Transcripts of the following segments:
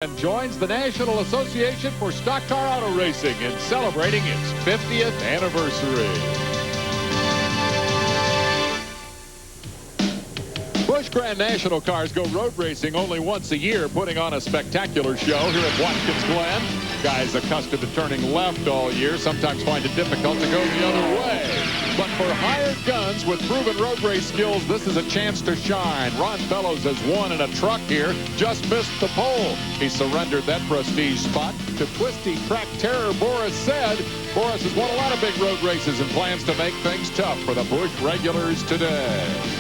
And joins the National Association for Stock Car Auto Racing in celebrating its 50th anniversary. Busch Grand National cars go road racing only once a year, putting on a spectacular show here at Watkins Glen. Guys accustomed to turning left all year sometimes find it difficult to go the other way. But for hired guns with proven road race skills, this is a chance to shine. Ron Fellows has won in a truck here, just missed the pole. He surrendered that prestige spot to twisty track terror Boris said. Boris has won a lot of big road races and plans to make things tough for the Busch regulars today.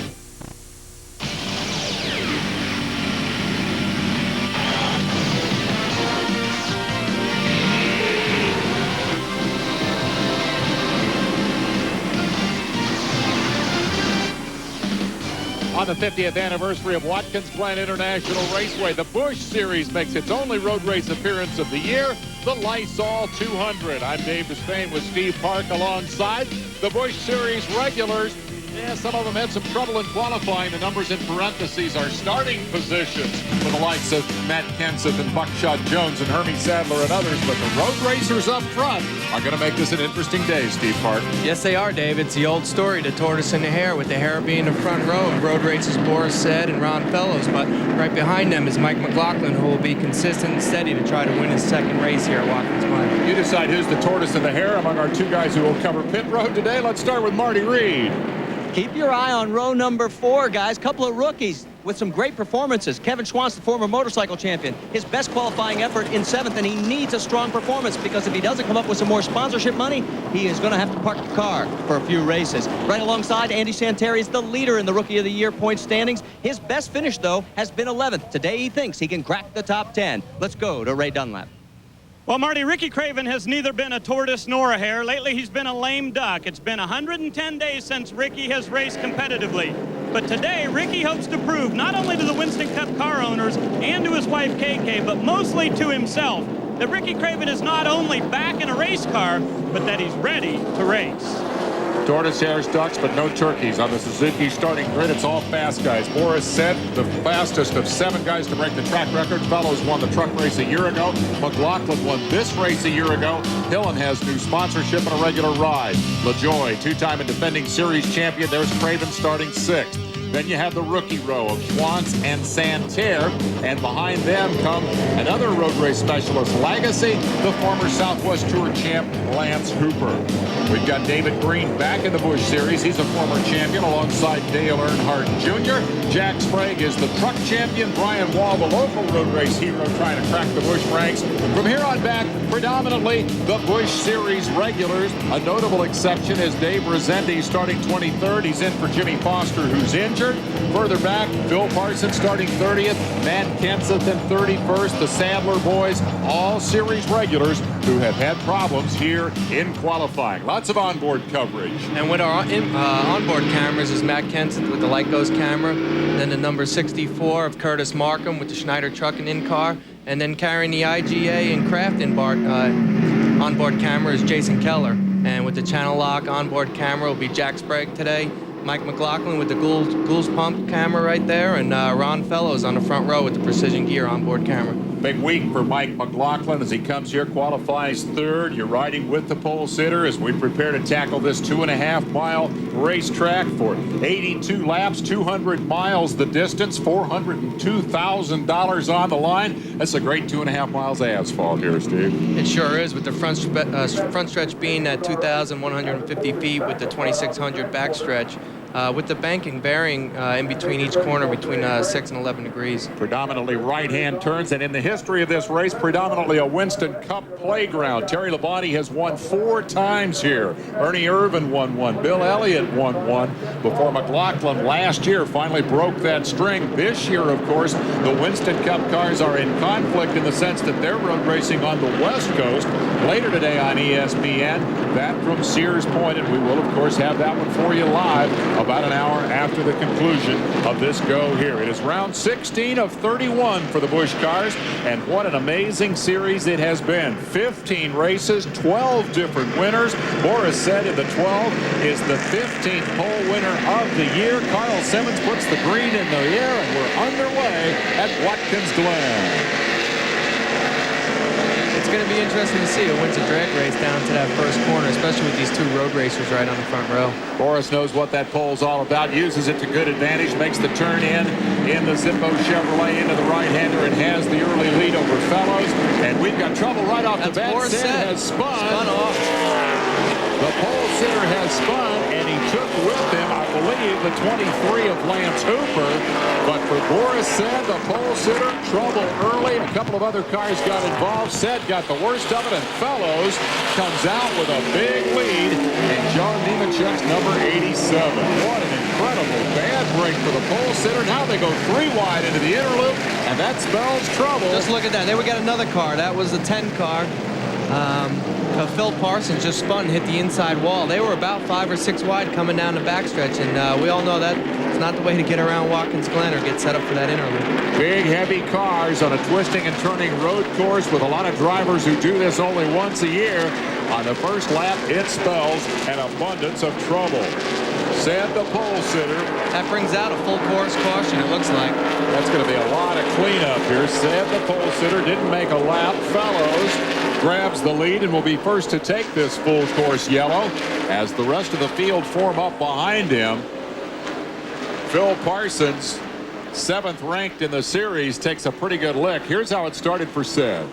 On the 50th anniversary of Watkins Glen International Raceway, the Busch Series makes its only road race appearance of the year, the Lysol 200. I'm Dave Despain with Steve Park alongside the Busch Series regulars. Yeah, some of them had some trouble in qualifying. The numbers in parentheses are starting positions for the likes of Matt Kenseth and Buckshot Jones and Hermie Sadler and others. But the road racers up front are going to make this an interesting day, Steve Park. Yes, they are, Dave. It's the old story, the tortoise and the hare, with the hare being the front row. Road racers Boris said and Ron Fellows. But right behind them is Mike McLaughlin, who will be consistent and steady to try to win his second race here at Watkins Glen. You decide who's the tortoise and the hare among our two guys who will cover pit road today. Let's start with Marty Reed. Keep your eye on row number 4, guys. Couple of rookies with some great performances. Kevin Schwantz, the former motorcycle champion, his best qualifying effort in 7th, and he needs a strong performance because if he doesn't come up with some more sponsorship money, he is going to have to park the car for a few races. Right alongside, Andy Santeri is the leader in the Rookie of the Year point standings. His best finish, though, has been 11th. Today, he thinks he can crack the top 10. Let's go to Ray Dunlap. Well, Marty, Ricky Craven has neither been a tortoise nor a hare. Lately, he's been a lame duck. It's been 110 days since Ricky has raced competitively. But today, Ricky hopes to prove not only to the Winston Cup car owners and to his wife, KK, but mostly to himself, that Ricky Craven is not only back in a race car, but that he's ready to race. Tortoise, hares, ducks, but no turkeys on the Suzuki starting grid. It's all fast guys. Boris said the fastest of 7 guys to break the track record. Fellows won the truck race a year ago. McLaughlin won this race a year ago. Hillen has new sponsorship and a regular ride. LaJoy, 2-time and defending series champion. There's Craven starting 6th. Then you have the rookie row of Schwantz and Santerre, and behind them come another road race specialist, Lagasse, the former Southwest Tour champ, Lance Hooper. We've got David Green back in the Busch Series. He's a former champion alongside Dale Earnhardt Jr. Jack Sprague is the truck champion. Brian Wall, the local road race hero, trying to crack the Busch ranks. From here on back, predominantly the Busch Series regulars. A notable exception is Dave Rossendi starting 23rd. He's in for Jimmy Foster, who's injured. Further back, Phil Parsons starting 30th, Matt Kenseth in 31st. The Sadler boys, all series regulars who have had problems here in qualifying. Lots of onboard coverage. And with our onboard cameras is Matt Kenseth with the Lycos camera, then the number 64 of Curtis Markham with the Schneider truck and in-car, and then carrying the IGA and Kraft onboard camera is Jason Keller. And with the channel lock onboard camera will be Jack Sprague today. Mike McLaughlin with the Goulds Pump camera right there, and Ron Fellows on the front row with the Precision Gear onboard camera. Big week for Mike McLaughlin as he comes here, qualifies 3rd. You're riding with the pole sitter as we prepare to tackle this 2.5-mile racetrack for 82 laps, 200 miles the distance, $402,000 on the line. That's a great 2.5 miles of asphalt here, Steve. It sure is, with the front stretch being at 2,150 feet with the 2,600 backstretch. With the banking varying in between each corner between 6 and 11 degrees. Predominantly right-hand turns, and in the history of this race, predominantly a Winston Cup playground. Terry Labonte has won 4 times here. Ernie Irvan won 1. Bill Elliott won 1 before McLaughlin last year finally broke that string. This year, of course, the Winston Cup cars are in conflict in the sense that they're road racing on the West Coast. Later today on ESPN, that from Sears Point, and we will, of course, have that one for you live about an hour after the conclusion of this go here. It is round 16 of 31 for the Busch cars, and what an amazing series it has been. 15 races, 12 different winners. Boris said in the 12 is the 15th pole winner of the year. Carl Simmons puts the green in the air, and we're underway at Watkins Glen. It's going to be interesting to see who wins a drag race down to that first corner, especially with these two road racers right on the front row. Boris knows what that pole's all about, uses it to good advantage, makes the turn in the Zippo Chevrolet into the right-hander and has the early lead over Fellows. And we've got trouble right off the bat. Boris Sid has spun off. The pole sitter has spun, and he took with him, I believe, the 23 of Lance Hooper. But for Boris Said, the pole sitter, trouble early. A couple of other cars got involved. Said got the worst of it, and Fellows comes out with a big lead. And John Nemechek's number 87. What an incredible bad break for the pole sitter. Now they go 3 wide into the inner loop, and that spells trouble. Just look at that. There we got another car. That was the 10 car. Phil Parsons just spun and hit the inside wall. They were about 5 or 6 wide coming down the backstretch, and we all know that it's not the way to get around Watkins Glen or get set up for that inner loop. Big, heavy cars on a twisting and turning road course with a lot of drivers who do this only once a year. On the first lap, it spells an abundance of trouble. Said the pole sitter. That brings out a full course caution, it looks like. That's going to be a lot of cleanup here. Said the pole sitter didn't make a lap. Fellows grabs the lead and will be first to take this full course yellow as the rest of the field form up behind him. Phil Parsons, 7th ranked in the series, takes a pretty good lick. Here's how it started for Said.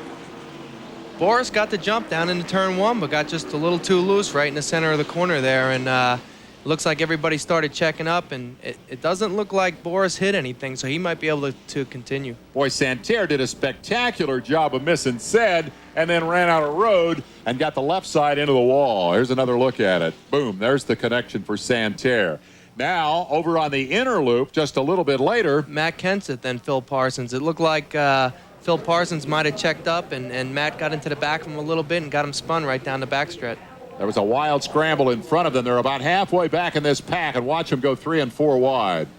Boris got the jump down into turn 1, but got just a little too loose right in the center of the corner there, and looks like everybody started checking up, and it doesn't look like Boris hit anything, so he might be able to continue. Boy, Santerre did a spectacular job of missing Said and then ran out of road and got the left side into the wall. Here's another look at it. Boom, there's the connection for Santerre. Now, over on the inner loop, just a little bit later, Matt Kenseth and Phil Parsons. It looked like Phil Parsons might have checked up, and Matt got into the back of him a little bit and got him spun right down the backstretch. There was a wild scramble in front of them. They're about halfway back in this pack, and watch them go 3 and 4 wide.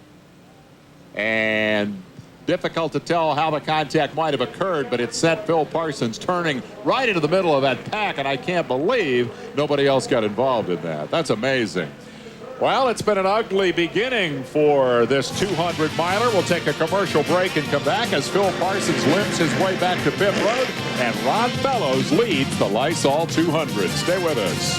And difficult to tell how the contact might have occurred, but it sent Phil Parsons turning right into the middle of that pack, and I can't believe nobody else got involved in that. That's amazing. Well, it's been an ugly beginning for this 200-miler. We'll take a commercial break and come back as Phil Parsons limps his way back to pit road, and Ron Fellows leads the Lysol 200. Stay with us.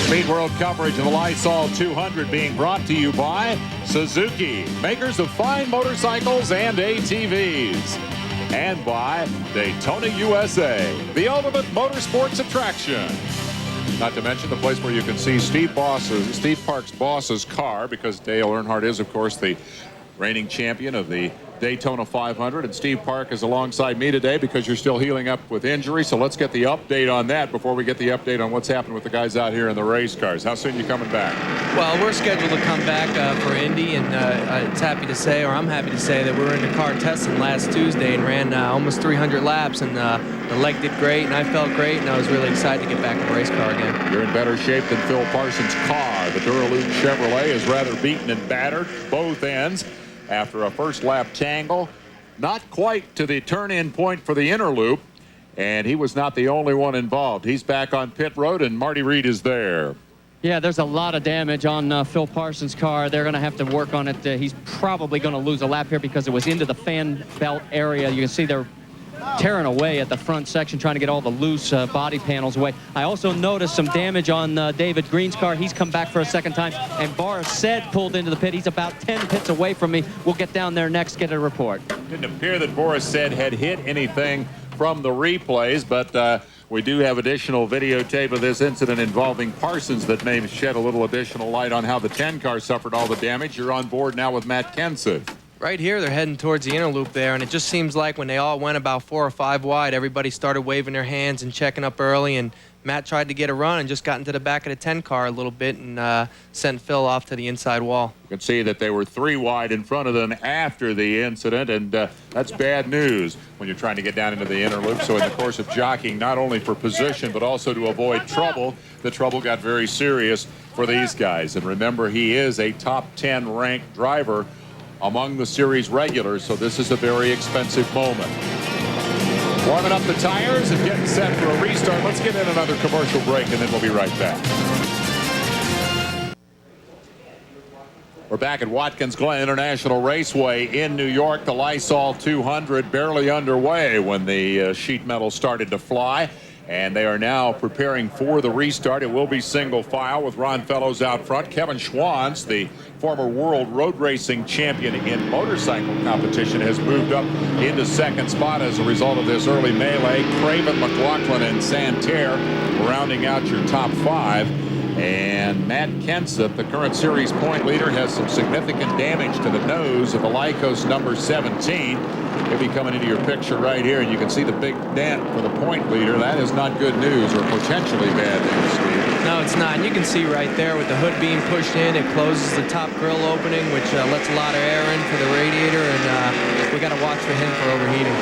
Speed World coverage of the Lysol 200 being brought to you by Suzuki, makers of fine motorcycles and ATVs. And by Daytona USA, the ultimate motorsports attraction. Not to mention the place where you can see Steve Park's boss's car, because Dale Earnhardt is, of course, the reigning champion of the Daytona 500, and Steve Park is alongside me today because you're still healing up with injury. So let's get the update on that before we get the update on what's happened with the guys out here in the race cars. How soon are you coming back? Well, we're scheduled to come back for Indy, and I'm happy to say that we were in the car testing last Tuesday and ran almost 300 laps, and the leg did great, and I felt great, and I was really excited to get back in the race car again. You're in better shape than Phil Parsons' car. The Duraloop Chevrolet is rather beaten and battered, both ends, after a first lap tangle. Not quite to the turn-in point for the inner loop, and he was not the only one involved. He's back on pit road, and Marty Reed is there. Yeah, there's a lot of damage on Phil Parsons' car. They're going to have to work on it. He's probably going to lose a lap here because it was into the fan belt area. You can see they're tearing away at the front section, trying to get all the loose body panels away. I also noticed some damage on David Green's car. He's come back for a second time, and Boris Said pulled into the pit. He's about 10 pits away from me. We'll get down there next, get a report. Didn't appear that Boris Said had hit anything from the replays, but we do have additional videotape of this incident involving Parsons that may shed a little additional light on how the 10 car suffered all the damage. You're on board now with Matt Kenseth. Right here, they're heading towards the inner loop there, and it just seems like when they all went about 4 or 5 wide, everybody started waving their hands and checking up early, and Matt tried to get a run and just got into the back of the 10 car a little bit and sent Phil off to the inside wall. You can see that they were 3 wide in front of them after the incident, and that's bad news when you're trying to get down into the inner loop. So in the course of jockeying, not only for position, but also to avoid trouble, the trouble got very serious for these guys. And remember, he is a top 10 ranked driver among the series regulars, so this is a very expensive moment. Warming up the tires and getting set for a restart. Let's get in another commercial break, and then we'll be right back. We're back at Watkins Glen International Raceway in New York. The Lysol 200 barely underway when the sheet metal started to fly. And they are now preparing for the restart. It will be single file with Ron Fellows out front. Kevin Schwantz, the former world road racing champion in motorcycle competition, has moved up into second spot as a result of this early melee. Craven, McLaughlin, and Santerre rounding out your top 5. And Matt Kenseth, the current series point leader, has some significant damage to the nose of the Lycos number 17. He'll be coming into your picture right here, and you can see the big dent for the point leader. That is not good news, or potentially bad news, Steve. No, it's not. And you can see right there with the hood being pushed in, it closes the top grill opening, which lets a lot of air in for the radiator, and we got to watch for him for overheating.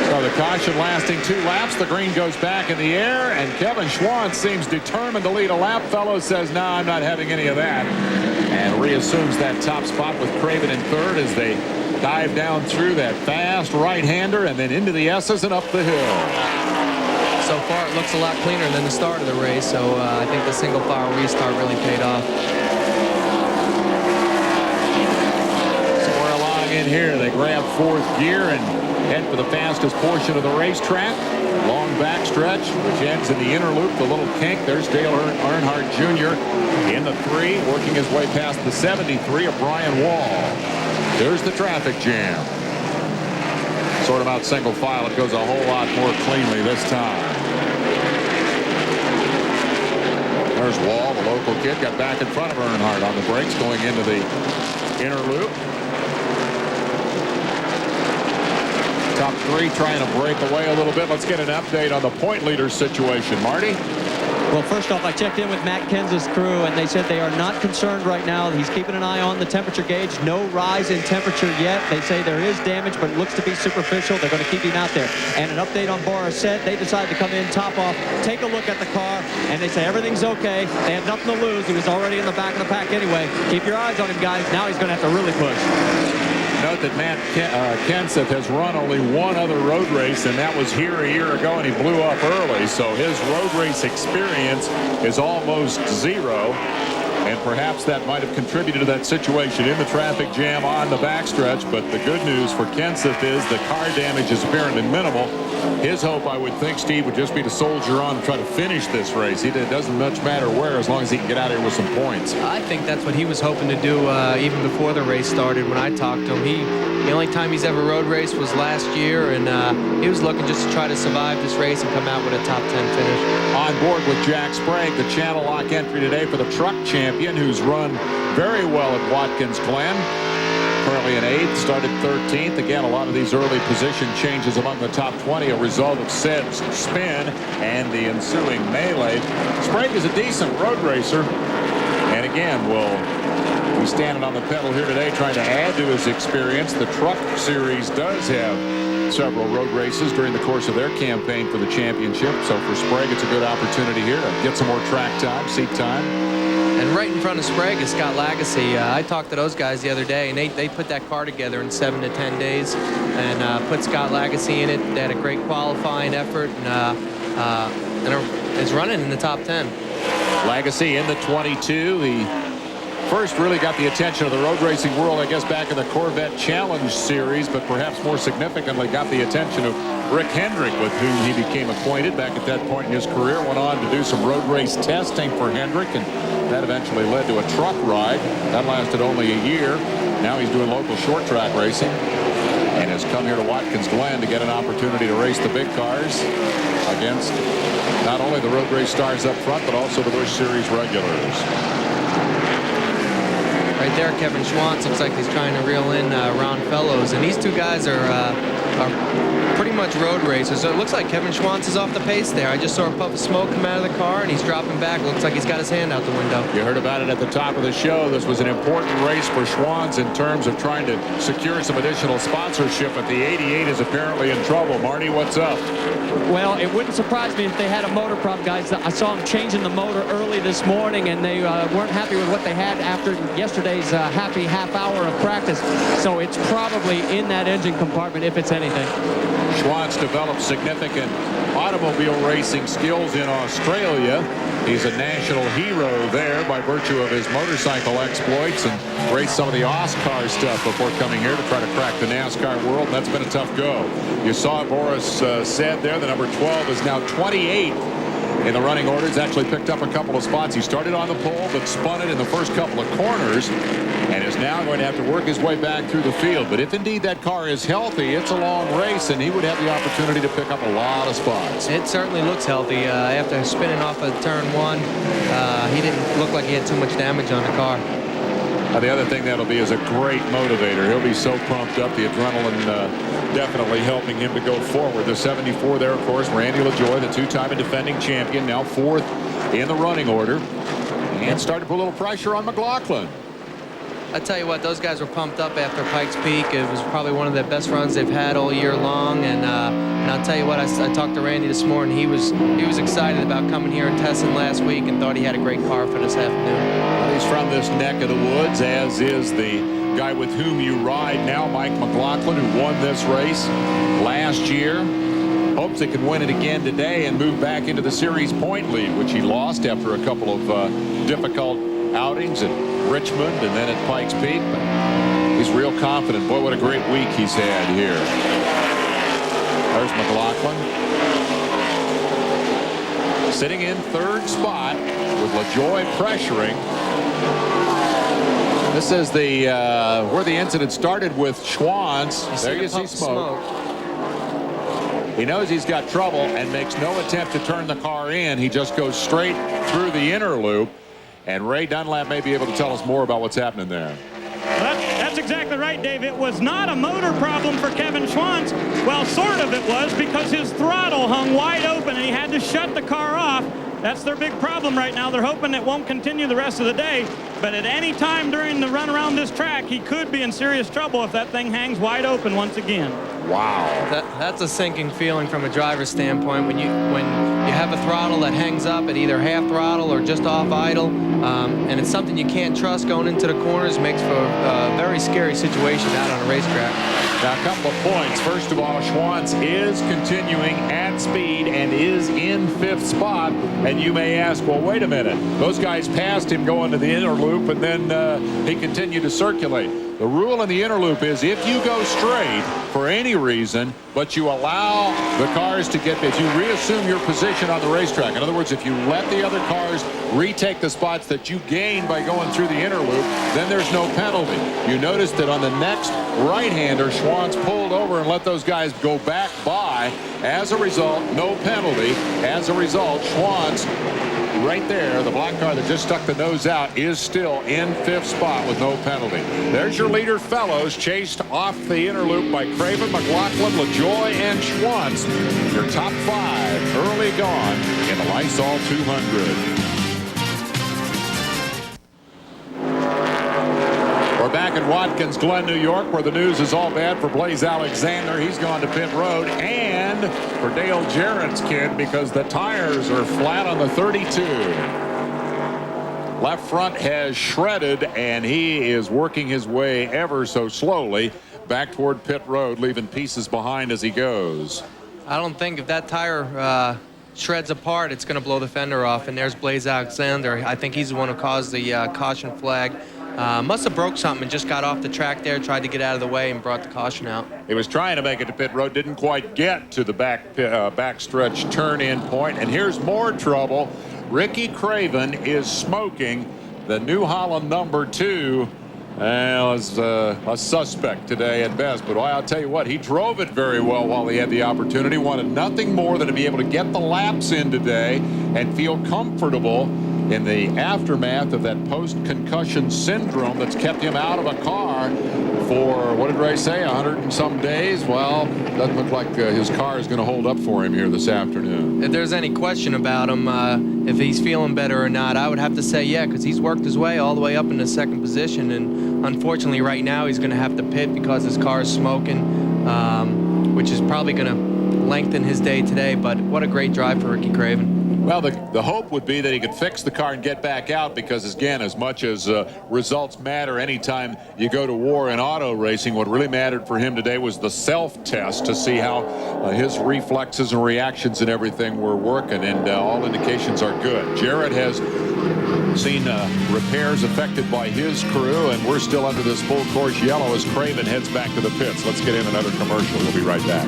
So the caution lasting 2 laps. The green goes back in the air, and Kevin Schwantz seems determined to lead a lap. Fellows says, no, I'm not having any of that, and reassumes that top spot with Craven in third as they dive down through that fast right-hander and then into the S's and up the hill. So far, it looks a lot cleaner than the start of the race, so I think the single file restart really paid off. Somewhere along in here, they grab 4th gear and head for the fastest portion of the racetrack. Long backstretch, which ends in the inner loop, the little kink. There's Dale Earnhardt Jr. in the 3, working his way past the 73 of Brian Wall. There's the traffic jam. Sort of out single file. It goes a whole lot more cleanly this time. There's Wall, the local kid, got back in front of Earnhardt on the brakes going into the inner loop. Top 3 trying to break away a little bit. Let's get an update on the point leader situation. Marty? Well, first off, I checked in with Matt Kenseth's crew, and they said they are not concerned right now. He's keeping an eye on the temperature gauge. No rise in temperature yet. They say there is damage, but it looks to be superficial. They're going to keep him out there. And an update on Borisset. They decided to come in, top off, take a look at the car, and they say everything's okay. They have nothing to lose. He was already in the back of the pack anyway. Keep your eyes on him, guys. Now he's going to have to really push. Note that Matt Kenseth has run only one other road race, and that was here a year ago, and he blew up early. So his road race experience is almost 0. And perhaps that might have contributed to that situation in the traffic jam on the backstretch. But the good news for Kenseth is the car damage is apparently minimal. His hope, I would think, Steve, would just be to soldier on and try to finish this race. It doesn't much matter where, as long as he can get out of here with some points. I think that's what he was hoping to do even before the race started. When I talked to him, the only time he's ever road raced was last year, and he was looking just to try to survive this race and come out with a top 10 finish. On board with Jack Sprague, the Channel Lock entry today for the truck champion, who's run very well at Watkins Glen. Currently in 8th, started 13th. Again, a lot of these early position changes among the top 20, a result of Sed's spin and the ensuing melee. Sprague is a decent road racer, and again, will be standing on the pedal here today trying to add to his experience. The truck series does have several road races during the course of their campaign for the championship, so for Sprague, it's a good opportunity here to get some more track time, seat time. And right in front of Sprague is Scott Lagasse. I talked to those guys the other day, and they put that car together in 7 to 10 days and put Scott Lagasse in it. They had a great qualifying effort, and is running in the top 10. Lagasse in the 22. He first really got the attention of the road racing world, I guess, back in the Corvette Challenge Series, but perhaps more significantly got the attention of Rick Hendrick, with whom he became acquainted back at that point in his career. Went on to do some road race testing for Hendrick, and that eventually led to a truck ride. That lasted only a year. Now he's doing local short track racing and has come here to Watkins Glen to get an opportunity to race the big cars against not only the road race stars up front, but also the Busch Series regulars. Right there, Kevin Schwantz looks like he's trying to reel in Ron Fellows, and these two guys are pretty much road racers. So it looks like Kevin Schwantz is off the pace there. I just saw a puff of smoke come out of the car, and he's dropping back. Looks like he's got his hand out the window. You heard about it at the top of the show. This was an important race for Schwantz in terms of trying to secure some additional sponsorship, but the 88 is apparently in trouble. Marty, what's up? Well, it wouldn't surprise me if they had a motor problem, guys. I saw them changing the motor early this morning, and they weren't happy with what they had after yesterday's happy half hour of practice. So it's probably in that engine compartment, if it's anything. Schwantz He's developed significant automobile racing skills in Australia. He's a national hero there by virtue of his motorcycle exploits, and raced some of the OSCAR stuff before coming here to try to crack the NASCAR world. That's been a tough go. You saw Boris said there, the number 12 is now 28 in the running order. He's actually picked up a couple of spots. He started on the pole, but spun it in the first couple of corners, and is now going to have to work his way back through the field. But if indeed that car is healthy, it's a long race, and he would have the opportunity to pick up a lot of spots. It certainly looks healthy. After spinning off of turn 1, he didn't look like he had too much damage on the car. The other thing that'll be is a great motivator. He'll be so pumped up, the adrenaline definitely helping him to go forward. The 74 there, of course, Randy LaJoie, the two-time and defending champion, now 4th in the running order, and started to put a little pressure on McLaughlin. I tell you what, those guys were pumped up after Pikes Peak. It was probably one of the best runs they've had all year long, and I'll tell you what, I talked to Randy this morning. He was excited about coming here and testing last week, and thought he had a great car for this afternoon. Well, he's from this neck of the woods, as is the guy with whom you ride now, Mike McLaughlin, who won this race last year. Hopes he can win it again today and move back into the series point lead, which he lost after a couple of difficult outings at Richmond and then at Pikes Peak. But he's real confident. Boy, what a great week he's had here. There's McLaughlin, sitting in 3rd spot with LaJoie pressuring. This is the where the incident started with Schwantz. There you see smoke. He knows he's got trouble and makes no attempt to turn the car in. He just goes straight through the inner loop. And Ray Dunlap may be able to tell us more about what's happening there. That's exactly right, Dave. It was not a motor problem for Kevin Schwantz. Well, sort of it was, because his throttle hung wide open and he had to shut the car off. That's their big problem right now. They're hoping it won't continue the rest of the day. But at any time during the run around this track, he could be in serious trouble if that thing hangs wide open once again. Wow. That's a sinking feeling from a driver's standpoint. When you have a throttle that hangs up at either half throttle or just off idle, and it's something you can't trust going into the corners, makes for a very scary situation out on a racetrack. Now, a couple of points. First of all, Schwantz is continuing at speed and is in 5th spot. And you may ask, well, wait a minute. Those guys passed him going to the inner loop, and then he continued to circulate. The rule in the inner loop is if you go straight for any reason, but you allow the cars to get, if you reassume your position on the racetrack, in other words, if you let the other cars retake the spots that you gained by going through the inner loop, then there's no penalty. You notice that on the next right-hander, Schwantz pulled over and let those guys go back by. As a result, no penalty. As a result, Schwantz, right there, the black car that just stuck the nose out, is still in 5th spot with no penalty. There's your leader fellows, chased off the inner loop by Craven, McLaughlin, LaJoie, and Schwantz. Your top 5 early gone in the Lysol 200. We're back at Watkins Glen, New York, where the news is all bad for Blaze Alexander. He's gone to pit road, and for Dale Jarrett's kid, because the tires are flat on the 32. Left front has shredded, and he is working his way ever so slowly back toward pit road, leaving pieces behind as he goes. I don't think if that tire shreds apart, it's going to blow the fender off. And there's Blaze Alexander. I think he's the one who caused the caution flag. Must have broke something and just got off the track there, tried to get out of the way, and brought the caution out. He was trying to make it to pit road, didn't quite get to the backstretch turn-in point. And here's more trouble. Ricky Craven is smoking the New Holland number 2. As a suspect today at best. But I'll tell you what, he drove it very well while he had the opportunity. Wanted nothing more than to be able to get the laps in today and feel comfortable in the aftermath of that post-concussion syndrome that's kept him out of a car for, what did Ray say, 100 and some days? Well, doesn't look like his car is going to hold up for him here this afternoon. If there's any question about him, if he's feeling better or not, I would have to say yeah, because he's worked his way all the way up into 2nd position, and unfortunately right now he's going to have to pit because his car is smoking, which is probably going to lengthen his day today, but what a great drive for Ricky Craven. Well, the hope would be that he could fix the car and get back out, because, again, as much as results matter anytime you go to war in auto racing, what really mattered for him today was the self-test to see how his reflexes and reactions and everything were working, and all indications are good. Jarrett has seen repairs affected by his crew, and we're still under this full course yellow as Craven heads back to the pits. Let's get in another commercial. We'll be right back.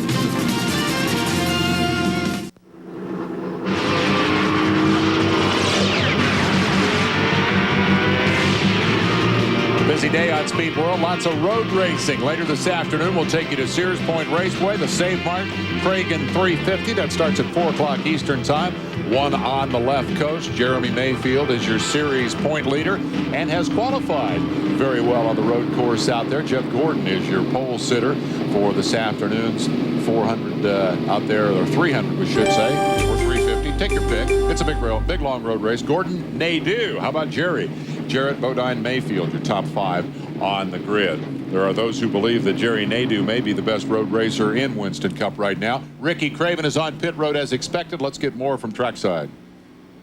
Busy day on Speed World. Lots of road racing. Later this afternoon, we'll take you to Sears Point Raceway, the Save Mart Cragen 350. That starts at 4 o'clock Eastern Time. One on the left coast. Jeremy Mayfield is your series point leader and has qualified very well on the road course out there. Jeff Gordon is your pole sitter for this afternoon's 400 out there, or 300, we should say, or 350. Take your pick. It's a big long road race. Gordon, Nadeau. How about Jerry? Jarrett, Bodine, Mayfield, your top 5 on the grid. There are those who believe that Jerry Nadeau may be the best road racer in Winston Cup right now. Ricky Craven is on pit road as expected. Let's get more from trackside.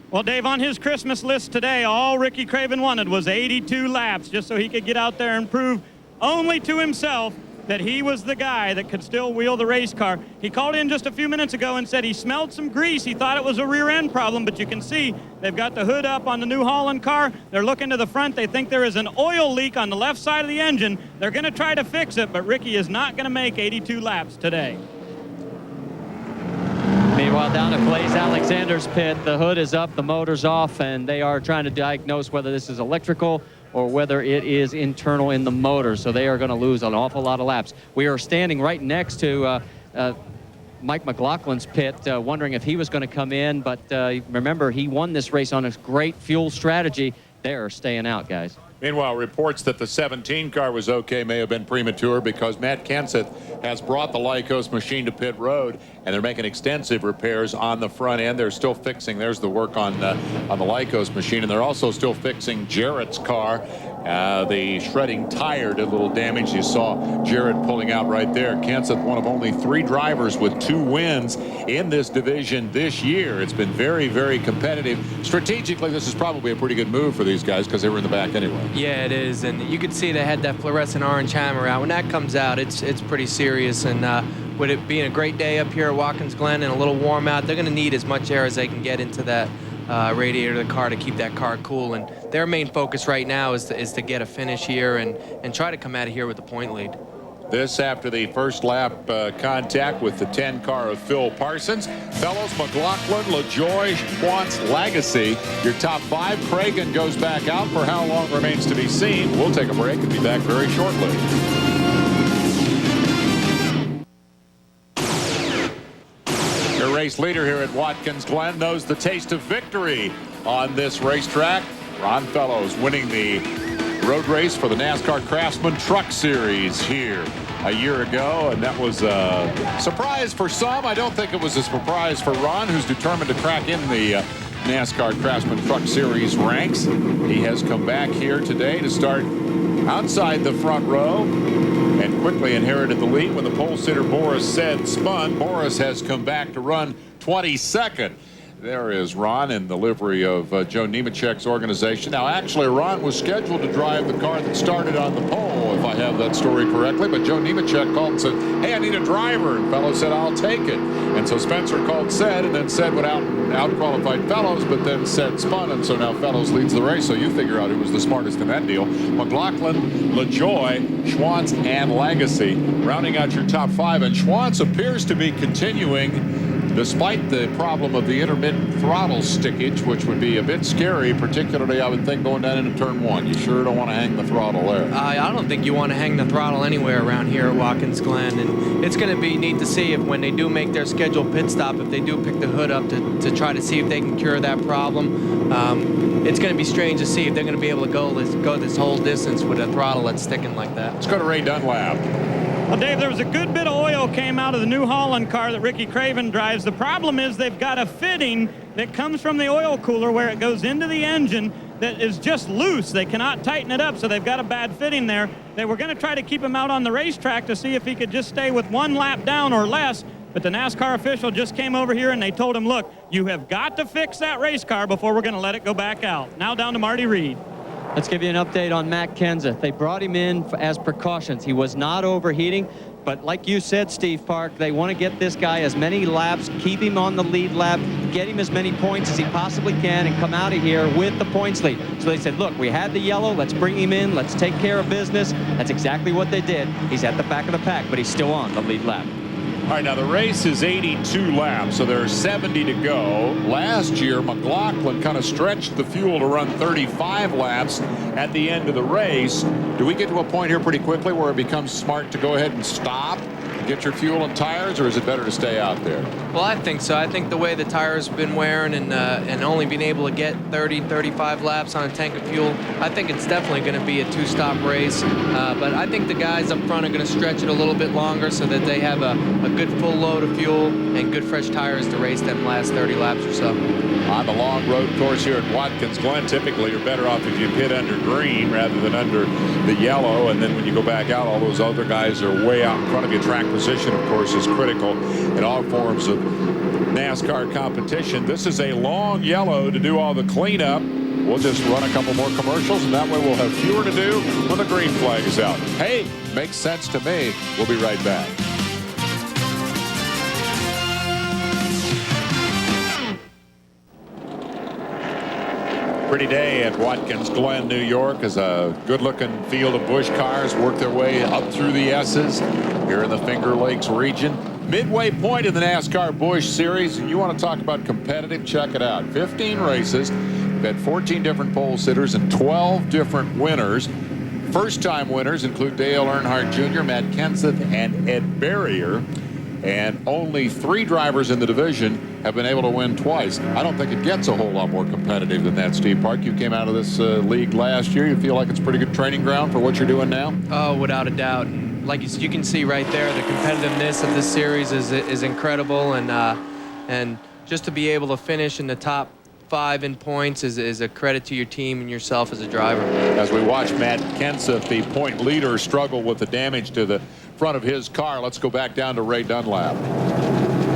Well, Dave, on his Christmas list today, all Ricky Craven wanted was 82 laps, just so he could get out there and prove only to himself that he was the guy that could still wheel the race car. He called in just a few minutes ago and said he smelled some grease. He thought it was a rear end problem, but you can see they've got the hood up on the New Holland car. They're looking to the front. They think there is an oil leak on the left side of the engine. They're going to try to fix it, but Ricky is not going to make 82 laps today. Meanwhile, down at Blaze Alexander's pit, the hood is up, the motor's off, and they are trying to diagnose whether this is electrical or whether it is internal in the motor. So they are going to lose an awful lot of laps. We are standing right next to Mike McLaughlin's pit, wondering if he was going to come in. But remember, he won this race on a great fuel strategy. They are staying out, guys. Meanwhile, reports that the 17 car was okay may have been premature, because Matt Kenseth has brought the Lycos machine to pit road, and they're making extensive repairs on the front end. They're still fixing, there's the work on the Lycos machine, and they're also still fixing Jarrett's car. The shredding tire did a little damage. You saw Jarrett pulling out right there. Kenseth, one of only 3 drivers with 2 wins in this division this year. It's been very, very competitive. Strategically, this is probably a pretty good move for these guys, because they were in the back anyway. Yeah, it is, and you could see they had that fluorescent orange hammer out. When that comes out, it's pretty serious, and with it being a great day up here at Watkins Glen and a little warm out, they're going to need as much air as they can get into that radiator of the car to keep that car cool. And their main focus right now is to get a finish here and try to come out of here with a point lead. This after the first lap contact with the 10 car of Phil Parsons. Fellows, McLaughlin, LaJoie, Schwantz, Lagasse. Your top 5. Cragen goes back out. For how long remains to be seen. We'll take a break and be back very shortly. Your race leader here at Watkins Glen knows the taste of victory on this racetrack. Ron Fellows winning the road race for the NASCAR Craftsman Truck Series here a year ago, and that was a surprise for some. I don't think it was a surprise for Ron, who's determined to crack in the NASCAR Craftsman Truck Series ranks. He has come back here today to start outside the front row and quickly inherited the lead when the pole sitter Boris said spun. Boris has come back to run 22nd. There is Ron in the livery of Joe Nemechek's organization. Now, actually, Ron was scheduled to drive the car that started on the pole, if I have that story correctly. But Joe Nemechek called and said, hey, I need a driver. And Fellows said, I'll take it. And so Spencer called Said, and then Said went out and out-qualified Fellows, but then Said spun, and so now Fellows leads the race. So you figure out who was the smartest in that deal. McLaughlin, LaJoie, Schwantz, and Lagasse rounding out your top 5. And Schwantz appears to be continuing despite the problem of the intermittent throttle stickage, which would be a bit scary, particularly, I would think, going down into turn 1. You sure don't want to hang the throttle there. I don't think you want to hang the throttle anywhere around here at Watkins Glen, and it's going to be neat to see if when they do make their scheduled pit stop, if they do pick the hood up to try to see if they can cure that problem. It's going to be strange to see if they're going to be able to go this whole distance with a throttle that's sticking like that. Let's go to Ray Dunlap. Well, Dave, there was a good bit of oil came out of the New Holland car that Ricky Craven drives. The problem is they've got a fitting that comes from the oil cooler where it goes into the engine that is just loose. They cannot tighten it up, so they've got a bad fitting there. They were going to try to keep him out on the racetrack to see if he could just stay with 1 lap down or less, But the NASCAR official just came over here and they told him, look, you have got to fix that race car before we're going to let it go back out. Now down to Marty Reed. Let's give you an update on Matt Kenseth. They brought him in as precautions. He was not overheating, but like you said, Steve Park, they want to get this guy as many laps, keep him on the lead lap, get him as many points as he possibly can, and come out of here with the points lead. So they said, look, we had the yellow, let's bring him in, let's take care of business. That's exactly what they did. He's at the back of the pack, but he's still on the lead lap. All right, now the race is 82 laps, so there are 70 to go. Last year, McLaughlin kind of stretched the fuel to run 35 laps at the end of the race. Do we get to a point here pretty quickly where it becomes smart to go ahead and stop, get your fuel and tires, or is it better to stay out there? Well, I think so. I think the way the tires have been wearing and only being able to get 30, 35 laps on a tank of fuel, I think it's definitely going to be a two-stop race. But I think the guys up front are going to stretch it a little bit longer so that they have a good full load of fuel and good fresh tires to race them last 30 laps or so. On the long road course here at Watkins Glen, typically you're better off if you pit under green rather than under the yellow, and then when you go back out, all those other guys are way out in front of you. Track position, of course, is critical in all forms of NASCAR competition. This is a long yellow to do all the cleanup. We'll just run a couple more commercials, and that way we'll have fewer to do when the green flag is out. Hey, makes sense to me. We'll be right back. Pretty day at Watkins Glen, New York, as a good-looking field of Busch cars work their way up through the S's here in the Finger Lakes region. Midway point in the NASCAR Busch Series, and you want to talk about competitive, check it out. 15 races. We've had 14 different pole sitters and 12 different winners. First-time winners include Dale Earnhardt Jr., Matt Kenseth, and Ed Berrier. And only 3 drivers in the division have been able to win twice. I don't think it gets a whole lot more competitive than that, Steve Park. You came out of this league last year. You feel like it's a pretty good training ground for what you're doing now? Oh, without a doubt. Like you can see right there, the competitiveness of this series is incredible, and just to be able to finish in the top 5 in points is a credit to your team and yourself as a driver. As we watch Matt Kenseth, the point leader, struggle with the damage to the front of his car, let's go back down to Ray Dunlap.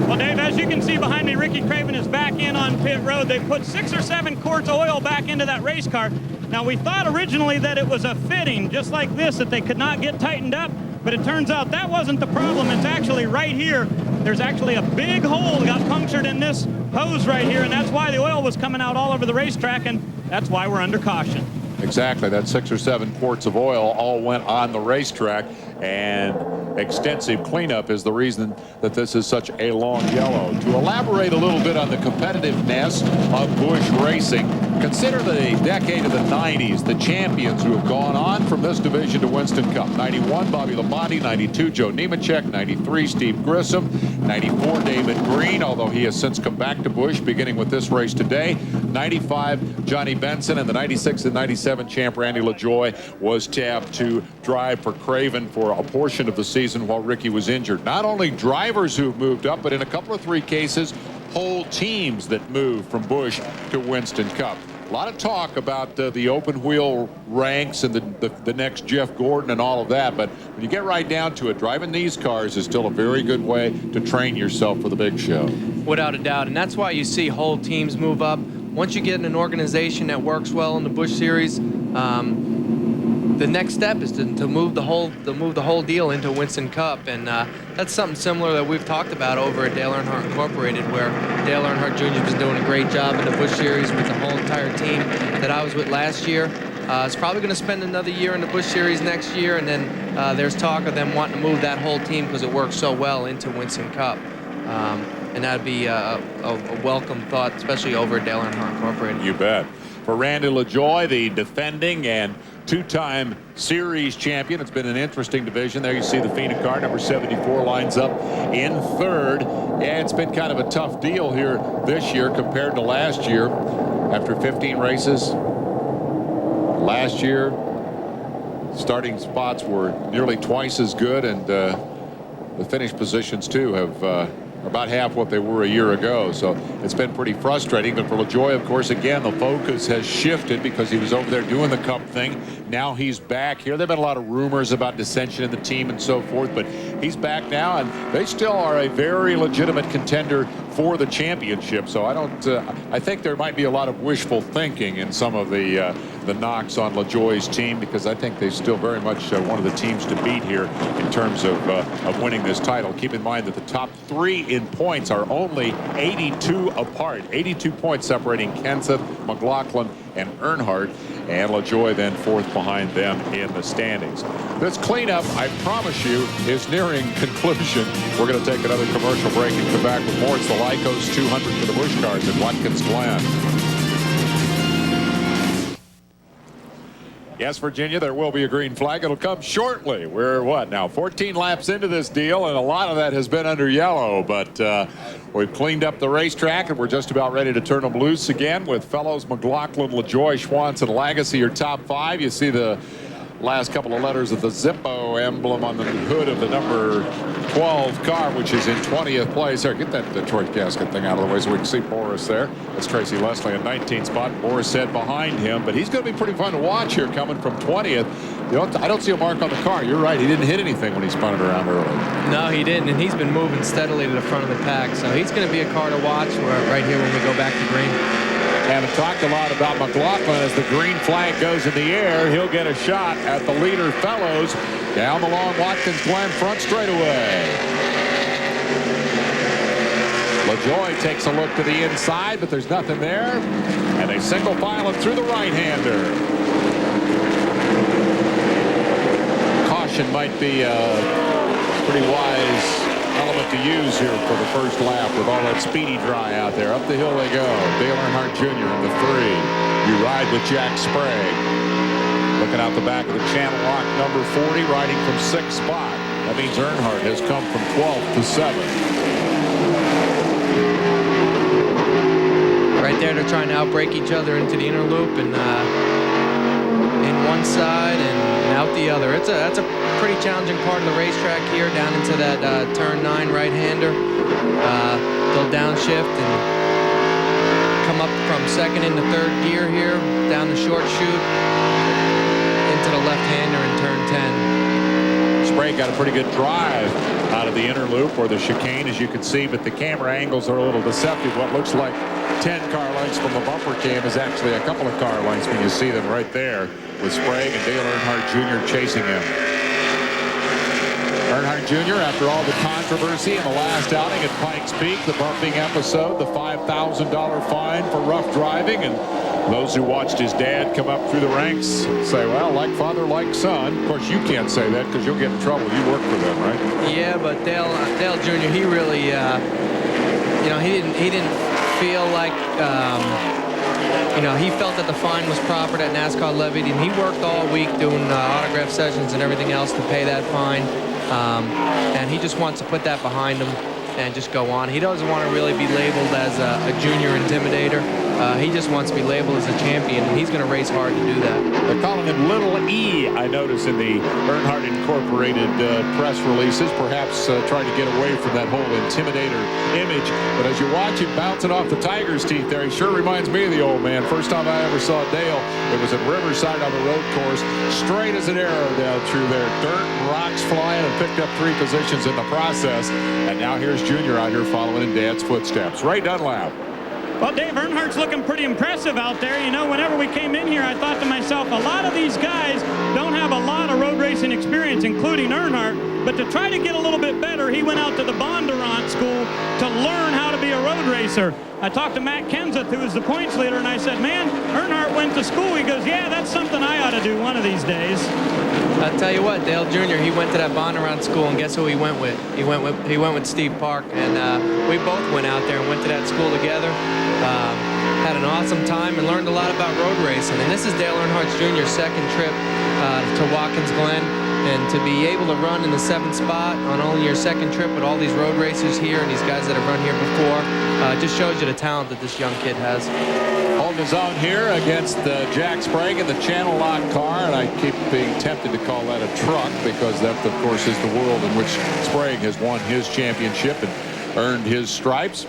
Well, Dave, as you can see behind me, Ricky Craven is back in on pit road. They put 6 or 7 quarts of oil back into that race car. Now, we thought originally that it was a fitting, just like this, that they could not get tightened up, but it turns out that wasn't the problem. It's actually right here. There's actually a big hole that got punctured in this hose right here, and that's why the oil was coming out all over the racetrack, and that's why we're under caution. Exactly. That 6 or 7 quarts of oil all went on the racetrack, and extensive cleanup is the reason that this is such a long yellow. To elaborate a little bit on the competitiveness of Busch racing, consider the decade of the 90s, the champions who have gone on from this division to Winston Cup. 91, Bobby Labonte. 92, Joe Nemechek. 93, Steve Grissom. 94, David Green, although he has since come back to Busch, beginning with this race today. 95, Johnny Benson, and the 96 and 97 champ Randy LaJoie was tapped to drive for Craven for a portion of the season while Ricky was injured. Not only drivers who have moved up, but in a couple of 3 cases, whole teams that moved from Busch to Winston Cup. A lot of talk about the open wheel ranks and the next Jeff Gordon and all of that, but when you get right down to it, driving these cars is still a very good way to train yourself for the big show. Without a doubt, and that's why you see whole teams move up. Once you get in an organization that works well in the Busch Series, the next step is to move the whole deal into Winston Cup, and that's something similar that we've talked about over at Dale Earnhardt Incorporated, where Dale Earnhardt Jr. has been doing a great job in the Busch Series with the whole entire team that I was with last year. Is probably going to spend another year in the Busch Series next year, and then there's talk of them wanting to move that whole team because it works so well into Winston Cup. And that'd be a welcome thought, especially over at Dale Earnhardt Incorporated. You bet. For Randy LaJoie, the defending and 2-time series champion, it's been an interesting division. There you see the Phoenix car, number 74, lines up in 3rd. Yeah, it's been kind of a tough deal here this year compared to last year. After 15 races, last year, starting spots were nearly twice as good, and the finish positions, too, have about half what they were a year ago. So it's been pretty frustrating. But for LaJoie, of course, again, the focus has shifted because he was over there doing the Cup thing. Now he's back here. There have been a lot of rumors about dissension in the team and so forth, but he's back now, and they still are a very legitimate contender for the championship. So I think there might be a lot of wishful thinking in some of the knocks on LaJoie's team, because I think they're still very much one of the teams to beat here in terms of winning this title. Keep in mind that the top three in points are only 82 apart. 82 points separating Kenseth, McLaughlin, and Earnhardt, and LaJoie then fourth behind them in the standings. This cleanup, I promise you, is nearing conclusion. We're going to take another commercial break and come back with more. It's the Lysol 200 for the Busch cars at Watkins Glen. Yes, Virginia, there will be a green flag. It'll come shortly. We're, what, now 14 laps into this deal, and a lot of that has been under yellow. But we've cleaned up the racetrack, and we're just about ready to turn them loose again with fellows McLaughlin, LaJoie, Schwantz, and Lagasse, your top five. You see the last couple of letters of the Zippo emblem on the hood of the number 12 car, which is in 20th place. There, get that Detroit gasket thing out of the way so we can see Boris there. That's Tracy Leslie in 19th spot. Boris said behind him, but he's going to be pretty fun to watch here coming from 20th. I don't see a mark on the car. You're right. He didn't hit anything when he spun it around early. No, he didn't, and he's been moving steadily to the front of the pack. So he's going to be a car to watch right here when we go back to green. Haven't talked a lot about McLaughlin. As the green flag goes in the air, he'll get a shot at the leader fellows down the long Watkins Glen front straightaway. LaJoie takes a look to the inside, but there's nothing there, and they single file him through the right-hander. Caution might be a pretty wise element to use here for the first lap with all that speedy dry out there. Up the hill they go. Dale Earnhardt Jr. in the 3. You ride with Jack Sprague. Looking out the back of the channel lock, number 40, riding from 6th spot. That means Earnhardt has come from 12th to 7th. Right there, they're trying to outbrake each other into the inner loop, and in one side and out the other. That's a pretty challenging part of the racetrack here, down into that turn 9 right-hander. They'll downshift and come up from 2nd into 3rd gear here, down the short chute, into the left-hander in turn 10. Sprague got a pretty good drive out of the inner loop or the chicane, as you can see, but the camera angles are a little deceptive. What looks like 10 car lengths from the bumper cam is actually a couple of car lengths when you see them right there, with Sprague and Dale Earnhardt Jr. chasing him. Earnhardt Jr., after all the controversy in the last outing at Pikes Peak, the bumping episode, the $5,000 fine for rough driving, and those who watched his dad come up through the ranks say, well, like father, like son. Of course, you can't say that because you'll get in trouble. You work for them, right? Yeah, but Dale Jr., he really, he didn't feel like, he felt that the fine was proper, that NASCAR levied, and he worked all week doing autograph sessions and everything else to pay that fine. And he just wants to put that behind him and just go on. He doesn't want to really be labeled as a junior intimidator. He just wants to be labeled as a champion, and he's going to race hard to do that. They're calling him Little E, I notice, in the Earnhardt Incorporated press releases, perhaps trying to get away from that whole intimidator image. But as you watch him bouncing off the tiger's teeth there, he sure reminds me of the old man. First time I ever saw Dale, it was at Riverside on the road course, straight as an arrow down through there. Dirt and rocks flying, and picked up 3 positions in the process. And now here's Junior out here following in Dad's footsteps. Ray Dunlap. Well, Dave Earnhardt's looking pretty impressive out there. You know, whenever we came in here, I thought to myself, a lot of these guys don't have a lot of road racing experience, including Earnhardt. But to try to get a little bit better, he went out to the Bondurant school to learn how to be a road racer. I talked to Matt Kenseth, who is the points leader, and I said, man, Earnhardt went to school. He goes, yeah, that's something I ought to do one of these days. I'll tell you what, Dale Jr., he went to that Bondurant school, and guess who he went with? He went with Steve Park, and we both went out there and went to that school together. Had an awesome time and learned a lot about road racing. And this is Dale Earnhardt Jr.'s second trip to Watkins Glen. And to be able to run in the 7th spot on only your second trip with all these road racers here and these guys that have run here before, just shows you the talent that this young kid has. Holding his own here against Jack Sprague in the channel lock car, and I keep being tempted to call that a truck because that, of course, is the world in which Sprague has won his championship. And earned his stripes.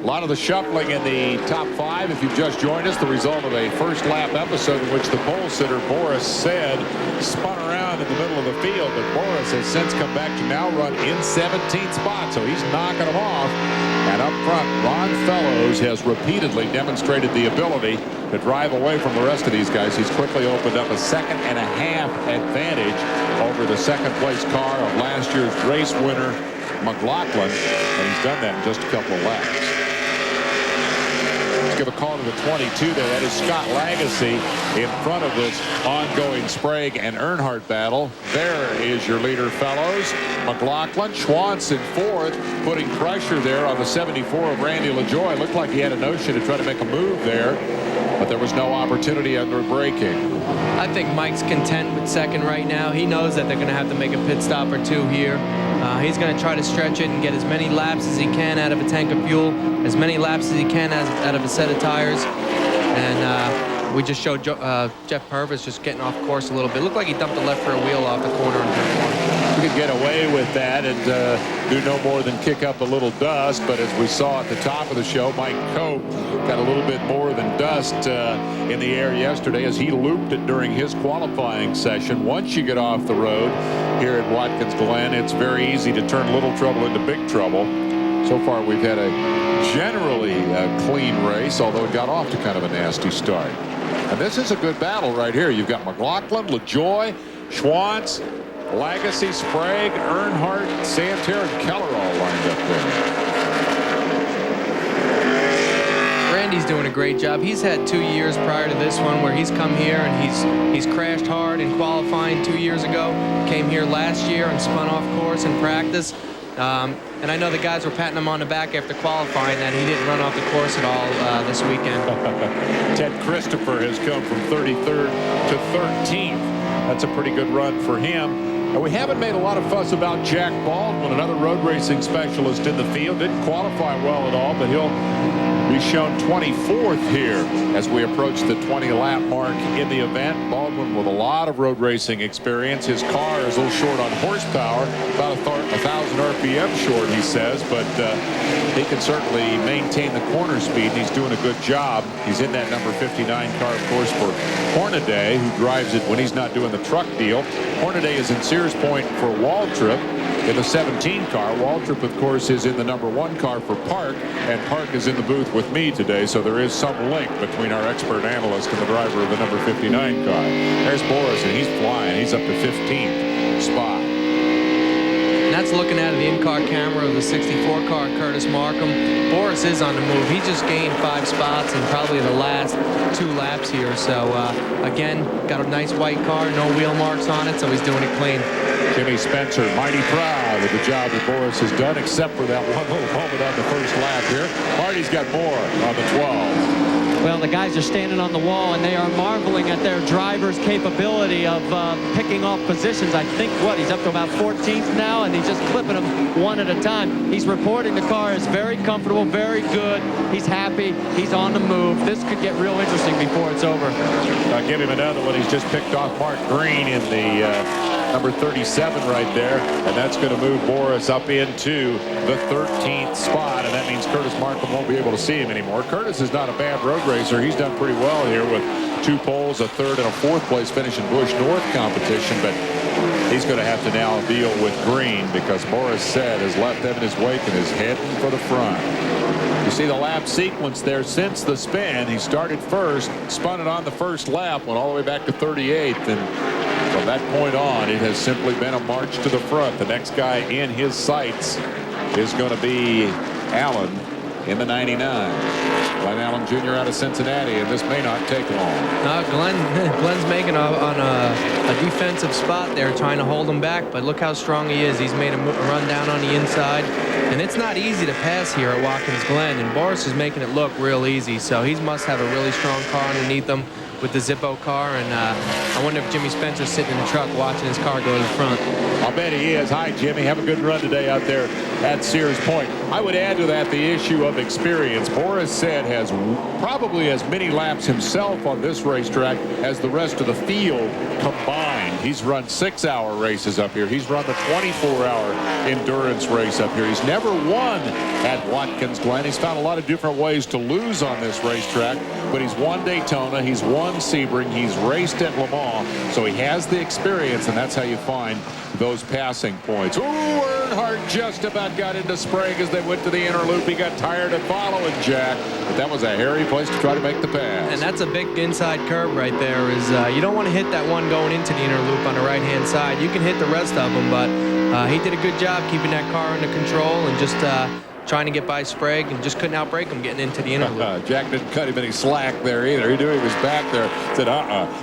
A lot of the shuffling in the top 5. If you've just joined us, the result of a first lap episode in which the pole sitter Boris Said spun around in the middle of the field, but Boris has since come back to now run in 17th spot, so he's knocking them off. And up front, Ron Fellows has repeatedly demonstrated the ability to drive away from the rest of these guys. He's quickly opened up a 1.5-second advantage over the second-place car of last year's race winner, McLaughlin, and he's done that in just a couple of laps. Give a call to the 22 there. That is Scott Lagacy in front of this ongoing Sprague and Earnhardt battle. There is your leader, Fellows. McLaughlin, Schwantz in 4th, putting pressure there on the 74 of Randy LaJoie. Looked like he had a notion to try to make a move there, but there was no opportunity under braking. I think Mike's content with second right now. He knows that they're going to have to make a pit stop or two here. He's going to try to stretch it and get as many laps as he can out of a tank of fuel, as many laps as he can out of a set of tires. And we just showed Jeff Purvis just getting off course a little bit. Looked like he dumped a left rear wheel off the corner in turn 1. You could get away with that and do no more than kick up a little dust, but as we saw at the top of the show, Mike Cope got a little bit more than dust in the air yesterday as he looped it during his qualifying session. Once you get off the road here at Watkins Glen, it's very easy to turn little trouble into big trouble. So far we've had a generally clean race, although it got off to kind of a nasty start. And this is a good battle right here. You've got McLaughlin, LaJoie, Schwantz, Lagacy, Sprague, Earnhardt, Santerre, and Keller all lined up there. Randy's doing a great job. He's had 2 years prior to this one where he's come here and he's crashed hard in qualifying 2 years ago. Came here last year and spun off course in practice. And I know the guys were patting him on the back after qualifying that he didn't run off the course at all this weekend. Ted Christopher has come from 33rd to 13th. That's a pretty good run for him. And we haven't made a lot of fuss about Jack Baldwin, another road racing specialist in the field. Didn't qualify well at all, but he'll be shown 24th here as we approach the 20-lap mark in the event. Baldwin with a lot of road racing experience. His car is a little short on horsepower, about 1,000 RPM short, he says, but he can certainly maintain the corner speed, and he's doing a good job. He's in that number 59 car, of course, for Hornaday, who drives it when he's not doing the truck deal. Hornaday is in Sears Point for Waltrip in the 17 car. Waltrip, of course, is in the number 1 car for Park, and Park is in the booth with me today, so there is some link between our expert analyst and the driver of the number 59 car. There's Boris, and he's flying. He's up to 15th spot. And that's looking at the in-car camera of the 64 car, Curtis Markham. Boris is on the move. He just gained 5 spots in probably the last 2 laps here. So, again, got a nice white car, no wheel marks on it, so he's doing it clean. Jimmy Spencer, mighty proud of the job that Boris has done, except for that one little moment on the first lap here. Marty's got more on the 12. Well, the guys are standing on the wall, and they are marveling at their driver's capability of picking off positions. I think, he's up to about 14th now, and he's just flipping them one at a time. He's reporting the car is very comfortable, very good. He's happy. He's on the move. This could get real interesting before it's over. I'll give him another one. He's just picked off Mark Green in the number 37 right there, and that's going to move Boris up into the 13th spot, and that means Curtis Markham won't be able to see him anymore. Curtis is not a bad road racer. He's done pretty well here with 2 poles, a 3rd, and a 4th place finish in Busch North competition, but he's going to have to now deal with Green because Boris Said has left him in his wake and is heading for the front. You see the lap sequence there since the spin. He started first, spun it on the first lap, went all the way back to 38th, and from that point on, it has simply been a march to the front. The next guy in his sights is going to be Allen in the 99. Glenn Allen Jr. out of Cincinnati, and this may not take long. Glenn's making on a defensive spot there, trying to hold him back, but look how strong he is. He's made a run down on the inside, and it's not easy to pass here at Watkins Glen, and Boris is making it look real easy, so he must have a really strong car underneath him. with the Zippo car, and I wonder if Jimmy Spencer's sitting in the truck watching his car go to the front. I'll bet he is. Hi, Jimmy. Have a good run today out there at Sears Point. I would add to that the issue of experience. Boris Said has probably as many laps himself on this racetrack as the rest of the field combined. He's run 6-hour races up here. He's run the 24-hour endurance race up here. He's never won at Watkins Glen. He's found a lot of different ways to lose on this racetrack, but he's won Daytona, he's won Sebring, he's raced at Le Mans, so he has the experience, and that's how you find those passing points. Ooh, Earnhardt just about got into Sprague as they went to the inner loop. He got tired of following Jack, but that was a hairy place to try to make the pass. And that's a big inside curve right there. Is you don't want to hit that one going into the inner loop on the right-hand side. You can hit the rest of them, but he did a good job keeping that car under control and just trying to get by Sprague, and just couldn't outbrake him getting into the inner loop. Jack didn't cut him any slack there either. He knew he was back there. Said,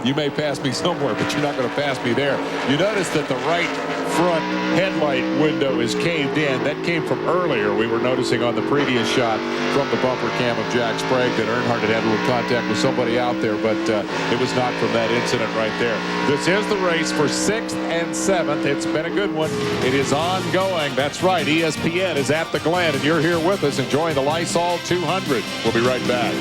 you may pass me somewhere, but you're not going to pass me there. You notice that the right front headlight window is caved in. That came from earlier. We were noticing on the previous shot from the bumper cam of Jack Sprague that Earnhardt had a little contact with somebody out there, but it was not from that incident right there. This is the race for 6th and 7th. It's been a good one. It is ongoing. That's right. ESPN is at the Glen, and you're here with us enjoying the Lysol 200. We'll be right back.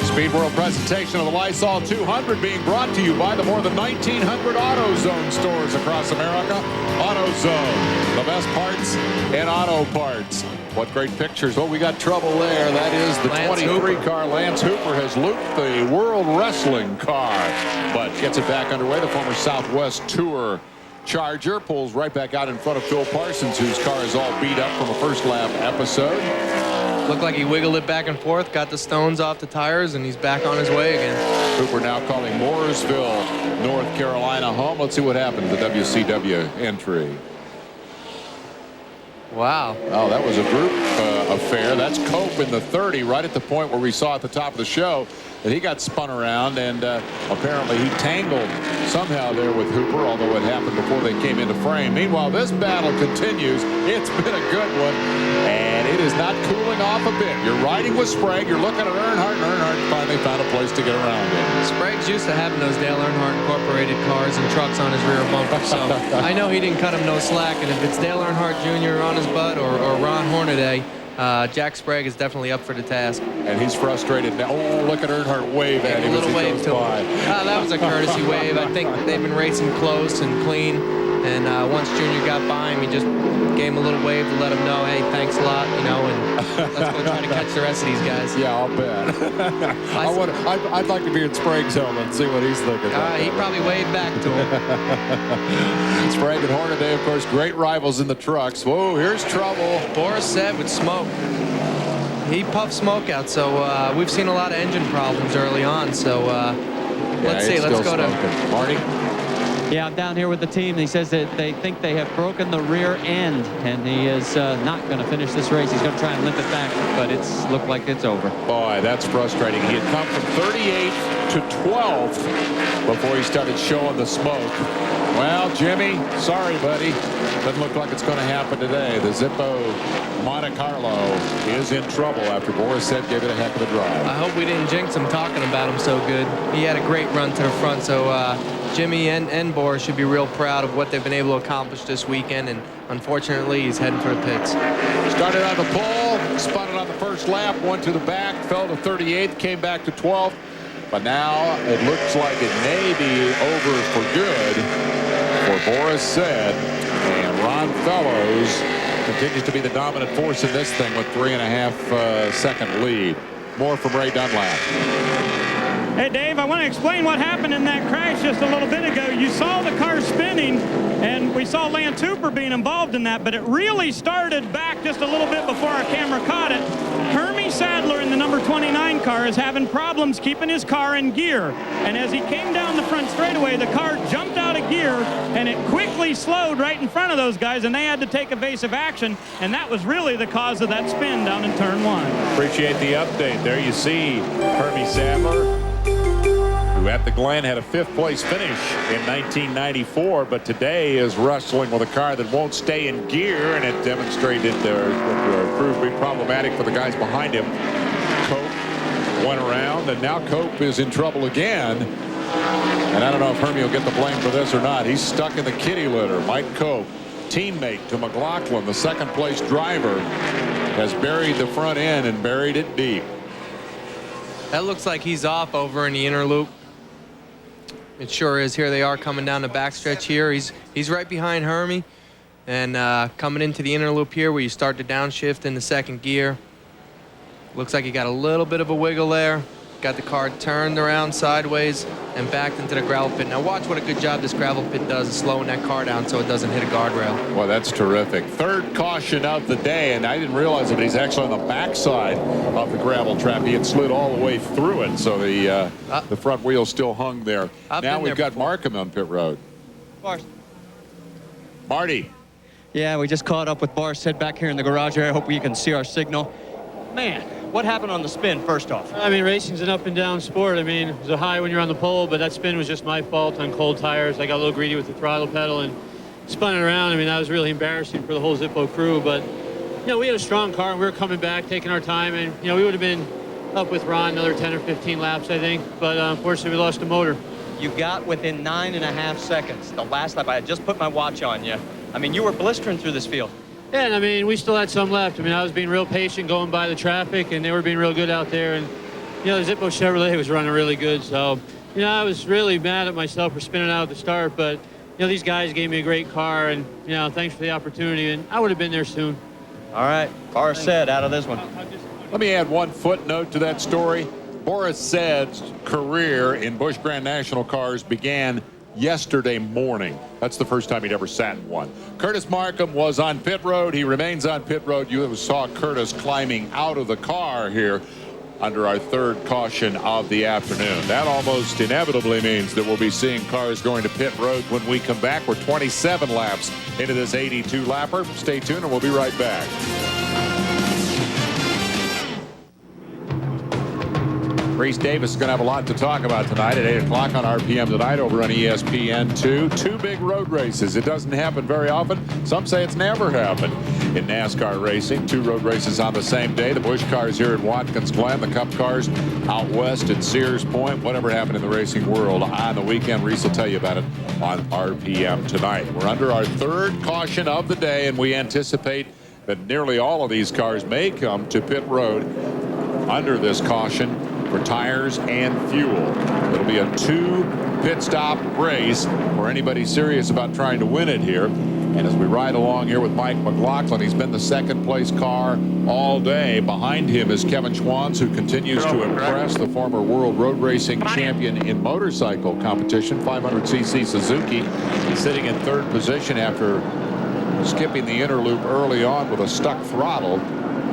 Speed World presentation of the Lysol 200 being brought to you by the more than 1,900 AutoZone stores across America. AutoZone, the best parts in auto parts. What great pictures. Oh, we got trouble there. That is the Lance 23 Hooper. car. Lance Hooper has looped the World Wrestling car, but gets it back underway. The former Southwest Tour Charger pulls right back out in front of Phil Parsons, whose car is all beat up from a first lap episode. Looked like he wiggled it back and forth, got the stones off the tires, and he's back on his way again. Hooper now calling Mooresville, North Carolina home. Let's see what happens. The WCW entry. Wow. Oh, that was a group affair. That's Cope in the 30, right at the point where we saw at the top of the show that he got spun around, and apparently he tangled somehow there with Hooper, although it happened before they came into frame. Meanwhile, this battle continues. It's been a good one, and it is not cooling off a bit. You're riding with Sprague. You're looking at Earnhardt, and Earnhardt finally found a place to get around it. Sprague's used to having those Dale Earnhardt Incorporated cars and trucks on his rear bumper, so I know he didn't cut him no slack, and if it's Dale Earnhardt Jr. on his butt or Ron Hornaday, Jack Sprague is definitely up for the task. And he's frustrated now. Oh, look at Earnhardt wave at him. A little as he wave goes to by. him. That was a courtesy wave. I think they've been racing close and clean. And once Junior got by him, he just gave him a little wave to let him know, hey, thanks a lot, you know, and let's go try to catch the rest of these guys. Yeah, I'll bet. I'd like to be in Sprague's helmet and see what he's thinking. He probably waved back to him. Sprague and Hornaday, of course, great rivals in the trucks. Whoa, here's trouble. Boris Said with smoke. He puffed smoke out, so we've seen a lot of engine problems early on. So let's see. Let's go to Marty. Yeah, I'm down here with the team. He says that they think they have broken the rear end, and he is not going to finish this race. He's going to try and limp it back, but it's looked like it's over. Boy, that's frustrating. He had come from 38th to 12th before he started showing the smoke. Well, Jimmy, sorry, buddy. Doesn't look like it's going to happen today. The Zippo Monte Carlo is in trouble after Boris Said gave it a heck of a drive. I hope we didn't jinx him talking about him so good. He had a great run to the front, so Jimmy and Boris should be real proud of what they've been able to accomplish this weekend, and unfortunately, he's heading for the pits. Started on the pole, spun it on the first lap, went to the back, fell to 38th, came back to 12th, but now it looks like it may be over for good for Boris Said, and Ron Fellows continues to be the dominant force in this thing with 3.5 second lead. More from Ray Dunlap. Hey, Dave, I want to explain what happened in that crash just a little bit ago. You saw the car spinning, and we saw Lance Hooper being involved in that, but it really started back just a little bit before our camera caught it. Hermie Sadler in the number 29 car is having problems keeping his car in gear. And as he came down the front straightaway, the car jumped out of gear, and it quickly slowed right in front of those guys, and they had to take evasive action, and that was really the cause of that spin down in turn 1. Appreciate the update. There you see Hermie Sadler, who at the Glen had a 5th place finish in 1994, but today is wrestling with a car that won't stay in gear, and it demonstrated that proved to be problematic for the guys behind him. Cope went around, and now Cope is in trouble again. And I don't know if Hermie will get the blame for this or not. He's stuck in the kitty litter. Mike Cope, teammate to McLaughlin, the 2nd place driver, has buried the front end and buried it deep. That looks like he's off over in the inner loop. It sure is. Here they are coming down the backstretch here. He's right behind Hermie, and coming into the inner loop here where you start the downshift in the 2nd gear. Looks like he got a little bit of a wiggle there. Got the car turned around sideways and backed into the gravel pit. Now watch what a good job this gravel pit does of slowing that car down so it doesn't hit a guardrail. Well, that's terrific. 3rd caution of the day, and I didn't realize it, but he's actually on the backside of the gravel trap. He had slid all the way through it, so the front wheel still hung there. Now we've got Markham on pit road. Marty. Yeah, we just caught up with Barstead back here in the garage area. I hope you can see our signal. Man, what happened on the spin, first off? I mean, racing's an up and down sport. I mean, it was a high when you're on the pole, but that spin was just my fault on cold tires. I got a little greedy with the throttle pedal and spun it around. I mean, that was really embarrassing for the whole Zippo crew, but, you know, we had a strong car, and we were coming back, taking our time, and, you know, we would have been up with Ron another 10 or 15 laps, I think, but unfortunately, we lost the motor. You got within 9.5 seconds. The last lap, I had just put my watch on you. I mean, you were blistering through this field. Yeah, and I mean, we still had some left. I mean, I was being real patient going by the traffic, and they were being real good out there. And, you know, the Zippo Chevrolet was running really good. So, you know, I was really mad at myself for spinning out at the start. But, you know, these guys gave me a great car, and, you know, thanks for the opportunity. And I would have been there soon. All right, Barstead out of this one. Let me add one footnote to that story. Boris Said's career in Busch Grand National cars began yesterday morning. That's the first time he'd ever sat in one. Curtis Markham was on pit road. He remains on pit road. You saw Curtis climbing out of the car here under our 3rd caution of the afternoon. That almost inevitably means that we'll be seeing cars going to pit road when we come back. We're 27 laps into this 82 lapper. Stay tuned and we'll be right back. Reese Davis is going to have a lot to talk about tonight at 8 o'clock on RPM tonight over on ESPN2. 2 big road races. It doesn't happen very often. Some say it's never happened in NASCAR racing. 2 road races on the same day. The Busch cars here at Watkins Glen. The Cup cars out west at Sears Point. Whatever happened in the racing world on the weekend, Reese will tell you about it on RPM tonight. We're under our 3rd caution of the day, and we anticipate that nearly all of these cars may come to pit road under this caution for tires and fuel. It'll be a 2 pit stop race for anybody serious about trying to win it here. And as we ride along here with Mike McLaughlin, he's been the 2nd place car all day. Behind him is Kevin Schwantz, who continues to impress, the former world road racing champion in motorcycle competition, 500cc Suzuki, sitting in 3rd position after skipping the inner loop early on with a stuck throttle.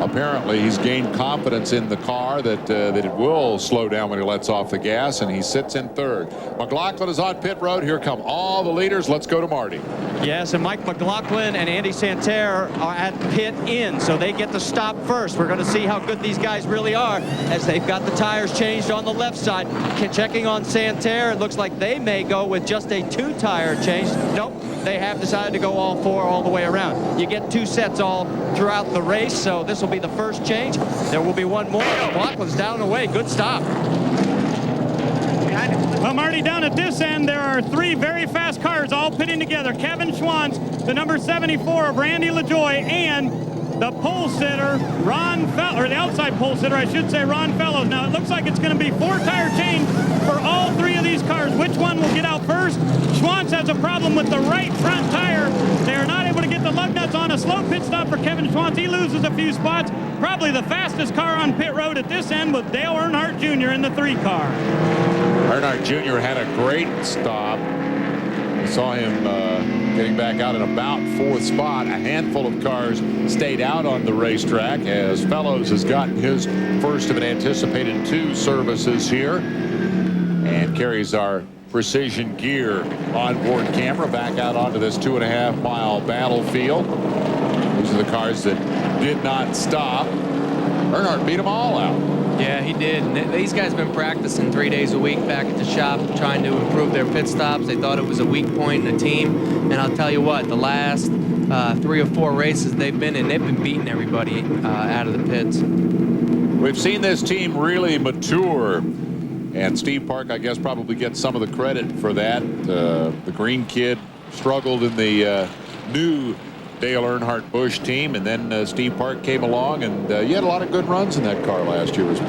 Apparently, he's gained confidence in the car that it will slow down when he lets off the gas, and he sits in 3rd. McLaughlin is on pit road. Here come all the leaders. Let's go to Marty. Yes, and Mike McLaughlin and Andy Santerre are at pit in, so they get to stop first. We're going to see how good these guys really are as they've got the tires changed on the left side. Checking on Santerre, it looks like they may go with just a 2-tire change. Nope, they have decided to go all 4 all the way around. You get 2 sets all throughout the race, so this will be the first change. There will be one more. McLaughlin's down and away. Good stop. Well, Marty, down at this end, there are 3 very fast cars all pitting together. Kevin Schwantz, the number 74 of Randy LaJoie, and the pole sitter, the outside pole sitter, I should say, Ron Fellows. Now, it looks like it's going to be 4-tire change for all 3 of these cars. Which one will get out first? Schwantz has a problem with the right front tire. They are not able to get the lug nuts on. A slow pit stop for Kevin Schwantz. He loses a few spots. Probably the fastest car on pit road at this end with Dale Earnhardt Jr. in the 3 car. Earnhardt Jr. had a great stop. We saw him getting back out in about 4th spot. A handful of cars stayed out on the racetrack as Fellows has gotten his first of an anticipated 2 services here and carries our precision gear onboard camera back out onto this 2.5-mile battlefield. These are the cars that did not stop. Earnhardt beat them all out. Yeah, he did. And these guys have been practicing 3 days a week back at the shop, trying to improve their pit stops. They thought it was a weak point in the team. And I'll tell you what, the last 3 or 4 races they've been in, they've been beating everybody out of the pits. We've seen this team really mature. And Steve Park, I guess, probably gets some of the credit for that. The green kid struggled in the new Dale Earnhardt Busch team, and then Steve Park came along, and you had a lot of good runs in that car last year. It was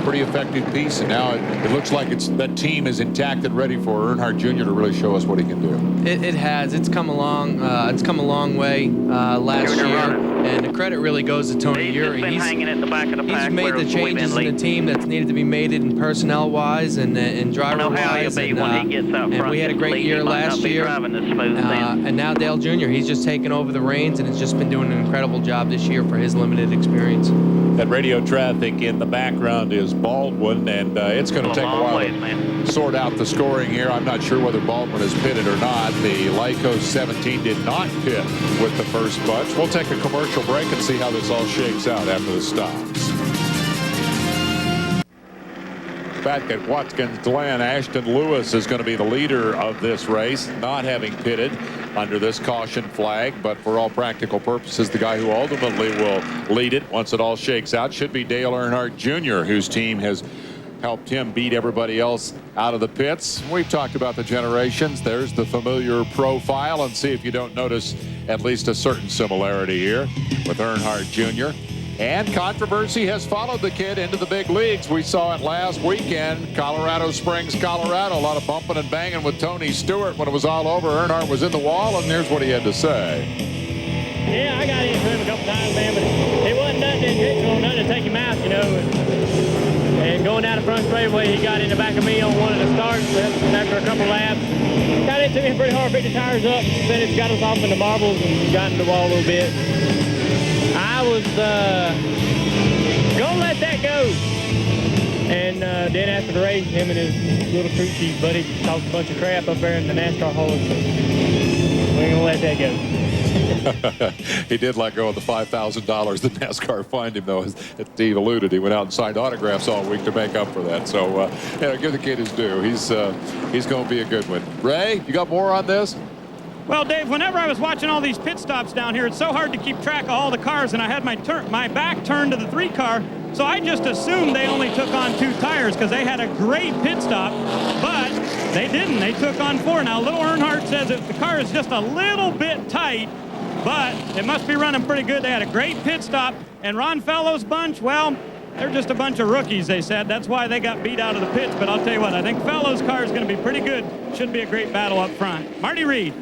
pretty effective piece, and now it looks like that team is intact and ready for Earnhardt Jr. to really show us what he can do. It has. It's come along. It's come a long way last year, and the credit really goes to Tony Eury. He's hanging at the back of the pack. He's made the changes in the team that's needed to be made in personnel-wise and driver-wise. And we had a great year last year. And now Dale Jr. He's just taken over the reins and has just been doing an incredible job this year for his limited experience. That radio traffic in the background is Baldwin, and it's going to take a while to sort out the scoring here. I'm not sure whether Baldwin is pitted or not. The Lycos 17 did not pit with the first bunch. We'll take a commercial break and see how this all shakes out after the stops. Back at Watkins Glen, Ashton Lewis is going to be the leader of this race, not having pitted under this caution flag, but for all practical purposes, the guy who ultimately will lead it once it all shakes out should be Dale Earnhardt Jr., whose team has helped him beat everybody else out of the pits. We've talked about the generations. There's the familiar profile, and see if you don't notice at least a certain similarity here with Earnhardt Jr. And controversy has followed the kid into the big leagues. We saw it last weekend, Colorado Springs, Colorado. A lot of bumping and banging with Tony Stewart. When it was all over, Earnhardt was in the wall, and here's what he had to say. Yeah, I got into him a couple times, man, but it wasn't nothing intentional, nothing to take him out, you know. And going down the front straightaway, he got in the back of me on one of the starts after a couple laps. Got into me pretty hard, picked the tires up, then it got us off in the marbles and got in the wall a little bit. I was gonna let that go. And then after the race, him and his little crew chief buddy talked a bunch of crap up there in the NASCAR hall. So we ain't gonna let that go. He did let go of the $5,000 that NASCAR fined him, though, as Steve alluded. He went out and signed autographs all week to make up for that. So, give the kid his due. He's going to be a good one. Ray, you got more on this? Well, Dave, whenever I was watching all these pit stops down here, it's so hard to keep track of all the cars, and I had my back turned to the 3 car, so I just assumed they only took on 2 tires because they had a great pit stop, but they didn't. They took on 4. Now, little Earnhardt says that the car is just a little bit tight, but it must be running pretty good. They had a great pit stop, and Ron Fellows' bunch, well, they're just a bunch of rookies, they said. That's why they got beat out of the pits, but I'll tell you what, I think Fellows' car is going to be pretty good. Should be a great battle up front. Marty Reed.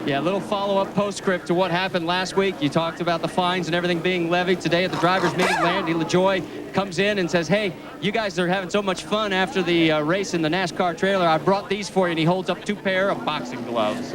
Yeah, a little follow-up postscript to what happened last week. You talked about the fines and everything being levied. Today at the drivers' meeting, Landy LaJoie comes in and says, hey, you guys are having so much fun after the race in the NASCAR trailer. I brought these for you, and he holds up 2 pair of boxing gloves.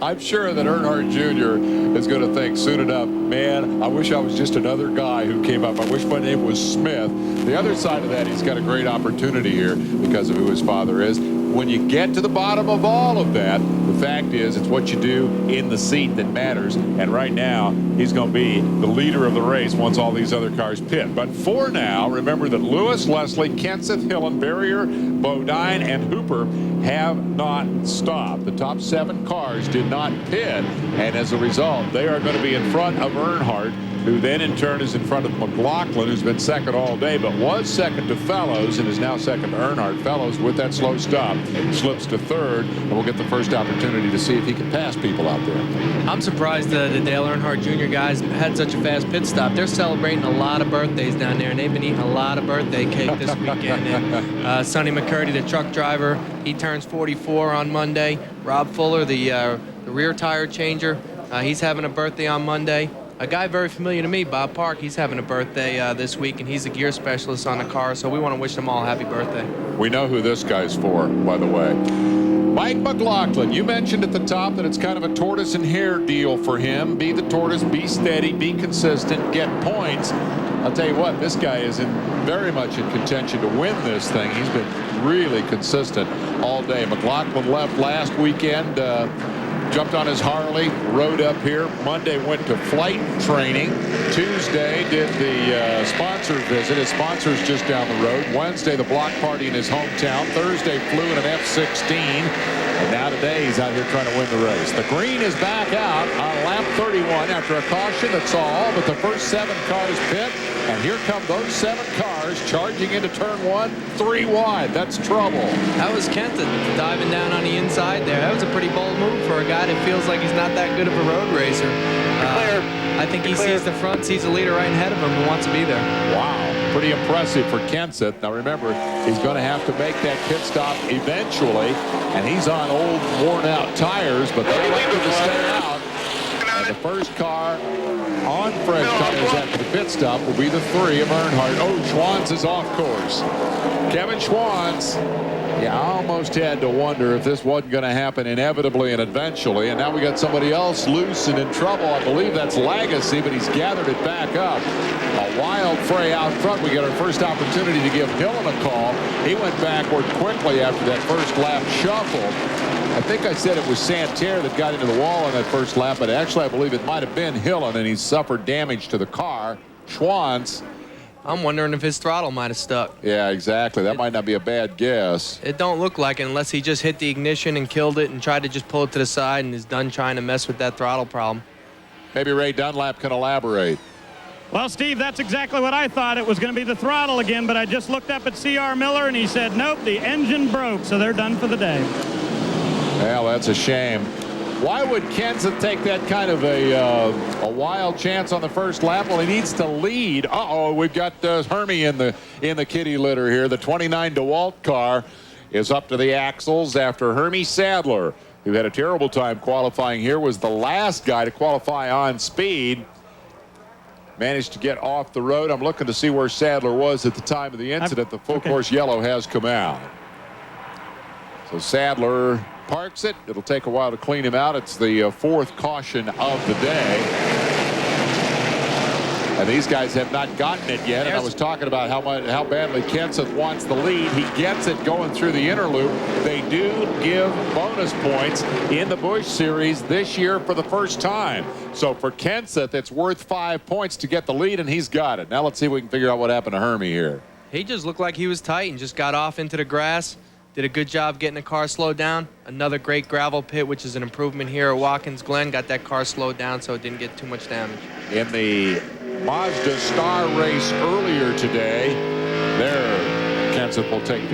I'm sure that Earnhardt Jr. is going to think soon enough, man, I wish I was just another guy who came up. I wish my name was Smith. The other side of that, he's got a great opportunity here because of who his father is. When you get to the bottom of all of that, the fact is it's what you do in the seat that matters. And right now, he's going to be the leader of the race once all these other cars pit. But for now, remember that Lewis, Leslie, Kenseth, Hillen, Berrier, Bodine, and Hooper have not stopped. The top 7 cars did not pit, and as a result, they are going to be in front of Earnhardt, who then in turn is in front of McLaughlin, who's been second all day, but was second to Fellows and is now second to Earnhardt. Fellows, with that slow stop, slips to 3rd, and we'll get the first opportunity to see if he can pass people out there. I'm surprised the Dale Earnhardt Jr. guys had such a fast pit stop. They're celebrating a lot of birthdays down there, and they've been eating a lot of birthday cake this weekend. And Sonny McCurdy, the truck driver, he turns 44 on Monday. Rob Fuller, the rear tire changer, he's having a birthday on Monday. A guy very familiar to me, Bob Park, he's having a birthday this week, and he's a gear specialist on the car, so we want to wish them all a happy birthday. We know who this guy's for, by the way. Mike McLaughlin, you mentioned at the top that it's kind of a tortoise and hare deal for him. Be the tortoise, be steady, be consistent, get points. I'll tell you what, this guy is very much in contention to win this thing. He's been really consistent all day. McLaughlin left last weekend jumped on his Harley, rode up here. Monday went to flight training. Tuesday did the sponsor visit. His sponsor's just down the road. Wednesday, the block party in his hometown. Thursday, flew in an F-16. And now today, he's out here trying to win the race. The green is back out on lap 31 after a caution that saw all but the first 7 cars pit. And here come those 7 cars charging into turn 1, 3 wide. That's trouble. That was Kenton diving down on the inside there. That was a pretty bold move for a guy that feels like he's not that good of a road racer. I think he sees the front, sees the leader right ahead of him and wants to be there. Wow. Pretty impressive for Kenseth. Now remember, he's going to have to make that pit stop eventually, and he's on old, worn-out tires, but they like him to stay out. And the first car on fresh tires after the pit stop will be the 3 of Earnhardt. Oh, Schwantz is off course. Kevin Schwantz. Yeah, I almost had to wonder if this wasn't going to happen inevitably and eventually. And now we got somebody else loose and in trouble. I believe that's Lagasse, but he's gathered it back up. A wild fray out front. We got our first opportunity to give Hillen a call. He went backward quickly after that first lap shuffle. I think I said it was Santerre that got into the wall on that first lap, but actually I believe it might have been Hillen, and he suffered damage to the car. Schwantz. I'm wondering if his throttle might have stuck. Yeah, exactly. That might not be a bad guess. It don't look like it unless he just hit the ignition and killed it and tried to just pull it to the side and is done trying to mess with that throttle problem. Maybe Ray Dunlap can elaborate. Well, Steve, that's exactly what I thought. It was going to be the throttle again, but I just looked up at C.R. Miller, and he said, nope, the engine broke, so they're done for the day. Well, that's a shame. Why would Kenseth take that kind of a wild chance on the first lap? Well, he needs to lead. Uh-oh, we've got Hermie in the kitty litter here. The 29 DeWalt car is up to the axles after Hermie Sadler, who had a terrible time qualifying here, was the last guy to qualify on speed. Managed to get off the road. I'm looking to see where Sadler was at the time of the incident. The full course yellow has come out. So Sadler parks it. It'll take a while to clean him out. It's the 4th caution of the day. And these guys have not gotten it yet. And I was talking about how badly Kenseth wants the lead. He gets it going through the inner loop. They do give bonus points in the Busch Series this year for the first time. So for Kenseth, it's worth 5 points to get the lead, and he's got it. Now let's see if we can figure out what happened to Hermie here. He just looked like he was tight and just got off into the grass. Did a good job getting the car slowed down. Another great gravel pit, which is an improvement here at Watkins Glen. Got that car slowed down so it didn't get too much damage. In the Mazda Star race earlier today, Kenseth will take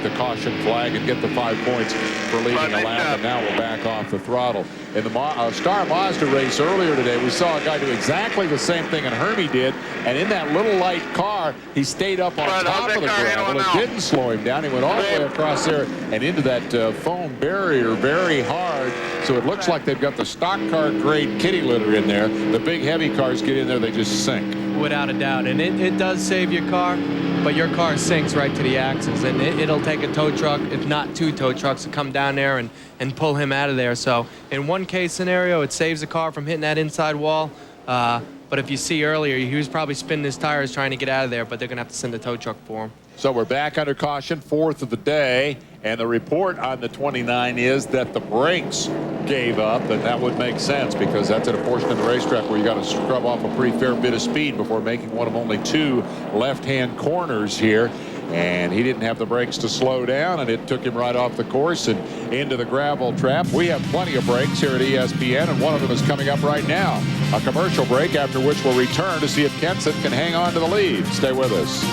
the caution flag and get the 5 points for leading a lap, and now we'll back off the throttle. In the Star Mazda race earlier today, we saw a guy do exactly the same thing that Hermie did, and in that little light car, he stayed up on top of the gravel. It didn't slow him down. He went all the way across there and into that foam barrier very hard. So it looks like they've got the stock car grade kitty litter in there. The big heavy cars get in there, they just sink. Without a doubt, and it does save your car, but your car sinks right to the axles, and it'll take a tow truck, if not 2 tow trucks, to come down there and pull him out of there. So in one case scenario, it saves the car from hitting that inside wall. But if you see earlier, he was probably spinning his tires trying to get out of there, but they're going to have to send a tow truck for him. So we're back under caution, 4th of the day, and the report on the 29 is that the brakes gave up, and that would make sense because that's at a portion of the racetrack where you got to scrub off a pretty fair bit of speed before making one of only 2 left-hand corners here. And he didn't have the brakes to slow down, and it took him right off the course and into the gravel trap. We have plenty of breaks here at ESPN, and one of them is coming up right now. A commercial break, after which we'll return to see if Kenseth can hang on to the lead. Stay with us.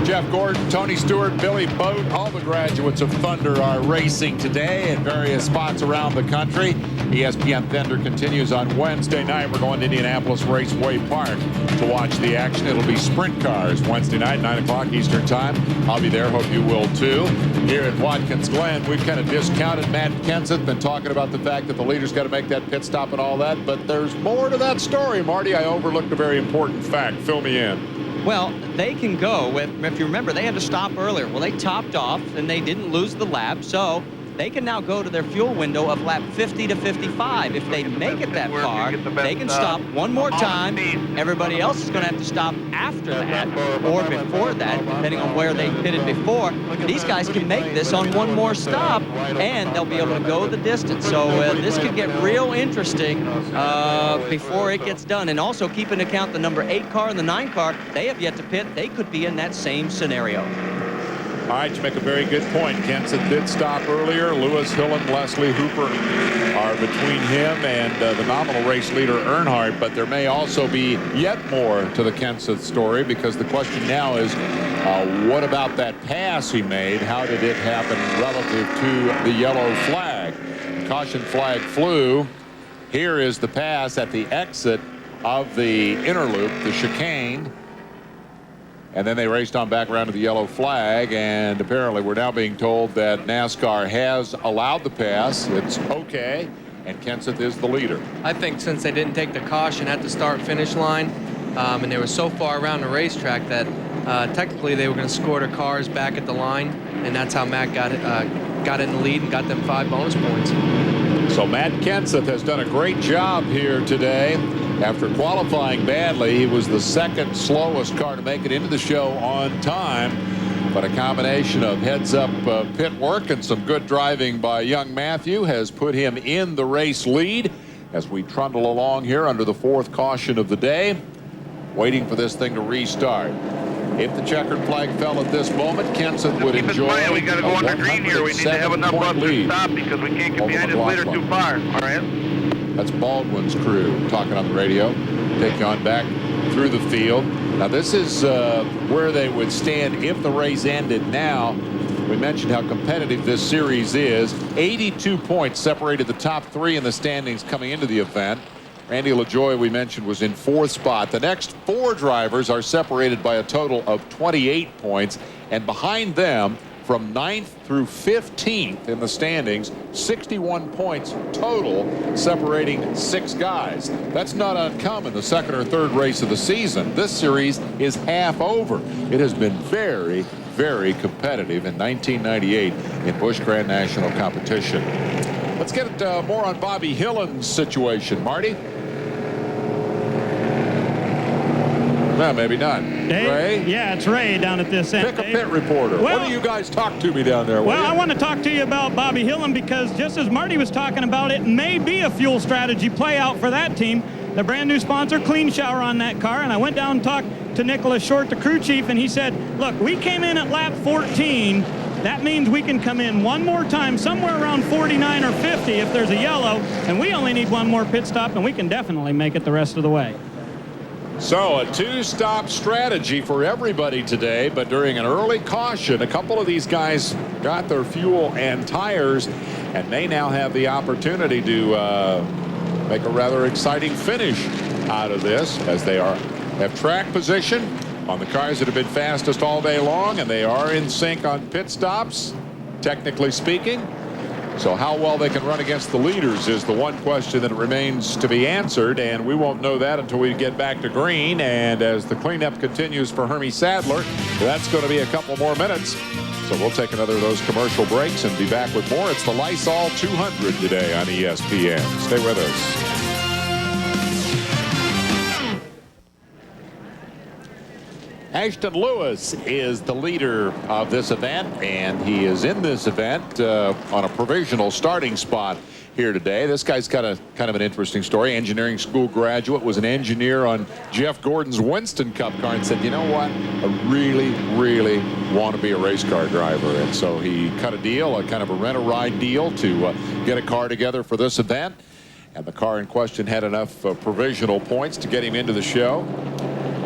Jeff Gordon, Tony Stewart, Billy Boat, all the graduates of Thunder are racing today at various spots around the country. ESPN Thunder continues on Wednesday night. We're going to Indianapolis Raceway Park to watch the action. It'll be sprint cars Wednesday night, 9 o'clock Eastern time. I'll be there. Hope you will too. Here at Watkins Glen, we've kind of discounted Matt Kenseth, been talking about the fact that the leader's got to make that pit stop and all that, but there's more to that story, Marty. I overlooked a very important fact. Fill me in. Well, they can go with, if you remember, they had to stop earlier. Well, they topped off and they didn't lose the lap, so they can now go to their fuel window of lap 50 to 55. If they make it that far, they can stop one more time. Everybody else is going to have to stop after after that or before that, depending on where they pitted before, these guys can make this on one more stop, and they'll be able to go the distance. So this could get real interesting before it gets done. And also keep into account the number 8 car and the 9 car. They have yet to pit. They could be in that same scenario. All right, you make a very good point. Kenseth did stop earlier. Lewis, Hillen, Leslie, Hooper are between him and the nominal race leader Earnhardt, but there may also be yet more to the Kenseth story, because the question now is what about that pass he made? How did it happen relative to the yellow flag? The caution flag flew. Here is the pass at the exit of the inner loop, the chicane. And then they raced on back around to the yellow flag, and apparently we're now being told that NASCAR has allowed the pass. It's okay, and Kenseth is the leader. I think since they didn't take the caution at the start-finish line, and they were so far around the racetrack that technically they were going to score their cars back at the line, and that's how Matt got in the lead and got them 5 bonus points. So Matt Kenseth has done a great job here today. After qualifying badly, he was the second slowest car to make it into the show on time. But a combination of heads-up pit work and some good driving by young Matthew has put him in the race lead as we trundle along here under the 4th caution of the day, waiting for this thing to restart. If the checkered flag fell at this moment, Kenseth would enjoy we got to go under green here. We need to have enough left to stop because we can't get behind this leader too far. All right. That's Baldwin's crew talking on the radio. Take you on back through the field. Now this is where they would stand if the race ended now. We mentioned how competitive this series is. 82 points separated the top 3 in the standings coming into the event. Randy LaJoie, we mentioned, was in 4th spot. The next 4 drivers are separated by a total of 28 points. And behind them, from 9th through 15th in the standings, 61 points total, separating 6 guys. That's not uncommon, the 2nd or 3rd race of the season. This series is half over. It has been very, very competitive in 1998 in Busch Grand National competition. Let's get more on Bobby Hillen's situation. Marty? No, maybe not. Dave? Ray? Yeah, it's Ray down at this end. Pick a pit reporter. Well, what do you guys talk to me down there? Well, I want to talk to you about Bobby Hillen, because just as Marty was talking about, it may be a fuel strategy play out for that team. The brand new sponsor, Clean Shower, on that car. And I went down and talked to Nicholas Short, the crew chief, and he said, look, we came in at lap 14. That means we can come in one more time, somewhere around 49 or 50 if there's a yellow, and we only need one more pit stop, and we can definitely make it the rest of the way. So a 2-stop strategy for everybody today, but during an early caution, a couple of these guys got their fuel and tires and may now have the opportunity to make a rather exciting finish out of this, as they have track position on the cars that have been fastest all day long, and they are in sync on pit stops, technically speaking. So how well they can run against the leaders is the one question that remains to be answered, and we won't know that until we get back to green. And as the cleanup continues for Hermie Sadler, that's going to be a couple more minutes. So we'll take another of those commercial breaks and be back with more. It's the Lysol 200 today on ESPN. Stay with us. Ashton Lewis is the leader of this event, and he is in this event on a provisional starting spot here today. This guy's got a kind of an interesting story. Engineering school graduate, was an engineer on Jeff Gordon's Winston Cup car, and said, you know what, I really, really want to be a race car driver. And so he cut a deal, a kind of a rent-a-ride deal, to get a car together for this event. And the car in question had enough provisional points to get him into the show.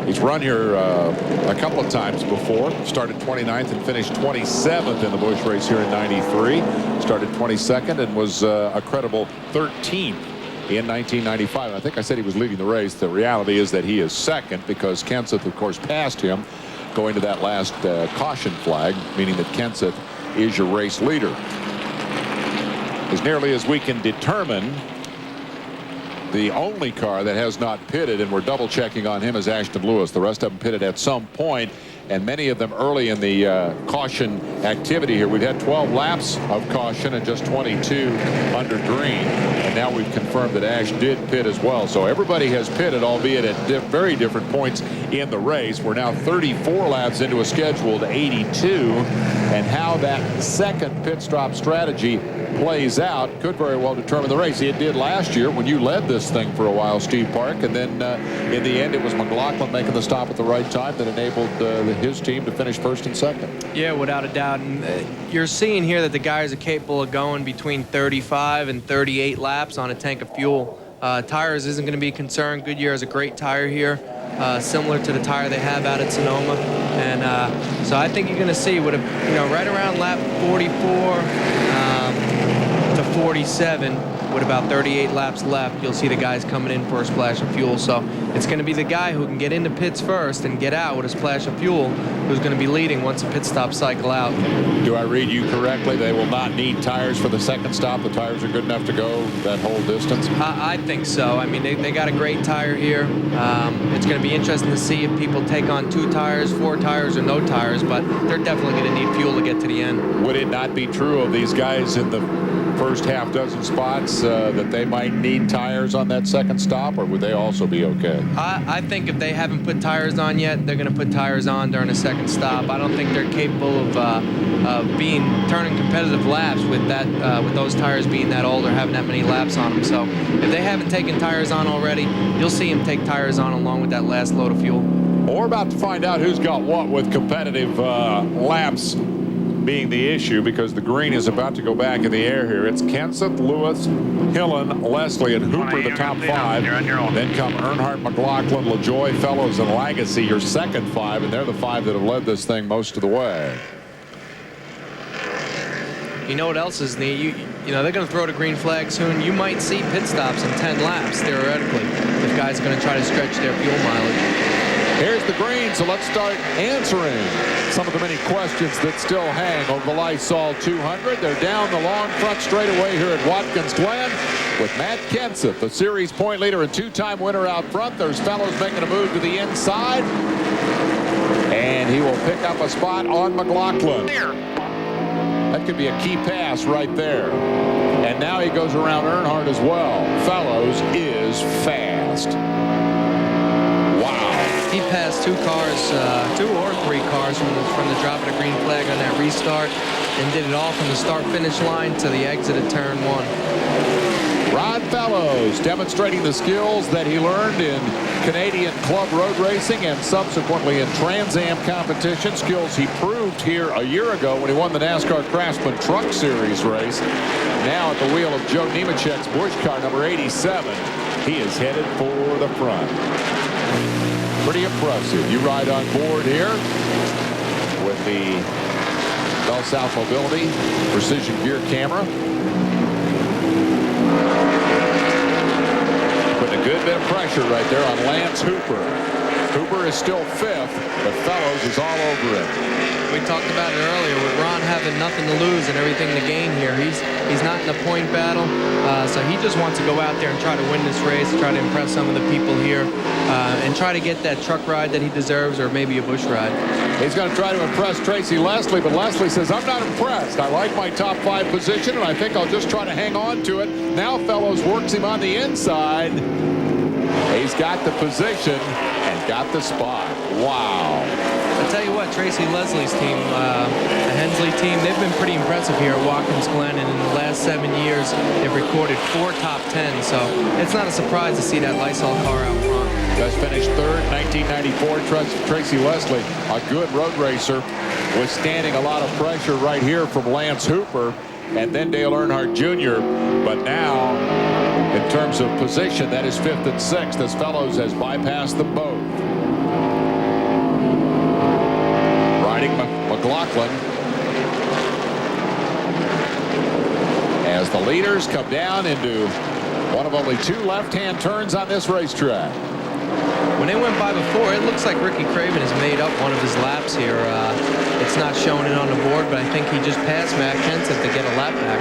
He's run here a couple of times before. Started 29th and finished 27th in the Busch race here in '93. Started 22nd and was a credible 13th in 1995. And I think I said he was leading the race. The reality is that he is second, because Kenseth, of course, passed him going to that last caution flag, meaning that Kenseth is your race leader. As nearly as we can determine, The only car that has not pitted, and we're double checking on him, is Ashton Lewis. The rest of them pitted at some point, and many of them early in the caution activity here. We've had 12 laps of caution and just 22 under green, and now we've confirmed that Ash did pit as well. So everybody has pitted, albeit at very different points in the race. We're now 34 laps into a scheduled 82, and how that second pit stop strategy plays out could very well determine the race. It did last year when you led this thing for a while, Steve Park, and then in the end it was McLaughlin making the stop at the right time that enabled his team to finish first and second. Yeah, without a doubt. And you're seeing here that the guys are capable of going between 35 and 38 laps on a tank of fuel. Tires isn't going to be a concern. Goodyear has a great tire here, similar to the tire they have out at Sonoma. And so I think you're going to see with right around lap 44 to 47, with about 38 laps left, you'll see the guys coming in for a splash of fuel. So it's going to be the guy who can get into pits first and get out with a splash of fuel who's going to be leading once the pit stop cycle out. Do I read you correctly? They will not need tires for the second stop. The tires are good enough to go that whole distance? I think so. I mean, they got a great tire here. It's going to be interesting to see if people take on 2 tires, 4 tires, or no tires, but they're definitely going to need fuel to get to the end. Would it not be true of these guys in the first half dozen spots that they might need tires on that second stop, or would they also be okay? I think if they haven't put tires on yet, they're going to put tires on during a second stop. I don't think they're capable of turning competitive laps with that with those tires being that old or having that many laps on them. So if they haven't taken tires on already, you'll see them take tires on along with that last load of fuel. Well, we're about to find out who's got what with competitive laps being the issue, because the green is about to go back in the air here. It's Kenseth, Lewis, Hillen, Leslie, and Hooper, the top 5. Then come Earnhardt, McLaughlin, LaJoie, Fellows, and Lagasse, your second 5, and they're the 5 that have led this thing most of the way. You know what else is neat? You know, they're going to throw the green flag soon. You might see pit stops in 10 laps, theoretically, if guys are going to try to stretch their fuel mileage. Here's the green, so let's start answering some of the many questions that still hang over the Lysol 200. They're down the long front straightaway here at Watkins Glen with Matt Kenseth, the series point leader and 2-time winner out front. There's Fellows making a move to the inside, and he will pick up a spot on McLaughlin. That could be a key pass right there. And now he goes around Earnhardt as well. Fellows is fast. He passed 2 cars, 2 or 3 cars from the drop of the green flag on that restart, and did it all from the start-finish line to the exit of turn 1. Ron Fellows demonstrating the skills that he learned in Canadian club road racing and subsequently in Trans Am competition, skills he proved here a year ago when he won the NASCAR Craftsman Truck Series race. Now at the wheel of Joe Nemechek's Busch car number 87, he is headed for the front. Pretty impressive. You ride on board here with the Bell South Mobility precision gear camera. Putting a good bit of pressure right there on Lance Hooper. Hooper is still 5th, but Fellows is all over it. We talked about it earlier with Ron having nothing to lose and everything to gain here. He's not in a point battle, so he just wants to go out there and try to win this race, try to impress some of the people here, and try to get that truck ride that he deserves, or maybe a Busch ride. He's going to try to impress Tracy Leslie, but Leslie says, I'm not impressed. I like my top 5 position, and I think I'll just try to hang on to it. Now Fellows works him on the inside. He's got the position and got the spot. Wow. I'll tell you what, Tracy Leslie's team, the Hensley team, they've been pretty impressive here at Watkins Glen, and in the last 7 years, they've recorded 4 top 10, so it's not a surprise to see that Lysol car out front. Just finished 3rd, 1994. Tracy Leslie, a good road racer, withstanding a lot of pressure right here from Lance Hooper and then Dale Earnhardt Jr. But now, in terms of position, that is 5th and 6th, as Fellows has bypassed them both. McLaughlin as the leaders come down into one of only 2 left-hand turns on this racetrack. When they went by before, it looks like Ricky Craven has made up one of his laps here. It's not showing it on the board, but I think he just passed Matt Kenseth to get a lap back.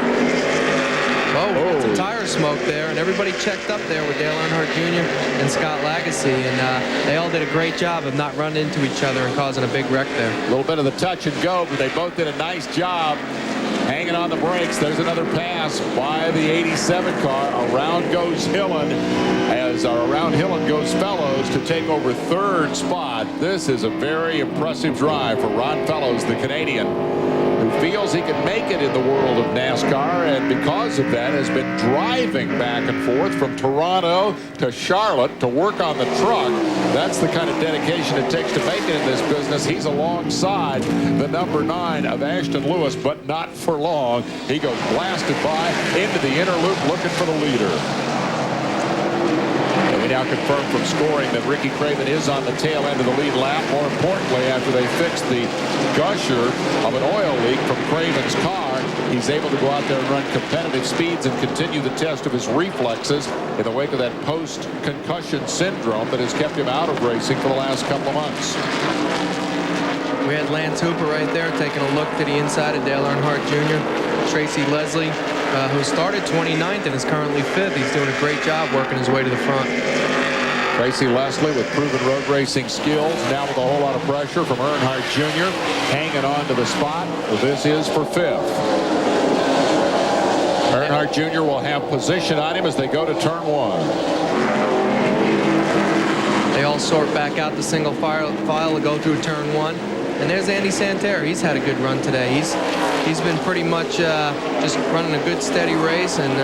Whoa, some tire smoke there, and everybody checked up there with Dale Earnhardt Jr. and Scott Lagasse, and they all did a great job of not running into each other and causing a big wreck there. A little bit of the touch and go, but they both did a nice job hanging on the brakes. There's another pass by the 87 car. Around goes Hillen, around Hillen goes Fellows to take over third spot. This is a very impressive drive for Ron Fellows, the Canadian, who feels he can make it in the world of NASCAR, and because of that has been driving back and forth from Toronto to Charlotte to work on the truck. That's the kind of dedication it takes to make it in this business. He's alongside the number 9 of Ashton Lewis, but not for long. He goes blasted by into the inner loop looking for the leader. We now confirm from scoring that Ricky Craven is on the tail end of the lead lap. More importantly, after they fixed the gusher of an oil leak from Craven's car, he's able to go out there and run competitive speeds and continue the test of his reflexes in the wake of that post-concussion syndrome that has kept him out of racing for the last couple of months. We had Lance Hooper right there taking a look to the inside of Dale Earnhardt Jr. Tracy Leslie, who started 29th and is currently 5th. He's doing a great job working his way to the front. Tracy Leslie with proven road racing skills, now with a whole lot of pressure from Earnhardt Jr. hanging on to the spot. Well, this is for 5th. Earnhardt Jr. will have position on him as they go to turn 1. They all sort back out the single file to go through turn 1. And there's Andy Santerre. He's had a good run today. He's been pretty much just running a good steady race, and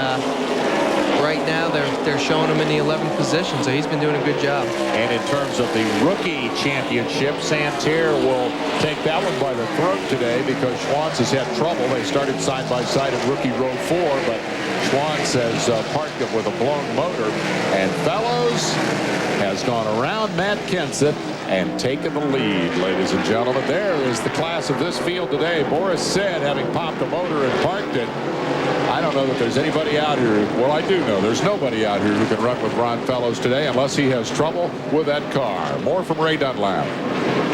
right now they're showing him in the 11th position, so he's been doing a good job. And in terms of the rookie championship, Santerre will take that one by the throat today because Schwantz has had trouble. They started side by side in rookie row 4, but Schwantz has parked him with a blown motor, and Fellows has gone around Matt Kenseth and taken the lead, ladies and gentlemen. There is the class of this field today. Boris said, having popped a motor and parked it, I don't know that there's anybody out here. Well, I do know there's nobody out here who can run with Ron Fellows today unless he has trouble with that car. More from Ray Dunlap.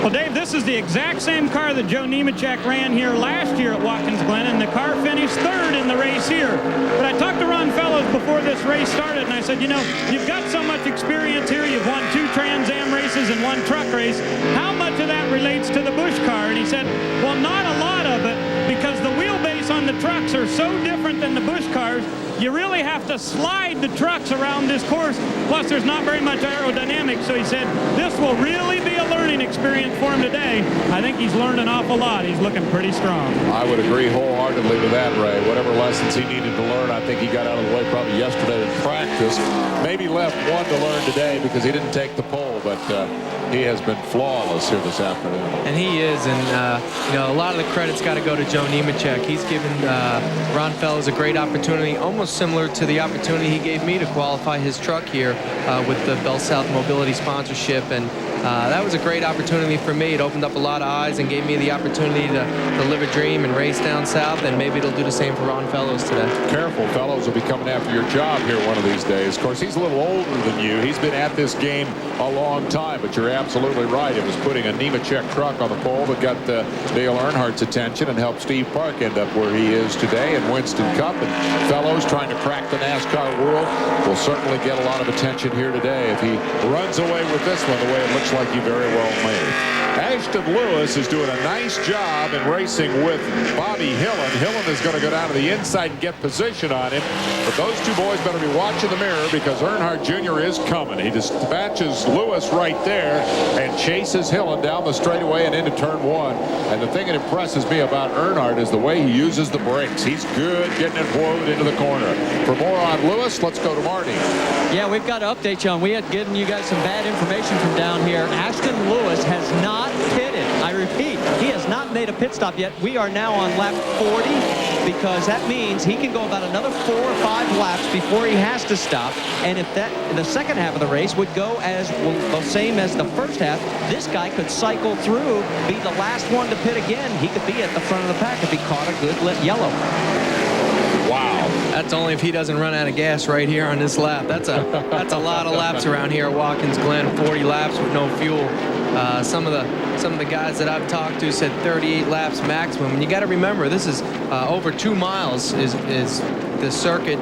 Well, Dave, this is the exact same car that Joe Nemechek ran here last year at Watkins Glen, and the car finished 3rd in the race here. But I talked to Ron Fellows before this race started, and I said, you know, you've got so much experience here. You've won 2 Trans Am races and 1 truck race. How much of that relates to the Busch car? And he said, well, not a lot of it, because the wheelbase on the trucks are so different than the Busch cars. You really have to slide the trucks around this course. Plus, there's not very much aerodynamics. So he said, this will really be a learning experience for him today. I think he's learned an awful lot. He's looking pretty strong. I would agree wholeheartedly with that, Ray. Whatever lessons he needed to learn, I think he got out of the way probably yesterday in practice. Maybe left one to learn today because he didn't take the pole, but he has been flawless here this afternoon. And he is, and you know, a lot of the credit's got to go to Joe Nemechek. He's given Ron Fellows a great opportunity, almost similar to the opportunity he gave me to qualify his truck here with the Bell South Mobility sponsorship, and that was a great opportunity for me. It opened up a lot of eyes and gave me the opportunity to live a dream and race down south, and maybe it'll do the same for Ron Fellows today. Careful, Fellows will be coming after your job here one of these days. Of course, he's a little older than you. He's been at this game a long time, but you're absolutely right. It was putting a Nemechek truck on the pole that got Dale Earnhardt's attention and helped Steve Park end up where he is today in Winston Cup. And Fellows trying to crack the NASCAR world will certainly get a lot of attention here today if he runs away with this one the way it looks like he very well may. Ashton Lewis is doing a nice job in racing with Bobby Hillen. Hillen is going to go down to the inside and get position on him. But those two boys better be watching the mirror because Earnhardt Jr. is coming. He dispatches Lewis right there and chases Hillen down the straightaway and into turn 1. And the thing that impresses me about Earnhardt is the way he uses the brakes. He's good getting it flowed into the corner. For more on Lewis, let's go to Marty. Yeah, we've got to update you on. We had given you guys some bad information from down here. Ashton Lewis has not pitted. I repeat, he has not made a pit stop yet. We are now on lap 40 because that means he can go about another 4 or 5 laps before he has to stop. And if the second half of the race would go as the same as the first half, this guy could cycle through, be the last one to pit again. He could be at the front of the pack if he caught a good yellow. Wow. That's only if he doesn't run out of gas right here on this lap. That's a lot of laps around here at Watkins Glen. 40 laps with no fuel. Some of the guys that I've talked to said 38 laps maximum. And you got to remember, this is over 2 miles is the circuit.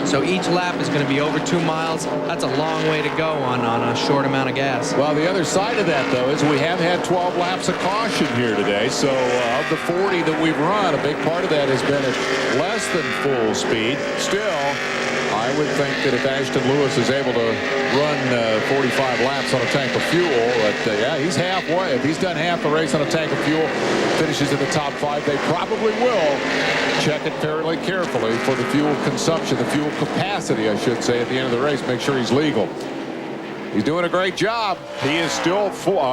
So each lap is going to be over 2 miles. That's a long way to go on a short amount of gas. Well, the other side of that, though, is we have had 12 laps of caution here today. So of the 40 that we've run, a big part of that has been at less than full speed. Still, I would think that if Ashton Lewis is able to run 45 laps on a tank of fuel, yeah, he's halfway. If he's done half the race on a tank of fuel, finishes in the top 5, they probably will check it fairly carefully for the fuel consumption, the fuel capacity, I should say, at the end of the race. Make sure he's legal. He's doing a great job. He is still fourth,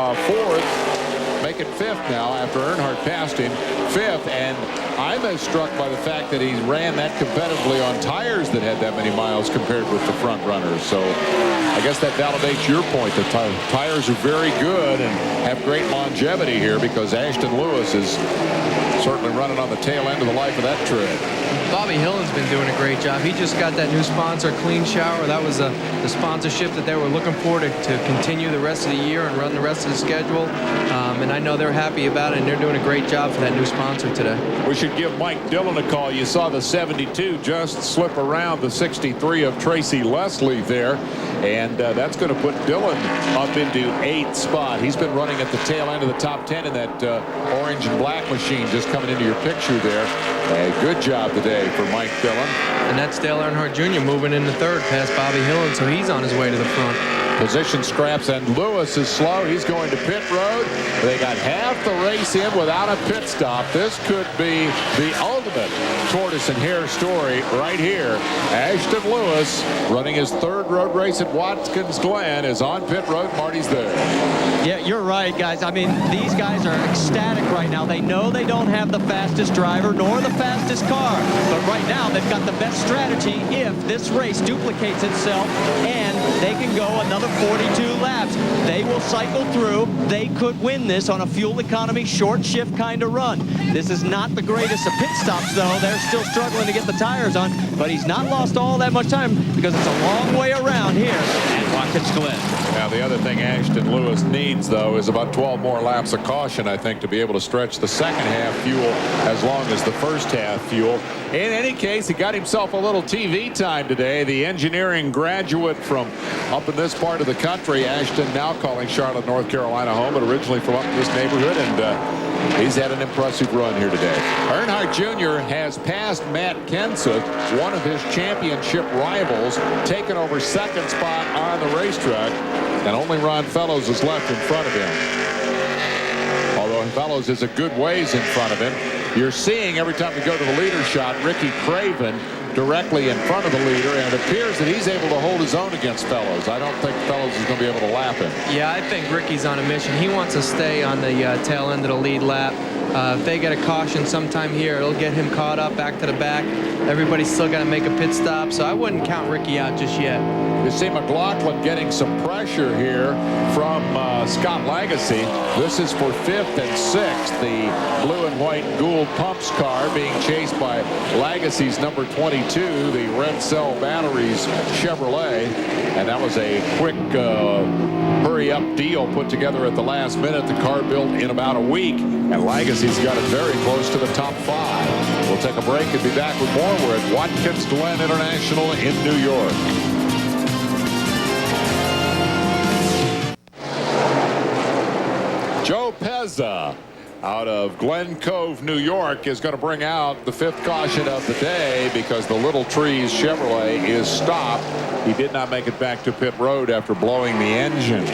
make it fifth now after Earnhardt passed him. Fifth, and I'm as struck by the fact that he ran that competitively on tires that had that many miles compared with the front runners. So I guess that validates your point that tires are very good and have great longevity here, because Ashton Lewis is certainly running on the tail end of the life of that tread. Bobby Hillen's been doing a great job. He just got that new sponsor, Clean Shower. That was the sponsorship that they were looking for to continue the rest of the year and run the rest of the schedule. And I know they're happy about it, and they're doing a great job for that new sponsor today. We should give Mike Dillon a call. You saw the 72 just slip around the 63 of Tracy Leslie there, and that's going to put Dillon up into 8th spot. He's been running at the tail end of the top 10 in that orange and black machine just coming into your picture there. Good job today for Mike Dillon. And that's Dale Earnhardt Jr. moving into 3rd past Bobby Hillen, so he's on his way to the front. Position scraps, and Lewis is slow. He's going to pit road. They got half the race in without a pit stop. This could be the ultimate tortoise and hare story right here. Ashton Lewis, running his 3rd road race at Watkins Glen, is on pit road. Marty's there. Yeah, you're right, guys. I mean, these guys are ecstatic right now. They know they don't have the fastest driver nor the fastest car, but right now they've got the best strategy if this race duplicates itself and they can go another 42 laps. They will cycle through. They could win this on a fuel economy short shift kind of run. This is not the greatest of pit stops, though. They're still struggling to get the tires on, but he's not lost all that much time because it's a long way around here at Watkins Glen. Now, the other thing Ashton Lewis needs, though, is about 12 more laps of caution, I think, to be able to stretch the second half fuel as long as the first half fuel. In any case, he got himself a little TV time today. The engineering graduate from up in this part of the country, Ashton now calling Charlotte, North Carolina home, but originally from up in this neighborhood, and he's had an impressive run here today. Earnhardt Jr. has passed Matt Kenseth, one of his championship rivals, taken over 2nd spot on the racetrack, and only Ron Fellows is left in front of him. Although Fellows is a good ways in front of him. You're seeing every time we go to the leader shot, Ricky Craven directly in front of the leader, and it appears that he's able to hold his own against Fellows. I don't think Fellows is going to be able to lap him. Yeah, I think Ricky's on a mission. He wants to stay on the tail end of the lead lap. If they get a caution sometime here, it'll get him caught up back to the back. Everybody's still got to make a pit stop, so I wouldn't count Ricky out just yet. You see McLaughlin getting some pressure here from Scott Lagacy. This is for 5th and 6th. The blue and white Gould Pumps car being chased by Lagacy's number 22, the Red Cell Batteries Chevrolet. And that was a quick hurry-up deal put together at the last minute. The car built in about a week, and Lagacy's got it very close to the top 5. We'll take a break and be back with more. We're at Watkins Glen International in New York. Joe Pezza out of Glen Cove, New York, is going to bring out the 5th caution of the day because the Little Trees Chevrolet is stopped. He did not make it back to pit road after blowing the engine.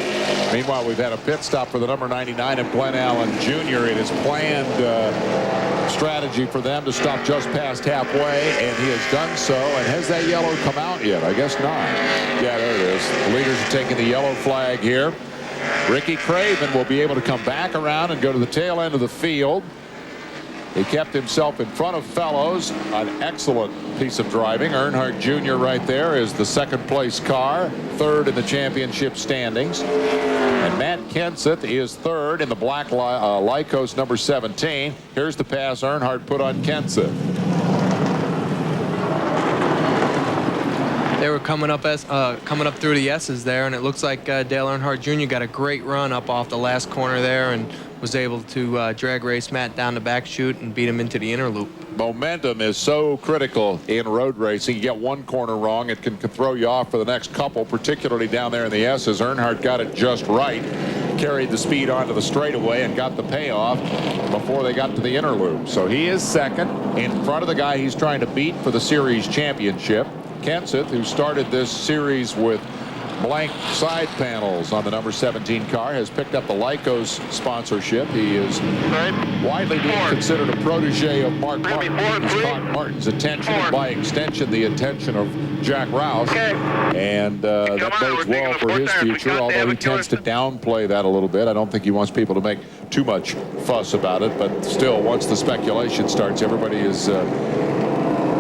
Meanwhile, we've had a pit stop for the number 99 of Glenn Allen Jr. It is planned strategy for them to stop just past halfway, and he has done so. And has that yellow come out yet? I guess not. Yeah, there it is. The leaders are taking the yellow flag here. Ricky Craven will be able to come back around and go to the tail end of the field. He kept himself in front of Fellows. An excellent piece of driving. Earnhardt Jr. right there is the 2nd place car, 3rd in the championship standings. And Matt Kenseth is 3rd in the black Lycos number 17. Here's the pass Earnhardt put on Kenseth. They were coming up through the S's there, and it looks like Dale Earnhardt Jr. got a great run up off the last corner there and was able to drag race Matt down the back chute and beat him into the inner loop. Momentum is so critical in road racing. You get one corner wrong, it can throw you off for the next couple, particularly down there in the S's. Earnhardt got it just right, carried the speed onto the straightaway and got the payoff before they got to the inner loop. So he is second in front of the guy he's trying to beat for the series championship. Kenseth, who started this series with blank side panels on the number 17 car, has picked up the Lycos sponsorship. He is widely being considered a protege of Mark Martin. He's caught Martin's attention and by extension the attention of Jack Roush. And that bodes well for his future, although he tends to downplay that a little bit. I don't think he wants people to make too much fuss about it, but still, once the speculation starts, everybody is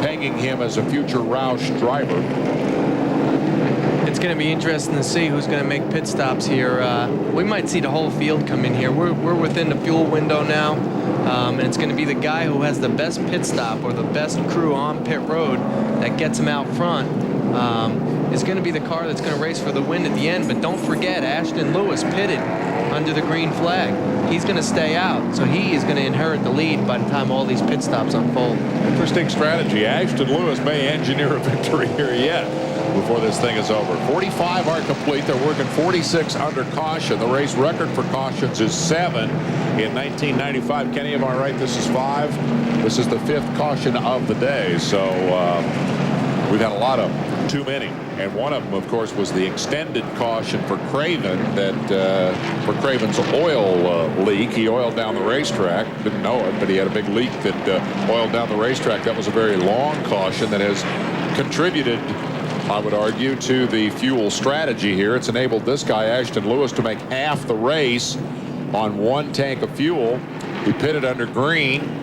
pegging him as a future Roush driver. It's going to be interesting to see who's going to make pit stops here. We might see the whole field come in here. We're within the fuel window now, and it's going to be the guy who has the best pit stop or the best crew on pit road that gets him out front. Is going to be the car that's going to race for the win at the end. But don't forget, Ashton Lewis pitted under the green flag. He's going to stay out, so he is going to inherit the lead by the time all these pit stops unfold. Interesting strategy. Ashton Lewis may engineer a victory here yet before this thing is over. 45 are complete. They're working 46 under caution. The race record for cautions is 7 in 1995. Kenny, am I right? This is 5. This is the 5th caution of the day. So we've had a lot of too many. And one of them, of course, was the extended caution for Craven, that for Craven's oil leak. He oiled down the racetrack. Didn't know it, but he had a big leak that oiled down the racetrack. That was a very long caution that has contributed, I would argue, to the fuel strategy here. It's enabled this guy, Ashton Lewis, to make half the race on 1 tank of fuel. He pitted under green.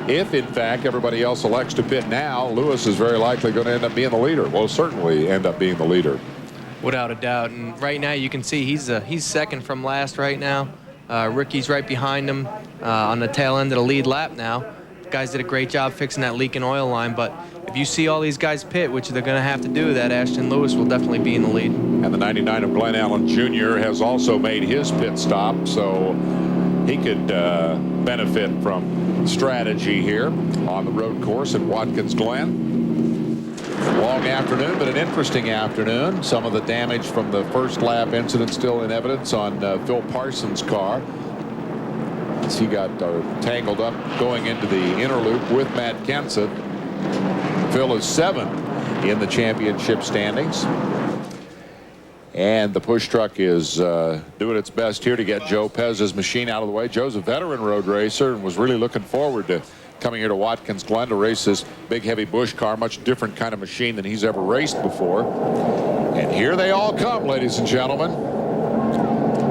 If, in fact, everybody else elects to pit now, Lewis is very likely going to end up being the leader. Will certainly end up being the leader. Without a doubt. And right now you can see he's second from last right now. Ricky's right behind him on the tail end of the lead lap now. The guys did a great job fixing that leaking oil line, but if you see all these guys pit, which they're going to have to do, that Ashton Lewis will definitely be in the lead. And the 99 of Glenn Allen Jr. has also made his pit stop, so he could benefit from strategy here on the road course at Watkins Glen. Long afternoon, but an interesting afternoon. Some of the damage from the first lap incident still in evidence on Phil Parsons' car, as he got tangled up going into the inner loop with Matt Kenseth. Phil is 7th in the championship standings. And the push truck is doing its best here to get Joe Pez's machine out of the way. Joe's a veteran road racer and was really looking forward to coming here to Watkins Glen to race this big, heavy Busch car. Much different kind of machine than he's ever raced before. And here they all come, ladies and gentlemen.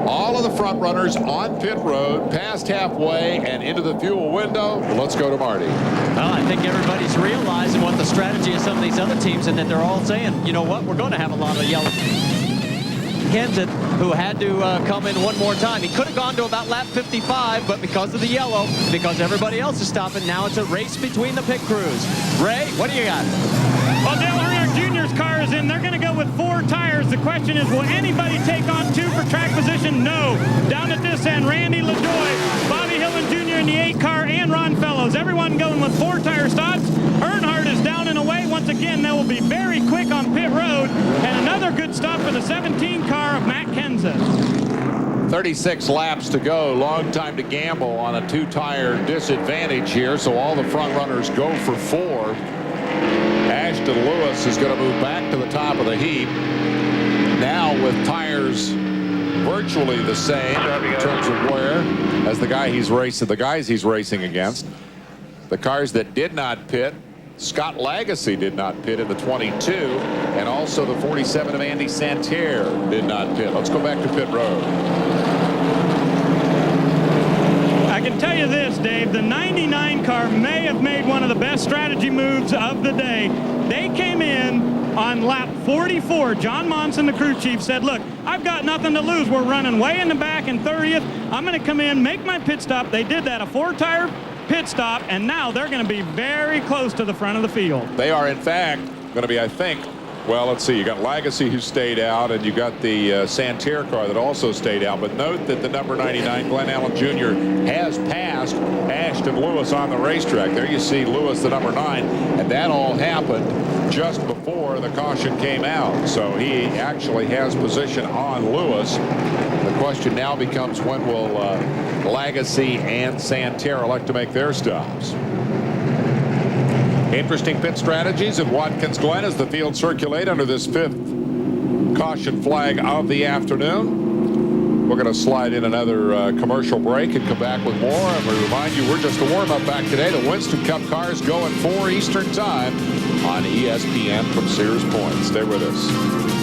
All of the front runners on pit road, past halfway and into the fuel window. Let's go to Marty. Well, I think everybody's realizing what the strategy of some of these other teams, and that they're all saying, you know what, we're going to have a lot of yellow. Kenseth, who had to come in one more time. He could have gone to about lap 55, but because of the yellow, because everybody else is stopping, now it's a race between the pit crews. Ray, what do you got? Well, Dale Earnhardt Jr.'s car is in. They're going to go with 4 tires. The question is, will anybody take on 2 for track position? No. Down at this end, Randy LaJoie, Bobby Hillin Jr. in the 8 car, and Ron Fellows. Everyone going with 4 tire stops. Earnhardt is down and away. Once again, they will be very quick on pit road. And another good stop for the 17 car of Matt Kenseth. 36 laps to go. Long time to gamble on a 2-tire disadvantage here. So all the front runners go for 4. Ashton Lewis is going to move back to the top of the heap. Now with tires virtually the same in terms of wear as the guys he's racing against. The cars that did not pit, Scott Lagasse did not pit in the 22, and also the 47 of Andy Santerre did not pit. Let's go back to pit road. I can tell you this, Dave, the 99 car may have made one of the best strategy moves of the day. They came in on lap 44. John Monson, the crew chief, said, look, I've got nothing to lose. We're running way in the back in 30th. I'm going to come in, make my pit stop. They did that, a 4-tire pit stop, and now they're going to be very close to the front of the field. They are, in fact, going to be, I think, Well, let's see. You got Legacy who stayed out, and you got the Santerre car that also stayed out. But note that the number 99, Glenn Allen Jr., has passed Ashton Lewis on the racetrack. There you see Lewis, the number 9, and that all happened just before the caution came out. So he actually has position on Lewis. The question now becomes, when will Legacy and Santerre elect to make their stops? Interesting pit strategies at Watkins Glen as the field circulate under this 5th caution flag of the afternoon. We're going to slide in another commercial break and come back with more. And we remind you, we're just a warm-up back today. The Winston Cup cars go at 4 Eastern Time on ESPN from Sears Point. Stay with us.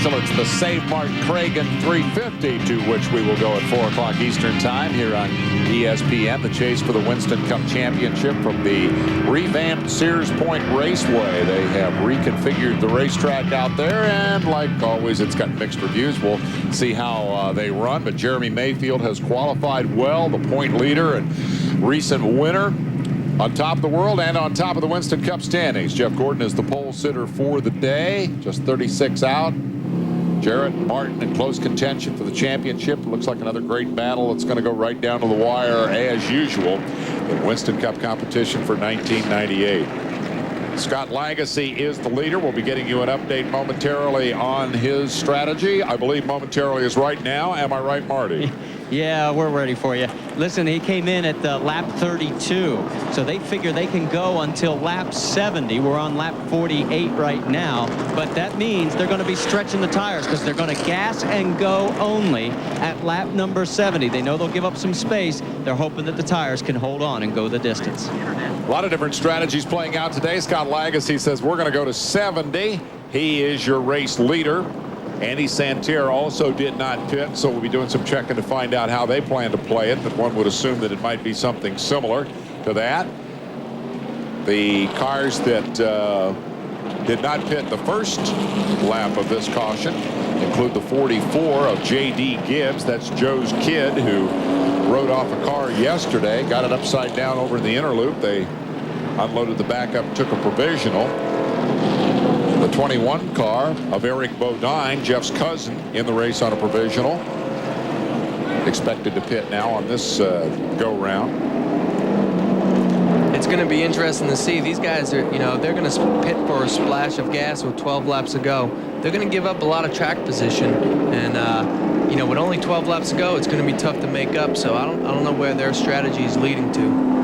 It's the Save Mark Cragen 350, to which we will go at 4 o'clock Eastern Time here on ESPN. The chase for the Winston Cup Championship from the revamped Sears Point Raceway. They have reconfigured the racetrack out there, and like always, it's got mixed reviews. We'll see how they run, but Jeremy Mayfield has qualified well, the point leader and recent winner, on top of the world and on top of the Winston Cup standings. Jeff Gordon is the pole sitter for the day, just 36 out. Jarrett Martin in close contention for the championship. Looks like another great battle. It's going to go right down to the wire as usual in Winston Cup competition for 1998. Scott Legacy is the leader. We'll be getting you an update momentarily on his strategy. I believe momentarily is right now. Am I right, Marty? Yeah, we're ready for you. Listen, he came in at lap 32, so they figure they can go until lap 70. We're on lap 48 right now, but that means they're going to be stretching the tires because they're going to gas and go only at lap number 70. They know they'll give up some space. They're hoping that the tires can hold on and go the distance. A lot of different strategies playing out today. Scott Legacy says we're going to go to 70. He is your race leader. Andy Santerre also did not pit, so we'll be doing some checking to find out how they plan to play it, but one would assume that it might be something similar to that. The cars that did not pit the first lap of this caution include the 44 of J.D. Gibbs. That's Joe's kid who rode off a car yesterday, got it upside down over in the inner loop. They unloaded the backup, took a provisional. The 21 car of Eric Bodine, Jeff's cousin, in the race on a provisional. Expected to pit now on this go-round. It's going to be interesting to see. These guys are, they're going to pit for a splash of gas with 12 laps to go. They're going to give up a lot of track position, and with only 12 laps to go, it's going to be tough to make up. So I don't know where their strategy is leading to.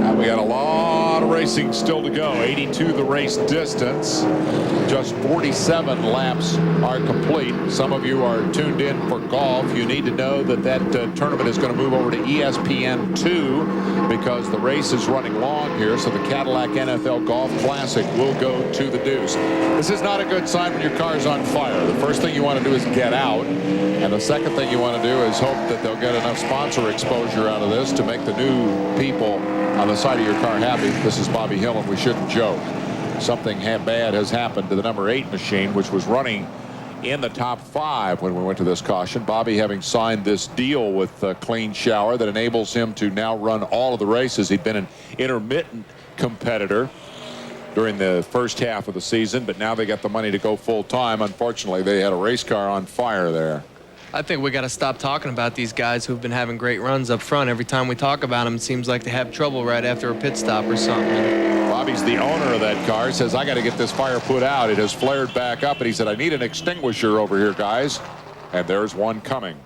Now we got a lot of racing still to go. 82 the race distance. Just 47 laps are complete. Some of you are tuned in for golf. You need to know that tournament is going to move over to ESPN2 because the race is running long here. So the Cadillac NFL Golf Classic will go to the deuce. This is not a good sign when your car's on fire. The first thing you want to do is get out. And the second thing you want to do is hope that they'll get enough sponsor exposure out of this to make the new people on the side of your car happy. This is Bobby Hill, and we shouldn't joke. Something bad has happened to the number 8 machine, which was running in the top 5 when we went to this caution. Bobby, having signed this deal with Clean Shower that enables him to now run all of the races. He'd been an intermittent competitor during the first half of the season, but now they got the money to go full time. Unfortunately, they had a race car on fire there. I think we got to stop talking about these guys who've been having great runs up front. Every time we talk about them, it seems like they have trouble right after a pit stop or something. Bobby's the owner of that car. Says, I got to get this fire put out. It has flared back up, and he said, I need an extinguisher over here, guys. And there's one coming.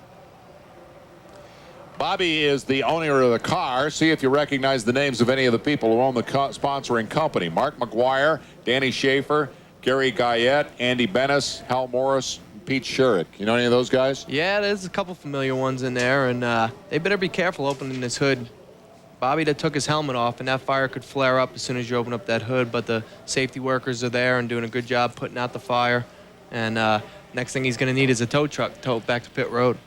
Bobby is the owner of the car. See if you recognize the names of any of the people who own the sponsoring company. Mark McGuire, Danny Schaefer, Gary Guyette, Andy Bennis, Hal Morris, Pete Sherrick. You know any of those guys? Yeah, there's a couple familiar ones in there, and they better be careful opening this hood. Bobby took his helmet off, and that fire could flare up as soon as you open up that hood, but the safety workers are there and doing a good job putting out the fire. And next thing he's going to need is a tow truck to tow it back to pit road.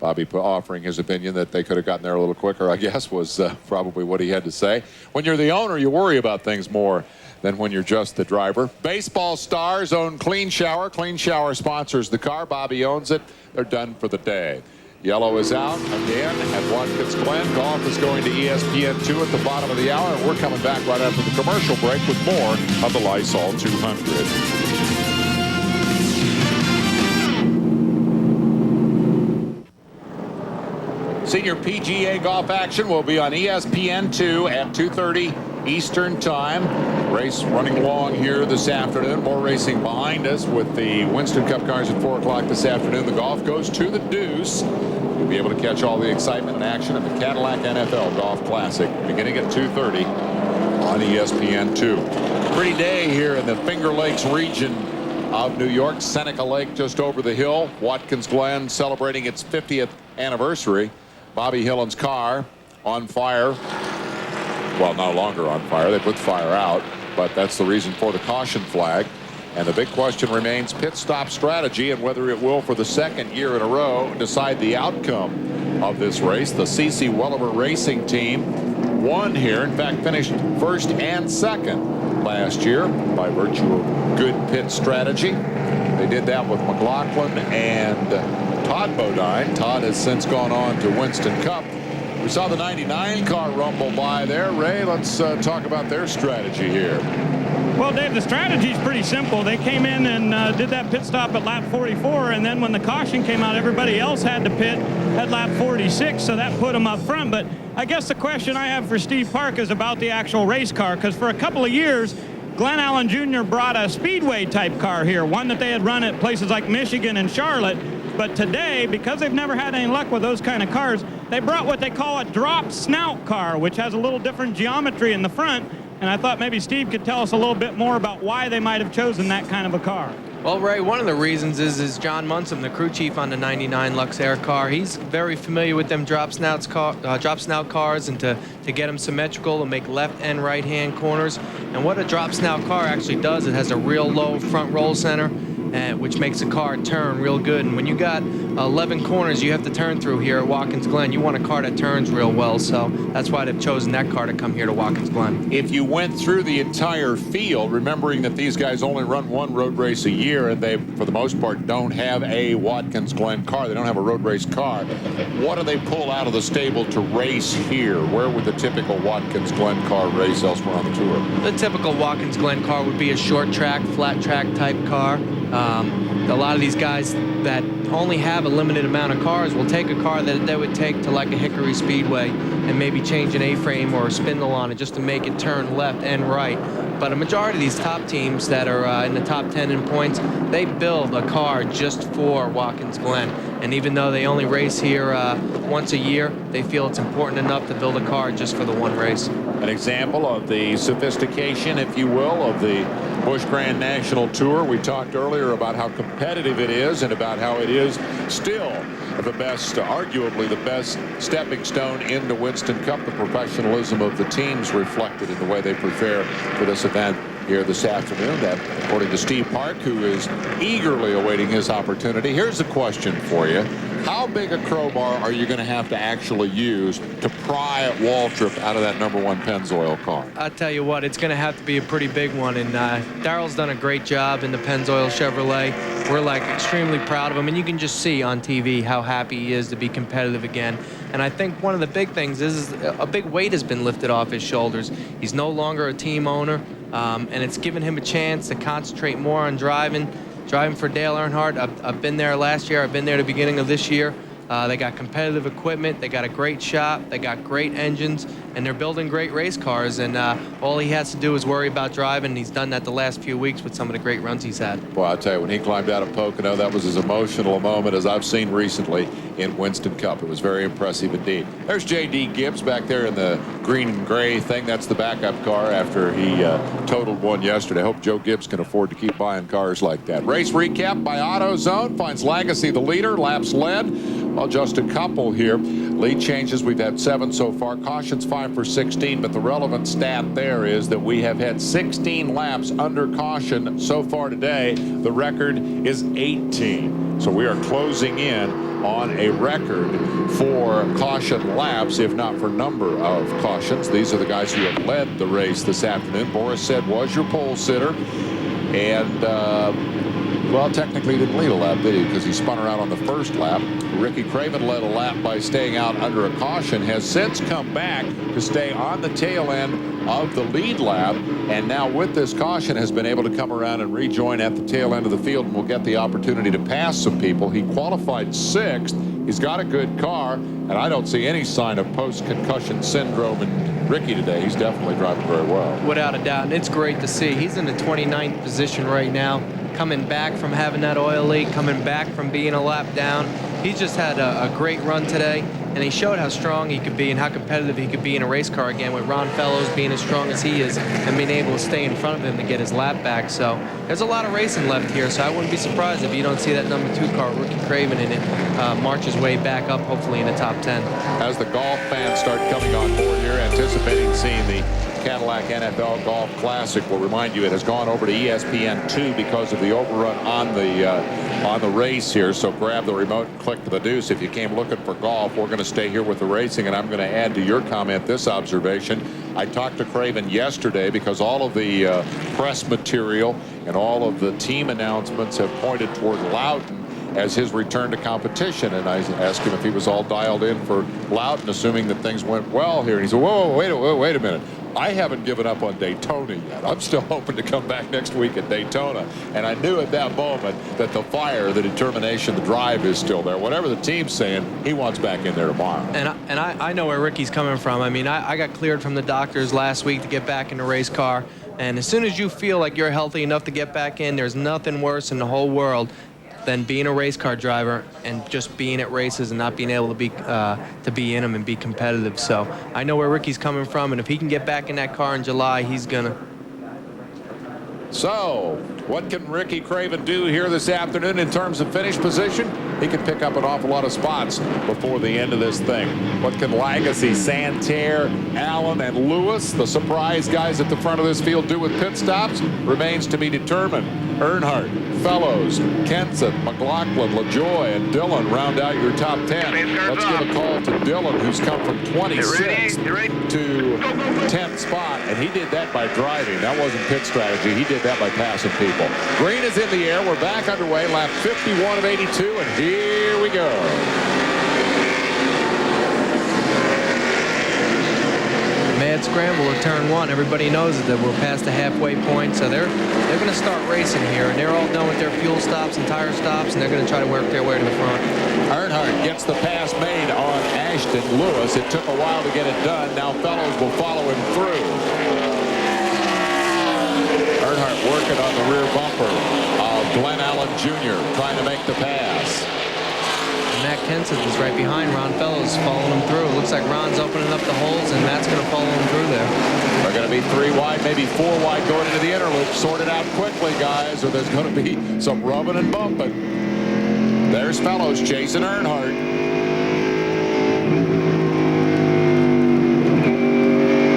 Bobby offering his opinion that they could have gotten there a little quicker, I guess, was probably what he had to say. When you're the owner, you worry about things more than when you're just the driver. Baseball stars own Clean Shower. Clean Shower sponsors the car. Bobby owns it. They're done for the day. Yellow is out again at Watkins Glen. Golf is going to ESPN2 at the bottom of the hour, and we're coming back right after the commercial break with more of the Lysol 200. Senior PGA golf action will be on ESPN2 at 2:30 Eastern Time. Race running along here this afternoon. More racing behind us with the Winston Cup cars at 4 o'clock this afternoon. The golf goes to the deuce. You'll be able to catch all the excitement and action of the Cadillac NFL Golf Classic beginning at 2:30 on ESPN2. Pretty day here in the Finger Lakes region of New York. Seneca Lake just over the hill. Watkins Glen celebrating its 50th anniversary. Bobby Hillen's car on fire. Well, no longer on fire. They put the fire out, but that's the reason for the caution flag. And the big question remains pit stop strategy and whether it will, for the second year in a row, decide the outcome of this race. The C.C. Welliver Racing Team won here. In fact, finished first and second last year by virtue of good pit strategy. They did that with McLaughlin and Todd Bodine. Todd has since gone on to Winston Cup. We saw the 99 car rumble by there. Ray, let's talk about their strategy here. Well, Dave, the strategy is pretty simple. They came in and did that pit stop at lap 44, and then when the caution came out, everybody else had to pit at lap 46, so that put them up front. But I guess the question I have for Steve Park is about the actual race car, because for a couple of years, Glenn Allen Jr. brought a speedway type car here, one that they had run at places like Michigan and Charlotte. But today, because they've never had any luck with those kind of cars, they brought what they call a drop snout car, which has a little different geometry in the front. And I thought maybe Steve could tell us a little bit more about why they might have chosen that kind of a car. Well, Ray, one of the reasons is John Munson, the crew chief on the 99 Lux Air car. He's very familiar with them drop snout cars, and to get them symmetrical and make left and right hand corners. And what a drop snout car actually does, it has a real low front roll center, which makes the car turn real good. And when you got 11 corners you have to turn through here at Watkins Glen, you want a car that turns real well. So that's why they've chosen that car to come here to Watkins Glen. If you went through the entire field, remembering that these guys only run one road race a year, and they, for the most part, don't have a Watkins Glen car, they don't have a road race car, what do they pull out of the stable to race here? Where would the typical Watkins Glen car race elsewhere on the tour? The typical Watkins Glen car would be a short track, flat track type car. A lot of these guys that only have a limited amount of cars will take a car that they would take to like a Hickory Speedway and maybe change an A-frame or a spindle on it just to make it turn left and right. But a majority of these top teams that are in the top 10 in points, they build a car just for Watkins Glen. And even though they only race here once a year, they feel it's important enough to build a car just for the one race. An example of the sophistication, if you will, of the Busch Grand National Tour. We talked earlier about how competitive it is and about how it is still the best, arguably the best stepping stone into Winston Cup. The professionalism of the teams reflected in the way they prepare for this event here this afternoon. That, according to Steve Park, who is eagerly awaiting his opportunity. Here's a question for you. How big a crowbar are you going to have to actually use to pry Waltrip out of that #1 Pennzoil car? I'll tell you what, it's going to have to be a pretty big one. And Darrell's done a great job in the Pennzoil Chevrolet. We're like extremely proud of him. And you can just see on TV how happy he is to be competitive again. And I think one of the big things is a big weight has been lifted off his shoulders. He's no longer a team owner. And it's given him a chance to concentrate more on driving for Dale Earnhardt. I've been there last year. I've been there at the beginning of this year. They got competitive equipment. They got a great shop. They got great engines. And they're building great race cars. And all he has to do is worry about driving. And he's done that the last few weeks with some of the great runs he's had. Well, I'll tell you, when he climbed out of Pocono, that was as emotional a moment as I've seen recently in Winston Cup. It was very impressive indeed. There's J.D. Gibbs back there in the green and gray thing. That's the backup car after he totaled one yesterday. I hope Joe Gibbs can afford to keep buying cars like that. Race recap by AutoZone finds Legacy the leader. Laps led Well, just a couple here. Lead changes, we've had 7 so far. Cautions 5 for 16, but the relevant stat there is that we have had 16 laps under caution so far today. The record is 18. So we are closing in on a record for caution laps, if not for number of cautions. These are the guys who have led the race this afternoon. Boris said was your pole sitter. And, well, technically didn't lead a lap, did he? Because he spun around on the first lap. Ricky Craven led a lap by staying out under a caution, has since come back to stay on the tail end of the lead lap, and now with this caution has been able to come around and rejoin at the tail end of the field and will get the opportunity to pass some people. He qualified 6th. He's got a good car, and I don't see any sign of post-concussion syndrome in Ricky today. He's definitely driving very well. Without a doubt, and it's great to see. He's in the 29th position right now, coming back from having that oil leak, coming back from being a lap down. He's just had a great run today, and he showed how strong he could be and how competitive he could be in a race car again, with Ron Fellows being as strong as he is and being able to stay in front of him to get his lap back. So there's a lot of racing left here, so I wouldn't be surprised if you don't see that number 2 car, Ricky Craven, in it, march his way back up, hopefully in the top 10. As the golf fans start coming on board here, anticipating seeing the Cadillac NFL Golf Classic, will remind you it has gone over to ESPN2 because of the overrun on the race here. So grab the remote and click to the deuce if you came looking for golf. We're going to stay here with the racing, and I'm going to add to your comment this observation. I talked to Craven yesterday because all of the press material and all of the team announcements have pointed toward Loudon as his return to competition, and I asked him if he was all dialed in for Loudon, assuming that things went well here. And he said, whoa, wait a minute. I haven't given up on Daytona yet. I'm still hoping to come back next week at Daytona. And I knew at that moment that the fire, the determination, the drive is still there. Whatever the team's saying, he wants back in there tomorrow. And I know where Ricky's coming from. I mean, I got cleared from the doctors last week to get back in the race car. And as soon as you feel like you're healthy enough to get back in, there's nothing worse in the whole world than being a race car driver and just being at races and not being able to be in them and be competitive. So I know where Ricky's coming from, and if he can get back in that car in July, he's gonna. So what can Ricky Craven do here this afternoon in terms of finish position? He can pick up an awful lot of spots before the end of this thing. What can Lagasse, Santerre, Allen, and Lewis, the surprise guys at the front of this field, do with pit stops? Remains to be determined. Earnhart, Fellows, Kenson, McLaughlin, LaJoie, and Dillon round out your top 10. Let's give a call to Dillon, who's come from 26th to 10th spot, and he did that by driving. That wasn't pit strategy. He did that by passing people. Green is in the air. We're back underway. Lap 51 of 82, and here we go. Mad scramble at turn 1. Everybody knows that we're past the halfway point, so they're going to start racing here, and they're all done with their fuel stops and tire stops, and they're going to try to work their way to the front. Earnhardt gets the pass made on Ashton Lewis. It took a while to get it done. Now Fellows will follow him through. Earnhardt working on the rear bumper of Glenn Allen Jr. trying to make the pass. Matt Kenseth is right behind Ron Fellows, following him through. Looks like Ron's opening up the holes, and Matt's going to follow him through there. They're going to be 3 wide, maybe 4 wide going into the interloop. Sort it out quickly, guys, or there's going to be some rubbing and bumping. There's Fellows chasing Earnhardt.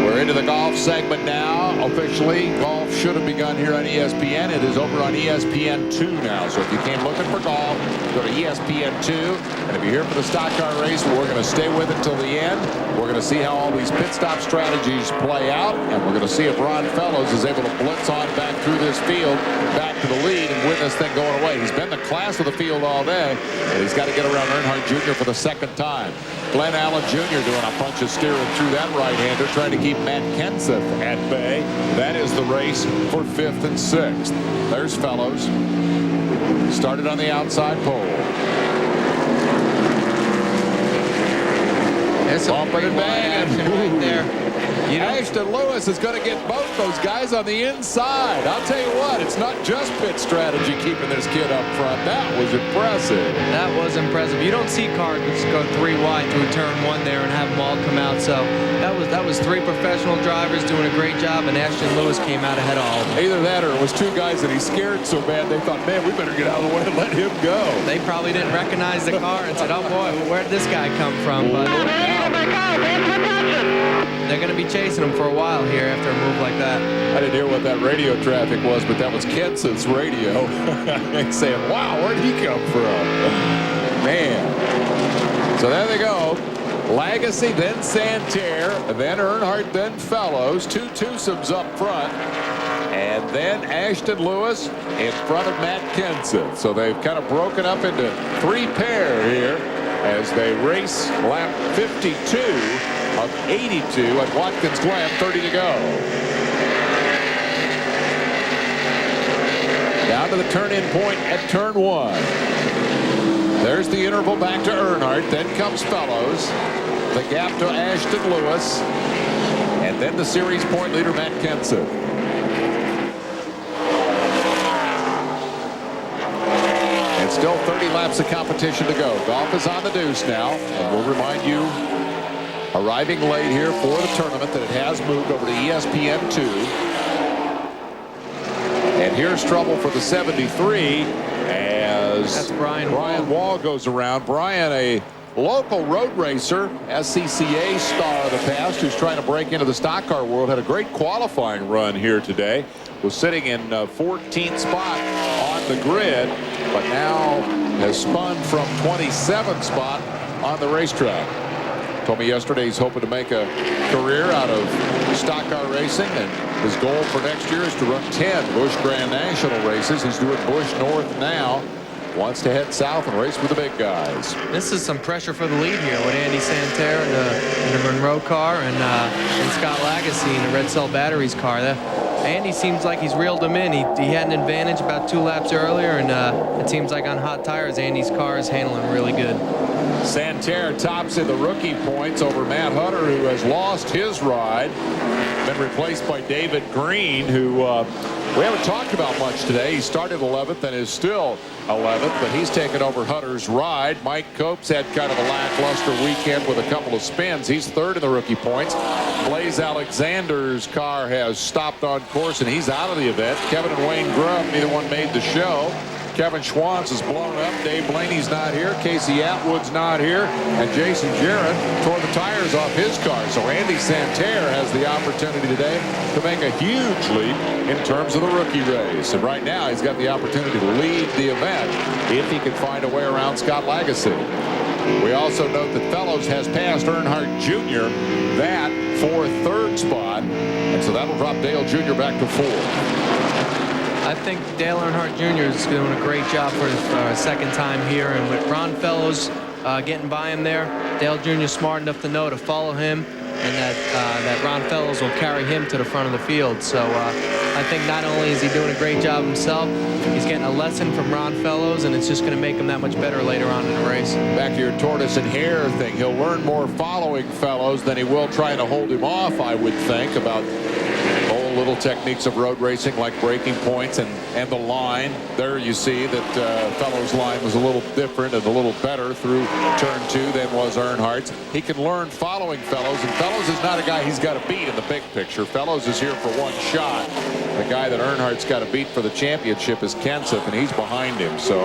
We're into the golf segment now. Officially, golf should have begun here on ESPN. It is over on ESPN2 now. So if you came looking for golf, go to ESPN2. And if you're here for the stock car race, we're going to stay with it till the end. We're going to see how all these pit stop strategies play out. And we're going to see if Ron Fellows is able to blitz on back through this field, back to the lead, and win this thing going away. He's been the class of the field all day, and he's got to get around Earnhardt Jr. for the second time. Glenn Allen Jr. doing a bunch of steering through that right-hander, trying to keep Matt Kenseth at bay. That is the race for 5th and 6th. There's Fellows. Started on the outside pole. There's some bumping and banging right there. Ashton Lewis is going to get both those guys on the inside. I'll tell you what, it's not just pit strategy keeping this kid up front. That was impressive. That was impressive. You don't see cars go 3 wide through turn 1 there and have them all come out. So that was 3 professional drivers doing a great job, and Ashton Lewis came out ahead of all of them. Either that or it was 2 guys that he scared so bad they thought, man, we better get out of the way and let him go. They probably didn't recognize the car and said, oh boy, where did this guy come from? But they're going to be chasing him for a while here after a move like that. I didn't hear what that radio traffic was, but that was Kenseth's radio. He's saying, wow, where'd he come from? Man. So there they go. Lagasse, then Santerre, then Earnhardt, then Fellows. 2 twosomes up front. And then Ashton Lewis in front of Matt Kenseth. So they've kind of broken up into 3 pair here as they race lap 52 of 82 at Watkins Glen, 30 to go. Down to the turn-in point at turn 1. There's the interval back to Earnhardt. Then comes Fellows. The gap to Ashton Lewis. And then the series point leader, Matt Kenseth. And still 30 laps of competition to go. Golf is on the deuce now. And we'll remind you, arriving late here for the tournament, that it has moved over to ESPN2. And here's trouble for the 73 as that's Brian Wall goes around. Brian, a local road racer, SCCA star of the past, who's trying to break into the stock car world, had a great qualifying run here today. Was sitting in 14th spot on the grid, but now has spun from 27th spot on the racetrack. Told me yesterday he's hoping to make a career out of stock car racing, and his goal for next year is to run 10 Busch Grand National races. He's doing Busch North now. Wants to head south and race with the big guys. This is some pressure for the lead here with Andy Santerre in the Monroe car and Scott Lagasse in the Red Cell Batteries car. Andy seems like he's reeled him in. He had an advantage about 2 laps earlier, and it seems like on hot tires, Andy's car is handling really good. Santerre tops in the rookie points over Matt Hutter, who has lost his ride. Been replaced by David Green, who we haven't talked about much today. He started 11th and is still 11th, but he's taken over Hutter's ride. Mike Copes had kind of a lackluster weekend with a couple of spins. He's 3rd in the rookie points. Blaze Alexander's car has stopped on course, and he's out of the event. Kevin and Wayne Grubb, neither one made the show. Kevin Schwantz is blown up. Dave Blaney's not here. Casey Atwood's not here. And Jason Jarrett tore the tires off his car. So Andy Santerre has the opportunity today to make a huge leap in terms of the rookie race. And right now he's got the opportunity to lead the event if he can find a way around Scott Lagasse. We also note that Fellows has passed Earnhardt Jr. that for 3rd spot. And so that'll drop Dale Jr. back to 4th. I think Dale Earnhardt Jr. is doing a great job for his 2nd time here, and with Ron Fellows getting by him there, Dale Jr. is smart enough to know to follow him, and that Ron Fellows will carry him to the front of the field. So I think not only is he doing a great job himself, he's getting a lesson from Ron Fellows, and it's just going to make him that much better later on in the race. Back to your tortoise and hare thing, he'll learn more following Fellows than he will trying to hold him off, I would think, about little techniques of road racing like breaking points and the line. There you see that Fellows' line was a little different and a little better through turn 2 than was Earnhardt's. He can learn following Fellows, and Fellows is not a guy he's got to beat in the big picture. Fellows is here for one shot. The guy that Earnhardt's got to beat for the championship is Kenseth, and he's behind him. So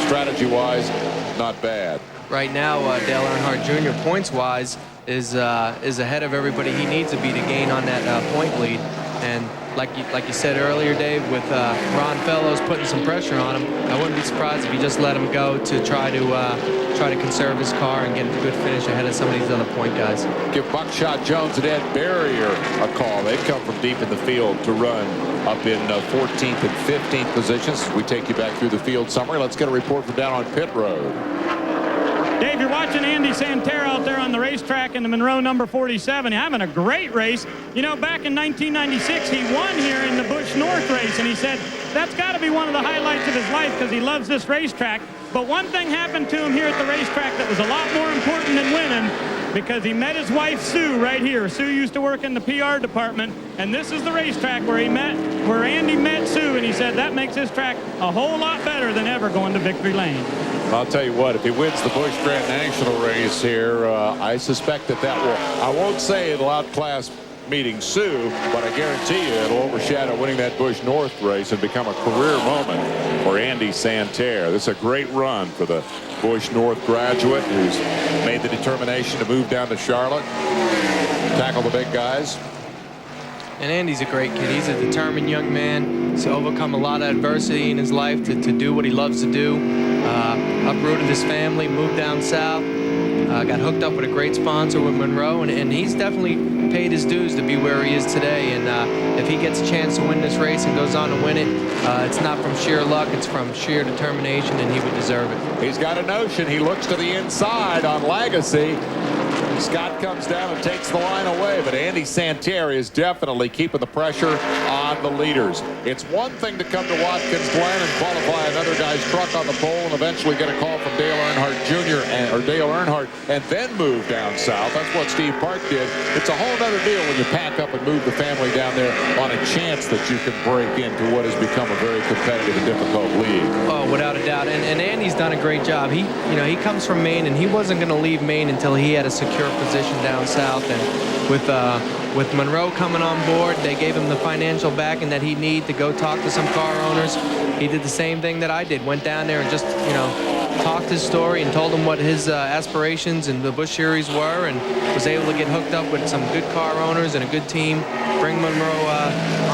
strategy-wise, not bad. Right now, Dale Earnhardt Jr. points-wise is ahead of everybody he needs to be to gain on that point lead. And like you said earlier, Dave, with Ron Fellows putting some pressure on him, I wouldn't be surprised if he just let him go to try to conserve his car and get a good finish ahead of some of these other point guys. Give Buckshot Jones and Ed Barrier a call. They've come from deep in the field to run up in 14th and 15th positions. We take you back through the field summary. Let's get a report from down on pit road. Dave, you're watching Andy Santerre out there on the racetrack in the Monroe number 47. He's having a great race. You know, back in 1996, he won here in the Busch North race, and he said that's got to be one of the highlights of his life because he loves this racetrack. But one thing happened to him here at the racetrack that was a lot more important than winning. because he met his wife, Sue, right here. Sue used to work in the PR department, and this is the racetrack where Andy met Sue, and he said that makes his track a whole lot better than ever going to Victory Lane. I'll tell you what, if he wins the Busch Grand National race here, I suspect that will, I won't say it'll outclass meeting Sue, but I guarantee you it'll overshadow winning that Busch North race and become a career moment for Andy Santerre. This is a great run for the Busch North graduate who's made the determination to move down to Charlotte, tackle the big guys. And Andy's a great kid. He's a determined young man. He's overcome a lot of adversity in his life to do what he loves to do. Uprooted his family, moved down south, got hooked up with a great sponsor with Monroe, and he's definitely paid his dues to be where he is today. And if he gets a chance to win this race and goes on to win it, it's not from sheer luck, it's from sheer determination, and he would deserve it. He's got a notion. He looks to the inside on Legacy. Scott comes down and takes the line away, but Andy Santerre is definitely keeping the pressure on the leaders. It's one thing to come to Watkins Glen and qualify another guy's truck on the pole and eventually get a call from Dale Earnhardt Jr. or Dale Earnhardt and then move down south. That's what Steve Park did. It's a whole other deal when you pack up and move the family down there on a chance that you can break into what has become a very competitive and difficult league. Oh, without a doubt. And Andy's done a great job. He comes from Maine, and he wasn't going to leave Maine until he had a secure position down south. And with Monroe coming on board, they gave him the financial backing that he needed to go talk to some car owners. He did the same thing that I did. Went down there and just, talked his story and told him what his aspirations in the Busch Series were, and was able to get hooked up with some good car owners and a good team, bring Monroe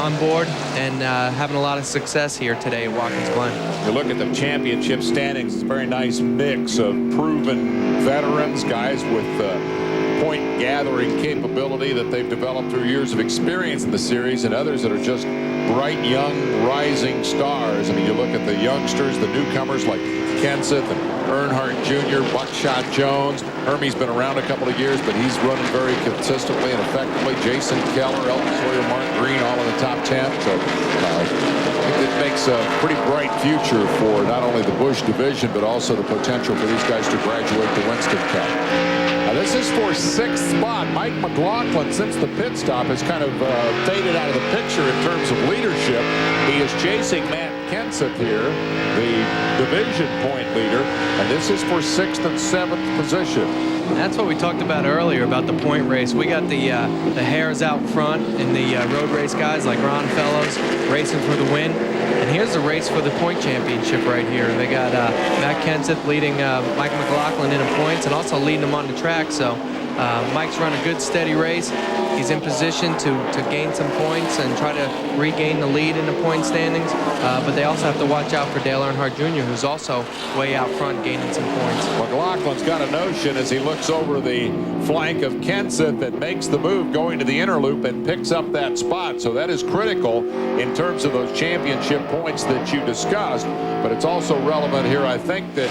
on board, and having a lot of success here today at Watkins Glen. You look at the championship standings, it's a very nice mix of proven veterans, guys with point gathering capability that they've developed through years of experience in the series, and others that are just bright, young, rising stars. I mean, you look at the youngsters, the newcomers like Kenseth and Earnhardt Jr., Buckshot Jones. Hermie's been around a couple of years, but he's running very consistently and effectively. Jason Keller, Elton Sawyer, Mark Green, all in the top 10. So I think it makes a pretty bright future for not only the Busch division, but also the potential for these guys to graduate the Winston Cup. Now, this is for 6th spot. Mike McLaughlin, since the pit stop, has kind of faded out of the picture in terms of leadership. He is chasing Matt Kenseth here, the division point leader, and this is for 6th and 7th position. That's what we talked about earlier about the point race. We got the hares out front and the road race guys like Ron Fellows racing for the win. And here's the race for the point championship right here. They got Matt Kenseth leading Mike McLaughlin in points and also leading him on the track. So Mike's run a good, steady race. He's in position to gain some points and try to regain the lead in the point standings. But they also have to watch out for Dale Earnhardt Jr., who's also way out front gaining some points. McLaughlin's got a notion as he looks over the flank of Kenseth that makes the move going to the inner loop and picks up that spot. So that is critical in terms of those championship points that you discussed. But it's also relevant here, I think, that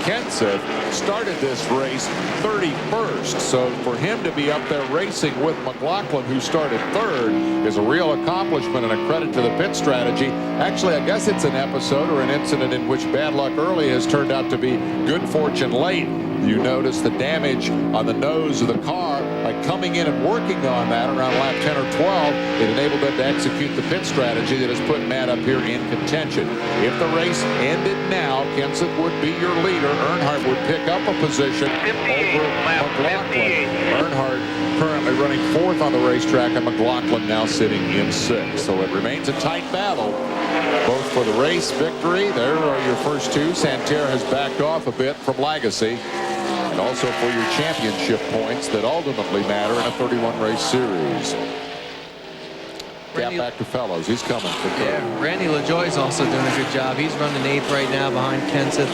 Kenseth started this race 31st. So for him to be up there racing with McLaughlin, who started 3rd, is a real accomplishment and a credit to the pit strategy. Actually, I guess it's an episode or an incident in which bad luck early has turned out to be good fortune late. You notice the damage on the nose of the car. By coming in and working on that around lap 10 or 12, it enabled them to execute the pit strategy that has put Matt up here in contention. If the race ended now, Kenseth would be your leader. Earnhardt would pick up a position over McLaughlin. Earnhardt currently running 4th on the racetrack, and McLaughlin now sitting in 6th. So it remains a tight battle, both for the race victory. There are your first two. Santerre has backed off a bit from Legacy, and also for your championship points that ultimately matter in a 31 race series. Gap back to Fellows. He's coming. Yeah, Randy LaJoie's also doing a good job. He's running 8th right now behind Kenseth.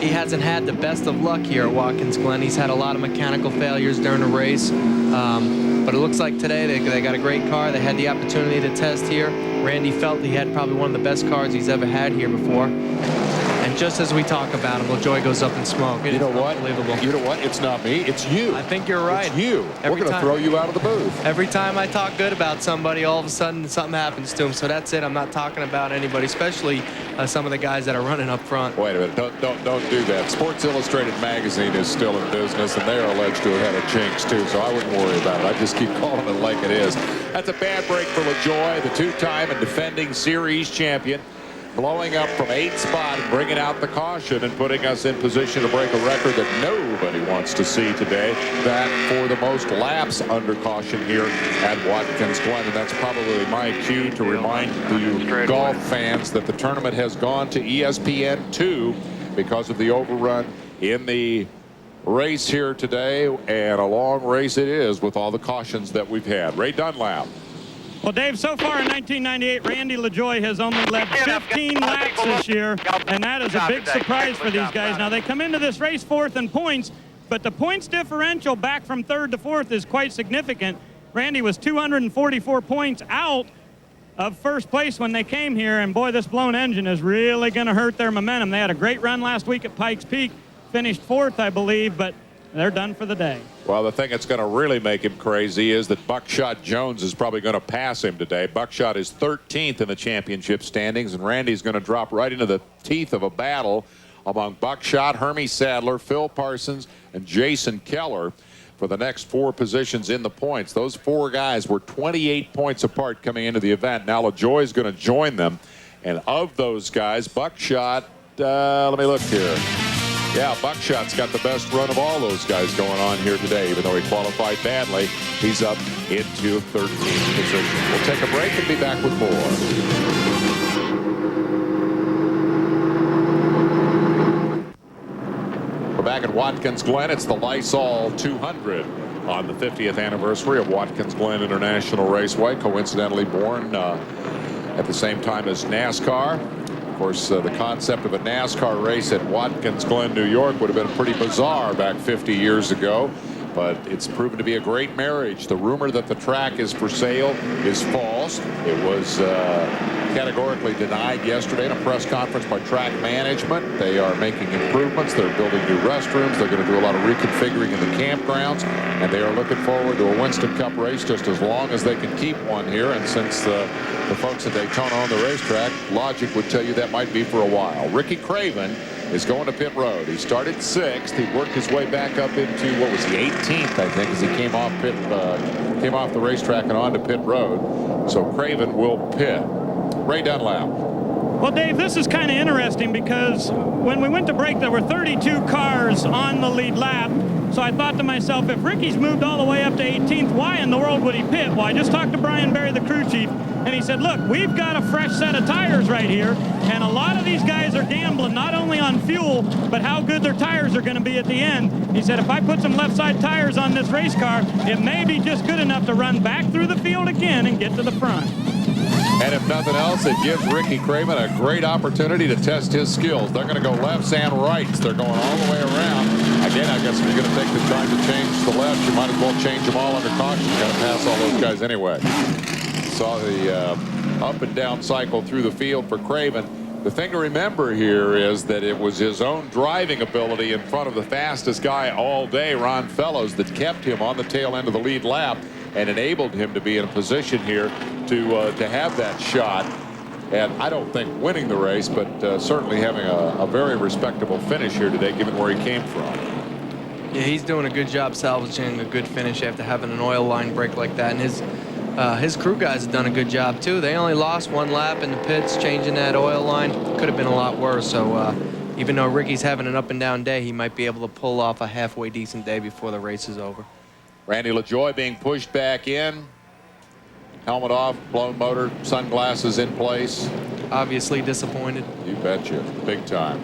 He hasn't had the best of luck here at Watkins Glen. He's had a lot of mechanical failures during the race. But it looks like today they got a great car. They had the opportunity to test here. Randy felt he had probably one of the best cars he's ever had here before. And just as we talk about him, LaJoy goes up in smoke. You know what? Unbelievable. You know what? It's not me. It's you. I think you're right. It's you. We're going to throw you out of the booth. Every time I talk good about somebody, all of a sudden something happens to him. So that's it. I'm not talking about anybody, especially some of the guys that are running up front. Wait a minute. Don't do that. Sports Illustrated magazine is still in business, and they are alleged to have had a jinx too. So I wouldn't worry about it. I just keep calling it like it is. That's a bad break for LaJoy, the two-time and defending series champion, blowing up from 8th spot and bringing out the caution and putting us in position to break a record that nobody wants to see today. That for the most laps under caution here at Watkins Glen. And that's probably my cue to remind the golf fans that the tournament has gone to ESPN2 because of the overrun in the race here today, and a long race it is with all the cautions that we've had. Ray Dunlap. Well, Dave, so far in 1998, Randy LaJoy has only led 15 laps this year, and that is a big surprise for these guys. Now, they come into this race 4th in points, but the points differential back from 3rd to 4th is quite significant. Randy was 244 points out of 1st place when they came here, and boy, this blown engine is really going to hurt their momentum. They had a great run last week at Pikes Peak, finished 4th, I believe, but they're done for the day. Well, the thing that's going to really make him crazy is that Buckshot Jones is probably going to pass him today. Buckshot is 13th in the championship standings, and Randy's going to drop right into the teeth of a battle among Buckshot, Hermie Sadler, Phil Parsons, and Jason Keller for the next 4 positions in the points. Those 4 guys were 28 points apart coming into the event. Now LaJoy is going to join them, and of those guys, Buckshot, let me look here. Yeah, Buckshot's got the best run of all those guys going on here today. Even though he qualified badly, he's up into 13th position. We'll take a break and be back with more. We're back at Watkins Glen. It's the Lysol 200 on the 50th anniversary of Watkins Glen International Raceway, coincidentally born at the same time as NASCAR. Of course, the concept of a NASCAR race at Watkins Glen, New York would have been pretty bizarre back 50 years ago, but it's proven to be a great marriage. The rumor that the track is for sale is false. It was categorically denied yesterday in a press conference by track management. They are making improvements. They're building new restrooms. They're going to do a lot of reconfiguring in the campgrounds, and they are looking forward to a Winston Cup race just as long as they can keep one here. And since the folks at Daytona own the racetrack, logic would tell you that might be for a while. Ricky Craven is going to pit road. He started 6th. He worked his way back up into, what was he, 18th, I think, as he came off the racetrack and onto pit road. So Craven will pit. Ray Dunlap. Well, Dave, this is kind of interesting because when we went to break, there were 32 cars on the lead lap. So I thought to myself, if Ricky's moved all the way up to 18th, why in the world would he pit? Well, I just talked to Brian Berry, the crew chief, and he said, look, we've got a fresh set of tires right here, and a lot of these guys are gambling not only on fuel, but how good their tires are going to be at the end. He said, if I put some left side tires on this race car, it may be just good enough to run back through the field again and get to the front. And if nothing else, it gives Ricky Craven a great opportunity to test his skills. They're going to go lefts and rights. They're going all the way around. Again, I guess if you're going to take the time to change the left, you might as well change them all under caution. You've got to pass all those guys anyway. Saw the up and down cycle through the field for Craven. The thing to remember here is that it was his own driving ability in front of the fastest guy all day, Ron Fellows, that kept him on the tail end of the lead lap and enabled him to be in a position here to have that shot. And I don't think winning the race, but certainly having a very respectable finish here today, given where he came from. Yeah, he's doing a good job salvaging a good finish after having an oil line break like that. And his crew guys have done a good job, too. They only lost 1 lap in the pits, changing that oil line. Could have been a lot worse. So even though Ricky's having an up and down day, he might be able to pull off a halfway decent day before the race is over. Randy LaJoy being pushed back in. Helmet off, blown motor, sunglasses in place. Obviously disappointed. You betcha. Big time.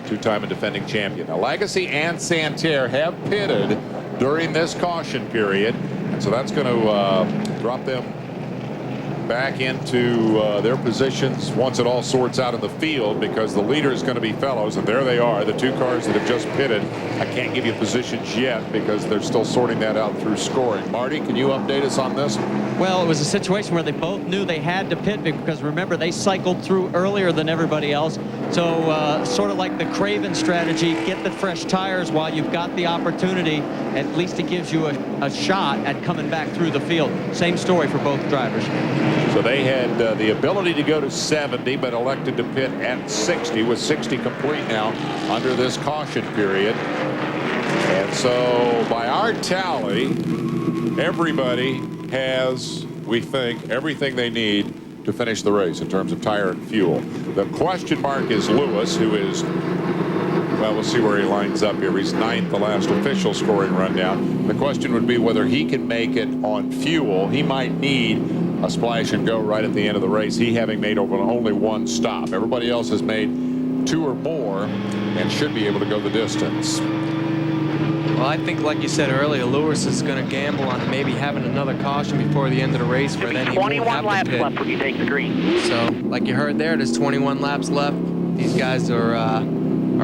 Two-time and defending champion. Now, Legacy and Santerre have pitted during this caution period. So that's going to drop them back into their positions once it all sorts out in the field, because the leader is going to be Fellows, and there they are, the 2 cars that have just pitted. I can't give you positions yet because they're still sorting that out through scoring. Marty, can you update us on this? Well, it was a situation where they both knew they had to pit because, remember, they cycled through earlier than everybody else. So sort of like the Craven strategy, get the fresh tires while you've got the opportunity. At least it gives you a shot at coming back through the field. Same story for both drivers. So they had the ability to go to 70, but elected to pit at 60, with 60 complete now under this caution period. And so by our tally, everybody has, we think, everything they need to finish the race in terms of tire and fuel. The question mark is Lewis, who is, well, we'll see where he lines up here. He's 9th, the last official scoring rundown. The question would be whether he can make it on fuel. He might need a splash and go right at the end of the race, he having made over only one stop. Everybody else has made 2 or more and should be able to go the distance. Well, I think, like you said earlier, Lewis is going to gamble on maybe having another caution before the end of the race, where then he won't have to pit. 21 laps left when you take the green. So, like you heard there's 21 laps left. These guys are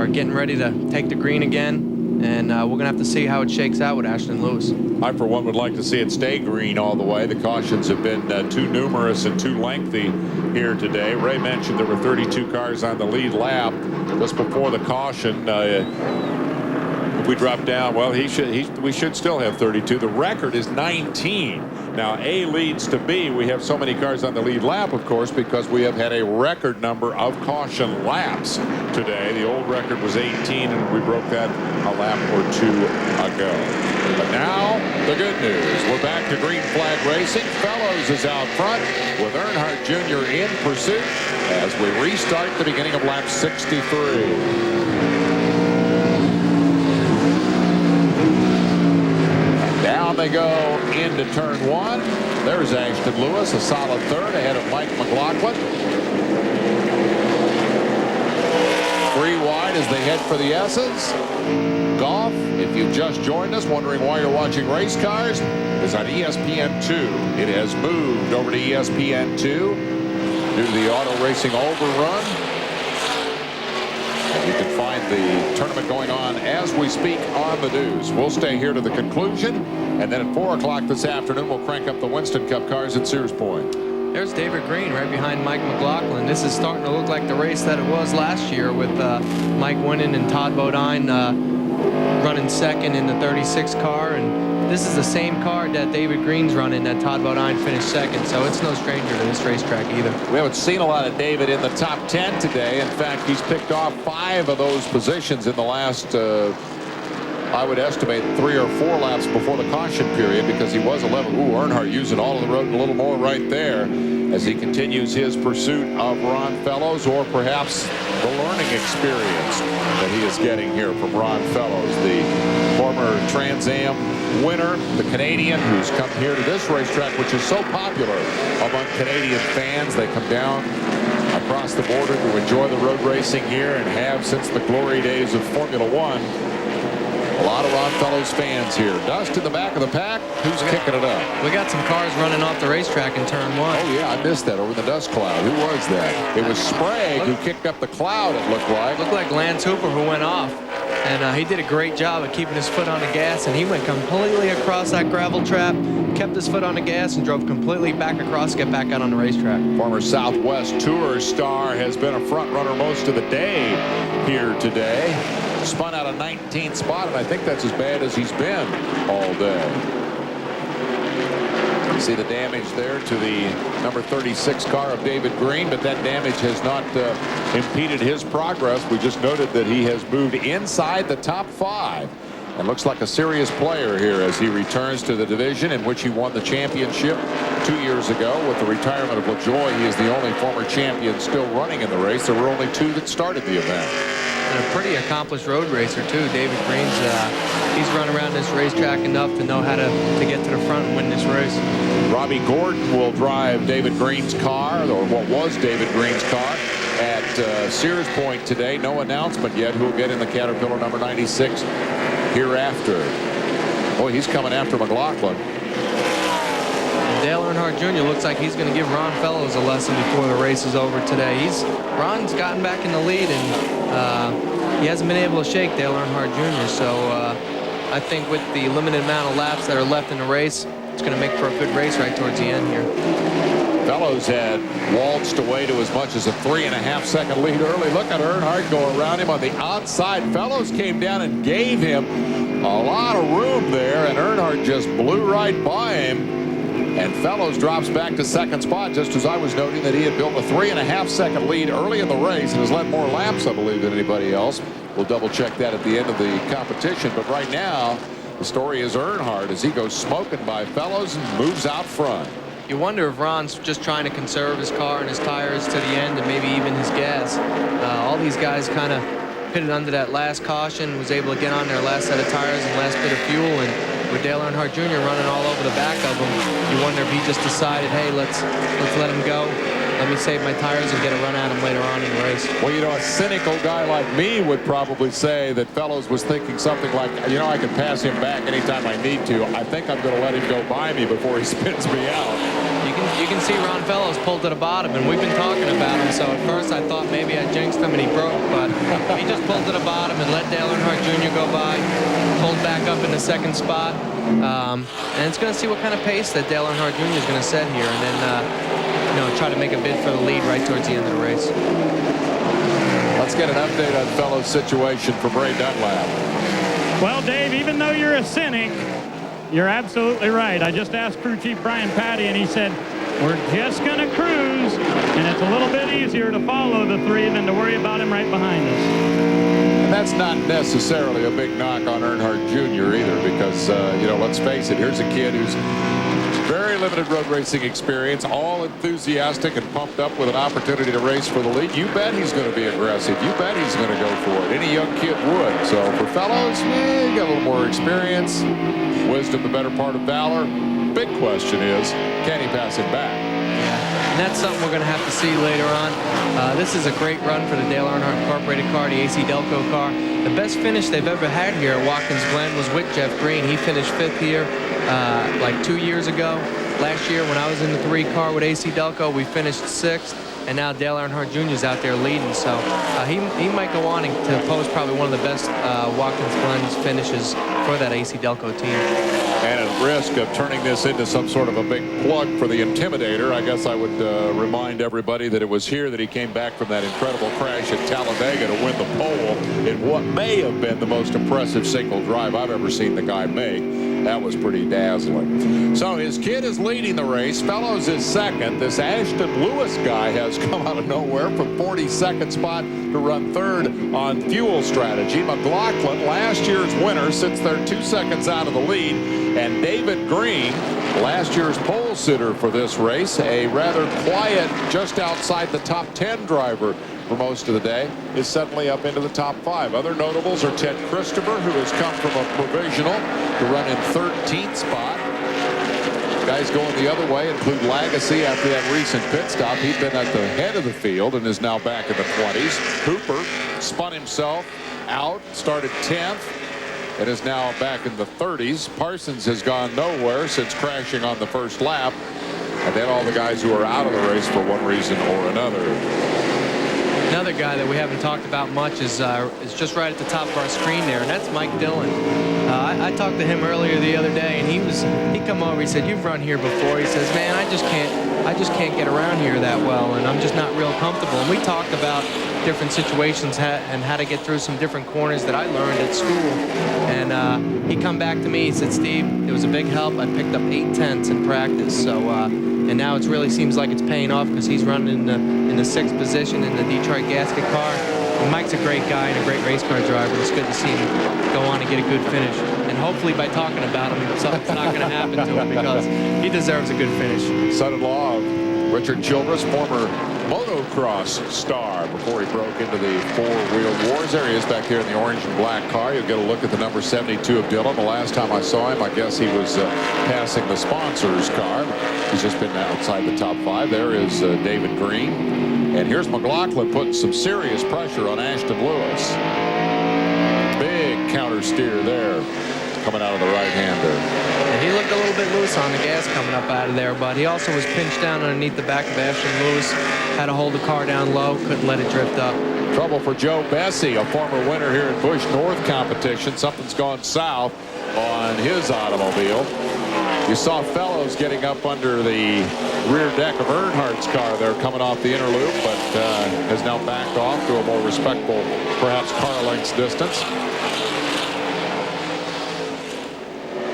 getting ready to take the green again, and we're going to have to see how it shakes out with Ashton Lewis. I, for one, would like to see it stay green all the way. The cautions have been too numerous and too lengthy here today. Ray mentioned there were 32 cars on the lead lap just before the caution. If we drop down, well, we should still have 32. The record is 19. Now, A leads to B. We have so many cars on the lead lap, of course, because we have had a record number of caution laps today. The old record was 18, and we broke that a lap or 2 ago. But now, the good news. We're back to green flag racing. Fellows is out front with Earnhardt Jr. in pursuit as we restart the beginning of lap 63. Down they go into turn 1. There's Ashton Lewis, a solid third ahead of Mike McLaughlin. 3 wide as they head for the S's. Golf, if you've just joined us, wondering why you're watching race cars, is on ESPN2. It has moved over to ESPN2 due to the auto racing overrun. You can find the tournament going on as we speak on the news. We'll stay here to the conclusion, and then at 4 o'clock this afternoon, we'll crank up the Winston Cup cars at Sears Point. There's David Green right behind Mike McLaughlin. This is starting to look like the race that it was last year, with Mike winning and Todd Bodine running second in the 36 car. And this is the same car that David Green's running that Todd Bodine finished second, so it's no stranger to this racetrack either. We haven't seen a lot of David in the top 10 today. In fact, he's picked off 5 of those positions in the last, I would estimate, 3 or 4 laps before the caution period, because he was 11. Ooh, Earnhardt using all of the road and a little more right there as he continues his pursuit of Ron Fellows, or perhaps the learning experience that he is getting here from Ron Fellows, the former Trans Am winner, the Canadian who's come here to this racetrack, which is so popular among Canadian fans. They come down across the border to enjoy the road racing here, and have since the glory days of Formula One. A lot of Ron Fellows fans here. Dust in the back of the pack. Who's kicking it up? We got some cars running off the racetrack in turn 1. Oh, yeah, I missed that over the dust cloud. Who was that? It was Sprague who kicked up the cloud, it looked like. Looked like Lance Hooper, who went off. And he did a great job of keeping his foot on the gas, and he went completely across that gravel trap, kept his foot on the gas, and drove completely back across to get back out on the racetrack. Former Southwest Tour star has been a front runner most of the day here today. Spun out a 19th spot, and I think that's as bad as he's been all day. You see the damage there to the number 36 car of David Green, but that damage has not impeded his progress. We just noted that he has moved inside the top 5 and looks like a serious player here as he returns to the division in which he won the championship 2 years ago. With the retirement of LaJoie, he is the only former champion still running in the race. There were only 2 that started the event. And a pretty accomplished road racer, too. David Green's, he's run around this racetrack enough to know how to get to the front and win this race. Robbie Gordon will drive David Green's car, or what was David Green's car, at Sears Point today. No announcement yet who will get in the Caterpillar number 96 hereafter. Boy, he's coming after McLaughlin. And Dale Earnhardt Jr. looks like he's going to give Ron Fellows a lesson before the race is over today. Ron's gotten back in the lead, and he hasn't been able to shake Dale Earnhardt Jr. So I think with the limited amount of laps that are left in the race, it's going to make for a good race right towards the end here. Fellows had waltzed away to as much as a 3.5-second lead early. Look at Earnhardt go around him on the outside. Fellows came down and gave him a lot of room there, and Earnhardt just blew right by him. And Fellows drops back to second spot, just as I was noting that he had built a 3.5-second lead early in the race and has led more laps, I believe, than anybody else. We'll double check that at the end of the competition. But right now, the story is Earnhardt as he goes smoking by Fellows and moves out front. You wonder if Ron's just trying to conserve his car and his tires to the end, and maybe even his gas. All these guys kind of pitted under that last caution, was able to get on their last set of tires and last bit of fuel, and with Dale Earnhardt Jr. running all over the back of him, you wonder if he just decided, hey, let's let him go. Let me save my tires and get a run at him later on in the race. Well, you know, a cynical guy like me would probably say that Fellows was thinking something like, you know, I can pass him back anytime I need to. I think I'm going to let him go by me before he spins me out. You can see Ron Fellows pulled to the bottom, and we've been talking about him. So at first I thought maybe I jinxed him and he broke, but he just pulled to the bottom and let Dale Earnhardt Jr. go by, pulled back up in the second spot. And it's going to see what kind of pace that Dale Earnhardt Jr. is going to set here, and then try to make a bid for the lead right towards the end of the race. Let's get an update on Fellows' situation from Ray Dunlap. Well, Dave, even though you're a cynic, you're absolutely right. I just asked crew chief Brian Patty, and he said, we're just going to cruise, and it's a little bit easier to follow the three than to worry about him right behind us. And that's not necessarily a big knock on Earnhardt Jr. either, because, let's face it, here's a kid who's very limited road racing experience, all enthusiastic and pumped up with an opportunity to race for the lead. You bet he's going to be aggressive. You bet he's going to go for it. Any young kid would. So for Fellows, you got a little more experience, wisdom, the better part of valor. Big question is, can he pass him back? Yeah, and that's something we're going to have to see later on. This is a great run for the Dale Earnhardt Incorporated car, the AC Delco car. The best finish they've ever had here at Watkins Glen was with Jeff Green. He finished 5th here like 2 years ago. Last year when I was in the 3 car with AC Delco, we finished 6th. And now Dale Earnhardt Jr. is out there leading. So he might go on to post probably one of the best Watkins Glen's finishes for that AC Delco team. And at risk of turning this into some sort of a big plug for the Intimidator, I guess I would remind everybody that it was here that he came back from that incredible crash at Talladega to win the pole in what may have been the most impressive single drive I've ever seen the guy make. That was pretty dazzling. So his kid is leading the race. Fellows is second. This Ashton Lewis guy has come out of nowhere from 42nd spot to run 3rd on fuel strategy. McLaughlin, last year's winner, sits there 2 seconds out of the lead. And David Green, last year's pole sitter for this race, a rather quiet, just outside the top 10 driver for most of the day, is suddenly up into the top 5. Other notables are Ted Christopher, who has come from a provisional to run in 13th spot. Guys going the other way include Lagasse after that recent pit stop. He'd been at the head of the field and is now back in the 20s. Hooper spun himself out, started 10th, and is now back in the 30s. Parsons has gone nowhere since crashing on the first lap. And then all the guys who are out of the race for one reason or another. Another guy that we haven't talked about much is just right at the top of our screen there, and that's Mike Dillon. I talked to him earlier the other day, and he come over. He said, "You've run here before." He says, "Man, I just can't get around here that well, and I'm just not real comfortable." And we talked about different situations and how to get through some different corners that I learned at school. And he come back to me. He said, "Steve, it was a big help. I picked up 8/10 in practice." So and now it really seems like it's paying off because he's running in the 6th position in the Detroit gasket car. And Mike's a great guy and a great race car driver. It's good to see him go on and get a good finish. And hopefully by talking about him, something's not going to happen to him because he deserves a good finish. Son-in-law of Richard Childress, former motocross star before he broke into the 4-wheel wars. There he is back here in the orange and black car. You'll get a look at the number 72 of Dillon. The last time I saw him, I guess he was passing the sponsor's car. He's just been outside the top 5. There is David Green. And here's McLaughlin putting some serious pressure on Ashton Lewis. Big counter steer there coming out of the right-hander. And he looked a little bit loose on the gas coming up out of there, but he also was pinched down underneath the back of Ashton Lewis. Had to hold the car down low, couldn't let it drift up. Trouble for Joe Bessie, a former winner here in Busch North competition. Something's gone south on his automobile. You saw Fellows getting up under the rear deck of Earnhardt's car there coming off the inner loop, but has now backed off to a more respectful, perhaps car lengths distance.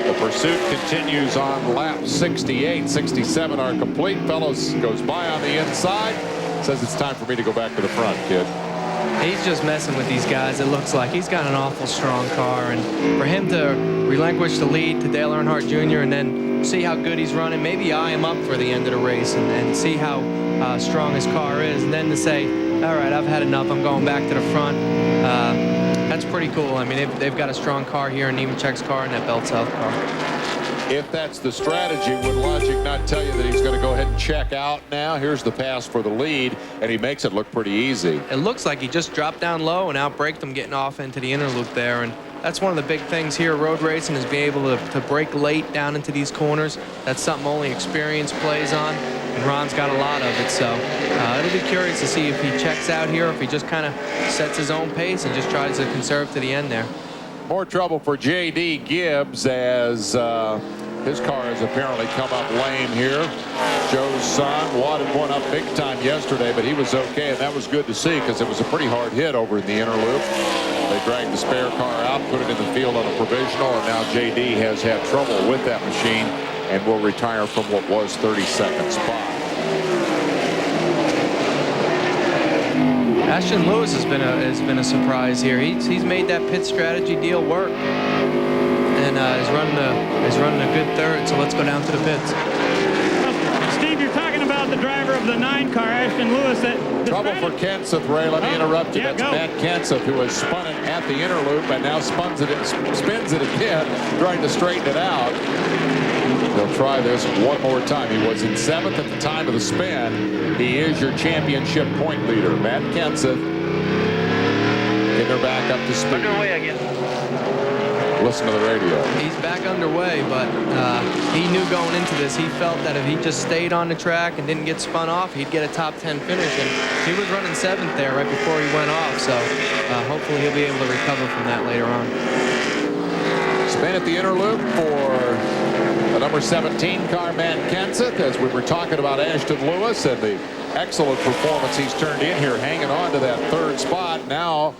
The pursuit continues on lap 68. 67 are complete. Fellows goes by on the inside. Says it's time for me to go back to the front, kid. He's just messing with these guys. It looks like he's got an awful strong car, and for him to relinquish the lead to Dale Earnhardt Jr. and then see how good he's running, maybe eye him up for the end of the race and see how strong his car is, and then to say, all right, I've had enough, I'm going back to the front. That's pretty cool. I mean, they've got a strong car here in Nemechek's car and that Belt South car. If that's the strategy, would logic not tell you that he's going to go ahead and check out now? Here's the pass for the lead, and he makes it look pretty easy. It looks like he just dropped down low and outbraked them getting off into the inner loop there, and that's one of the big things here road racing, is being able to brake late down into these corners. That's something only experience plays on, and Ron's got a lot of it, so it'll be curious to see if he checks out here, or if he just kind of sets his own pace and just tries to conserve to the end there. More trouble for J.D. Gibbs as his car has apparently come up lame here. Joe's son wadded one up big time yesterday, but he was okay, and that was good to see because it was a pretty hard hit over in the inner loop. They dragged the spare car out, put it in the field on a provisional, and now J.D. has had trouble with that machine and will retire from what was 32nd spot. Ashton Lewis has been a surprise here. He's made that pit strategy deal work, and is running a good third. So let's go down to the pits. Steve, you're talking about the driver of the 9 car, Ashton Lewis. Trouble for Kenseth, Ray. Let me interrupt you. Yeah, That's go. Matt Kenseth, who has spun it at the inner loop and now spins it again, trying to straighten it out. They'll try this one more time. He was in 7th at the time of the spin. He is your championship point leader. Matt Kenseth getting her back up to speed. Underway again. Listen to the radio. He's back underway, but he knew going into this, he felt that if he just stayed on the track and didn't get spun off, he'd get a top 10 finish, and he was running 7th there right before he went off, so hopefully he'll be able to recover from that later on. Spin at the inner loop for the number 17 car, Matt Kenseth, as we were talking about Ashton Lewis and the excellent performance he's turned in here, hanging on to that 3rd spot. Now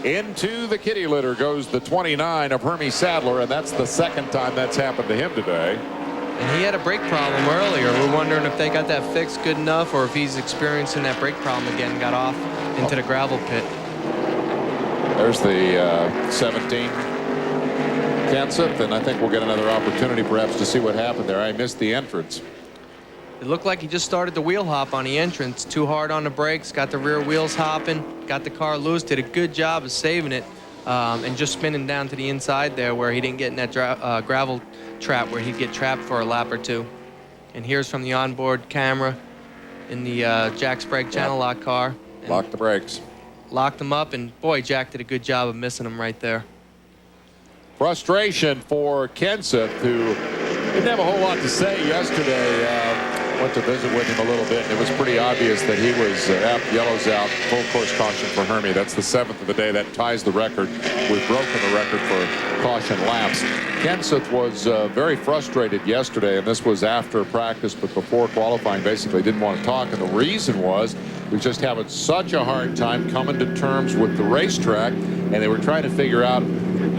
into the kitty litter goes the 29 of Hermie Sadler, and that's the 2nd time that's happened to him today. And he had a brake problem earlier. We're wondering if they got that fixed good enough, or if he's experiencing that brake problem again and got off into the gravel pit. There's the 17 Kenseth, and I think we'll get another opportunity perhaps to see what happened there. I missed the entrance. It looked like he just started the wheel hop on the entrance, too hard on the brakes, got the rear wheels hopping, got the car loose, did a good job of saving it, and just spinning down to the inside there where he didn't get in that gravel trap where he'd get trapped for a lap or two. And here's from the onboard camera in the Jack Sprague channel lock car. Lock the brakes. Locked them up, and boy, Jack did a good job of missing them right there. Frustration for Kenseth, who didn't have a whole lot to say yesterday. Went to visit with him a little bit, and it was pretty obvious that he was yellows out, full course caution for Hermie. That's the 7th of the day. That ties the record. We've broken the record for caution laps. Kenseth was very frustrated yesterday, and this was after practice, but before qualifying, basically didn't want to talk, and the reason was we just having such a hard time coming to terms with the racetrack, and they were trying to figure out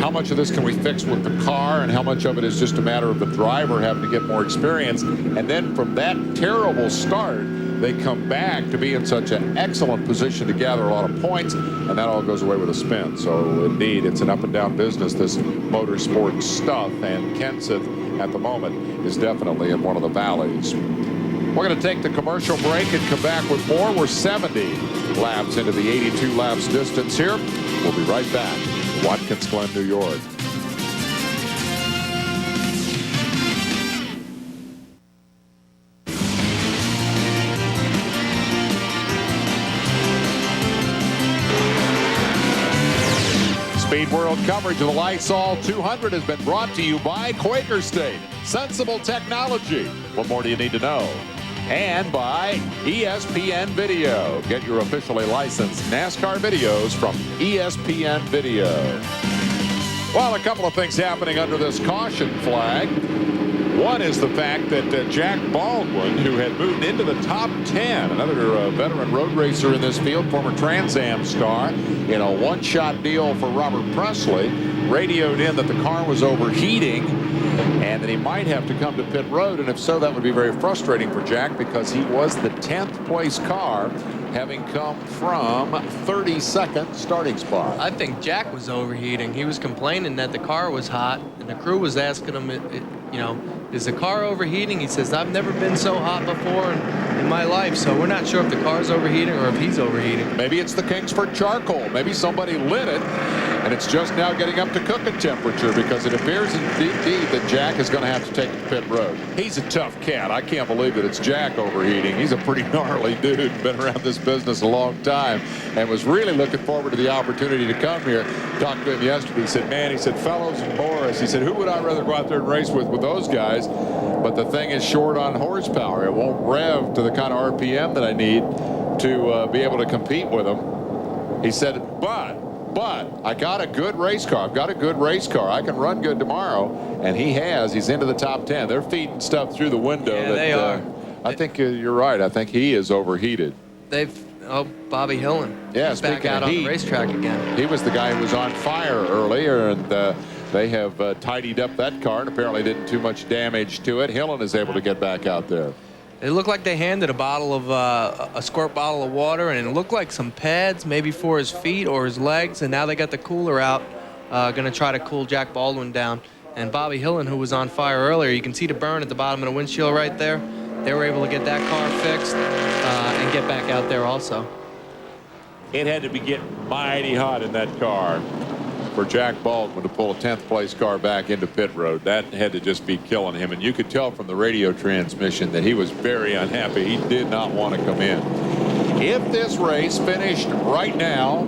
how much of this can we fix with the car and how much of it is just a matter of the driver having to get more experience. And then from that terrible start, they come back to be in such an excellent position to gather a lot of points, and that all goes away with a spin. So indeed, it's an up and down business, this motorsport stuff, and Kenseth at the moment is definitely in one of the valleys. We're going to take the commercial break and come back with more. We're 70 laps into the 82 laps distance here. We'll be right back. Watkins Glen, New York. Speed World coverage of the Lysol 200 has been brought to you by Quaker State. Sensible technology. What more do you need to know? And by ESPN Video. Get your officially licensed NASCAR videos from ESPN Video. Well, a couple of things happening under this caution flag. One is the fact that Jack Baldwin, who had moved into the top 10, another veteran road racer in this field, former Trans Am star, in a one-shot deal for Robert Presley, radioed in that the car was overheating and that he might have to come to pit road, and if so, that would be very frustrating for Jack because he was the 10th place car, having come from 32nd starting spot. I think Jack was overheating. He was complaining that the car was hot, and the crew was asking him, you know, is the car overheating? He says, I've never been so hot before in my life, so we're not sure if the car's overheating or if he's overheating. Maybe it's the Kingsford charcoal. Maybe somebody lit it, and it's just now getting up to cooking temperature because it appears indeed that Jack is going to have to take the pit road. He's a tough cat. I can't believe that it's Jack overheating. He's a pretty gnarly dude, been around this business a long time, and was really looking forward to the opportunity to come here. Talked to him yesterday. He said, man, he said, Fellows and Boris, he said, who would I rather go out there and race with those guys? But the thing is short on horsepower. It won't rev to the kind of RPM that I need to be able to compete with them. He said, but I got a good race car. I've got a good race car. I can run good tomorrow. And he has. He's into the top 10. They're feeding stuff through the window. Yeah, they are. I think you're right. I think he is overheated. Bobby Hillen. Yeah, He's back out on the racetrack again. He was the guy who was on fire earlier, and they have tidied up that car and apparently didn't do much damage to it. Hillen is able to get back out there. It looked like they handed a squirt bottle of water, and it looked like some pads maybe for his feet or his legs, and now they got the cooler out, going to try to cool Jack Baldwin down. And Bobby Hillen, who was on fire earlier, you can see the burn at the bottom of the windshield right there. They were able to get that car fixed and get back out there also. It had to be getting mighty hot in that car for Jack Baldwin to pull a 10th place car back into pit road. That had to just be killing him, and you could tell from the radio transmission that he was very unhappy. He did not want to come in. If this race finished right now,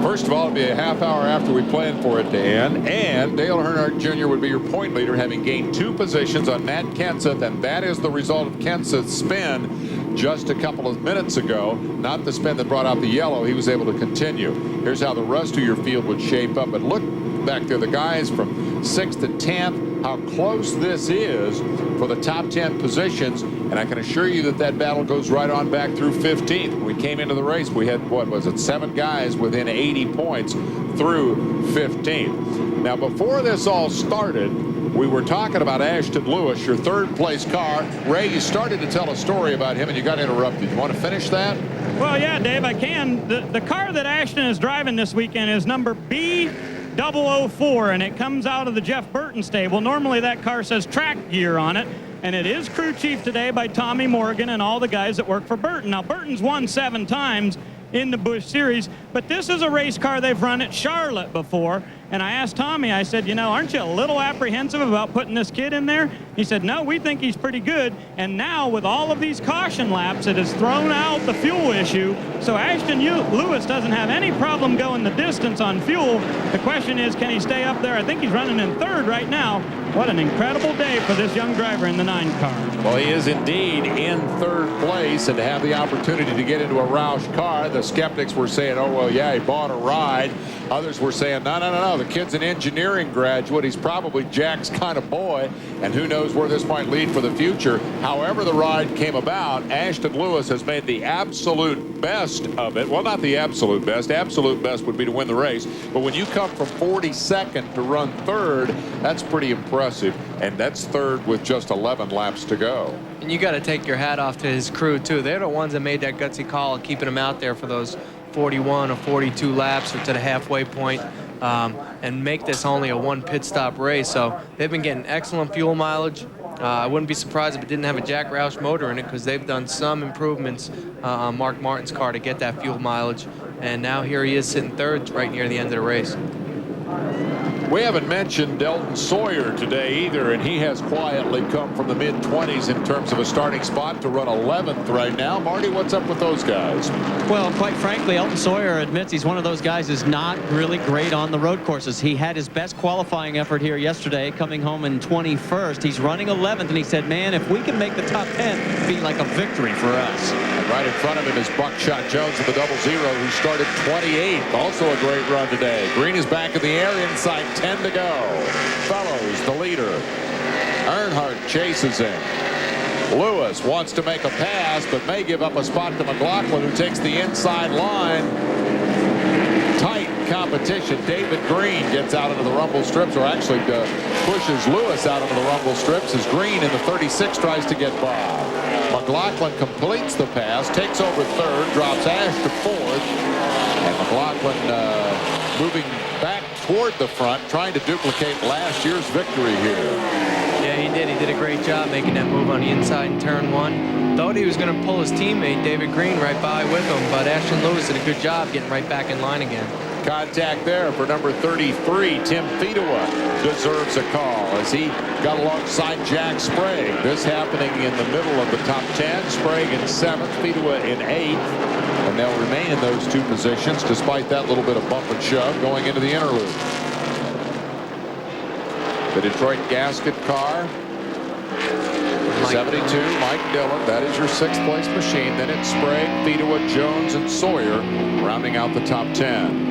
first of all, it'd be a half hour after we planned for it to end, and Dale Earnhardt Jr. would be your point leader, having gained 2 positions on Matt Kenseth, and that is the result of Kenseth's spin just a couple of minutes ago, not the spin that brought out the yellow. He was able to continue. Here's how the rest of your field would shape up. But look back there, the guys from 6th to 10th, how close this is for the top 10 positions. And I can assure you that that battle goes right on back through 15th. When we came into the race, we had, what was it, 7 guys within 80 points through 15th. Now, before this all started, we were talking about Ashton Lewis, your 3rd place car. Ray, you started to tell a story about him and you got interrupted. You want to finish that? Well, yeah, Dave, I can. The car that Ashton is driving this weekend is number B004, and it comes out of the Jeff Burton stable. Normally that car says track gear on it, and it is crew chief today by Tommy Morgan and all the guys that work for Burton. Now, Burton's won 7 times in the Busch Series, but this is a race car they've run at Charlotte before. And I asked Tommy, I said, you know, aren't you a little apprehensive about putting this kid in there? He said, no, we think he's pretty good. And now with all of these caution laps, it has thrown out the fuel issue. So Ashton Lewis doesn't have any problem going the distance on fuel. The question is, can he stay up there? I think he's running in 3rd right now. What an incredible day for this young driver in the 9 car. Well, he is indeed in 3rd place, and to have the opportunity to get into a Roush car, the skeptics were saying, oh, well, yeah, he bought a ride. Others were saying, no, the kid's an engineering graduate. He's probably Jack's kind of boy, and who knows where this might lead for the future. However the ride came about, Ashton Lewis has made the absolute best of it. Well, not the absolute best. Absolute best would be to win the race. But when you come from 42nd to run 3rd, that's pretty impressive. And that's 3rd with just 11 laps to go. And you got to take your hat off to his crew, too. They're the ones that made that gutsy call of keeping him out there for those 41 or 42 laps or to the halfway point, and make this only a 1 pit stop race. So they've been getting excellent fuel mileage. I wouldn't be surprised if it didn't have a Jack Roush motor in it, because they've done some improvements on Mark Martin's car to get that fuel mileage. And now here he is sitting 3rd right near the end of the race. We haven't mentioned Delton Sawyer today either, and he has quietly come from the mid-20s in terms of a starting spot to run 11th right now. Marty, what's up with those guys? Well, quite frankly, Elton Sawyer admits he's one of those guys who's not really great on the road courses. He had his best qualifying effort here yesterday, coming home in 21st. He's running 11th, and he said, man, if we can make the top 10, it'd be like a victory for us. And right in front of him is Buckshot Jones of the 00, who started 28th. Also a great run today. Green is back in the air inside 10 to go. Fellows, the leader. Earnhardt chases him. Lewis wants to make a pass, but may give up a spot to McLaughlin, who takes the inside line. Tight competition. David Green gets out into the rumble strips, or actually pushes Lewis out into the rumble strips as Green in the 36 tries to get by. McLaughlin completes the pass, takes over third, drops Ash to fourth, and McLaughlin moving back toward the front, trying to duplicate last year's victory here. Yeah, he did. He did a great job making that move on the inside in turn one. Thought he was going to pull his teammate, David Green, right by with him, but Ashton Lewis did a good job getting right back in line again. Contact there for number 33, Tim Fedewa deserves a call as he got alongside Jack Sprague. This happening in the middle of the top 10. Sprague in 7th, Fedewa in 8th, and they'll remain in those two positions despite that little bit of bump and shove going into the interlude. The Detroit gasket car. 72, Mike Dillon. That is your 6th place machine. Then it's Sprague, Fedewa, Jones, and Sawyer rounding out the top 10.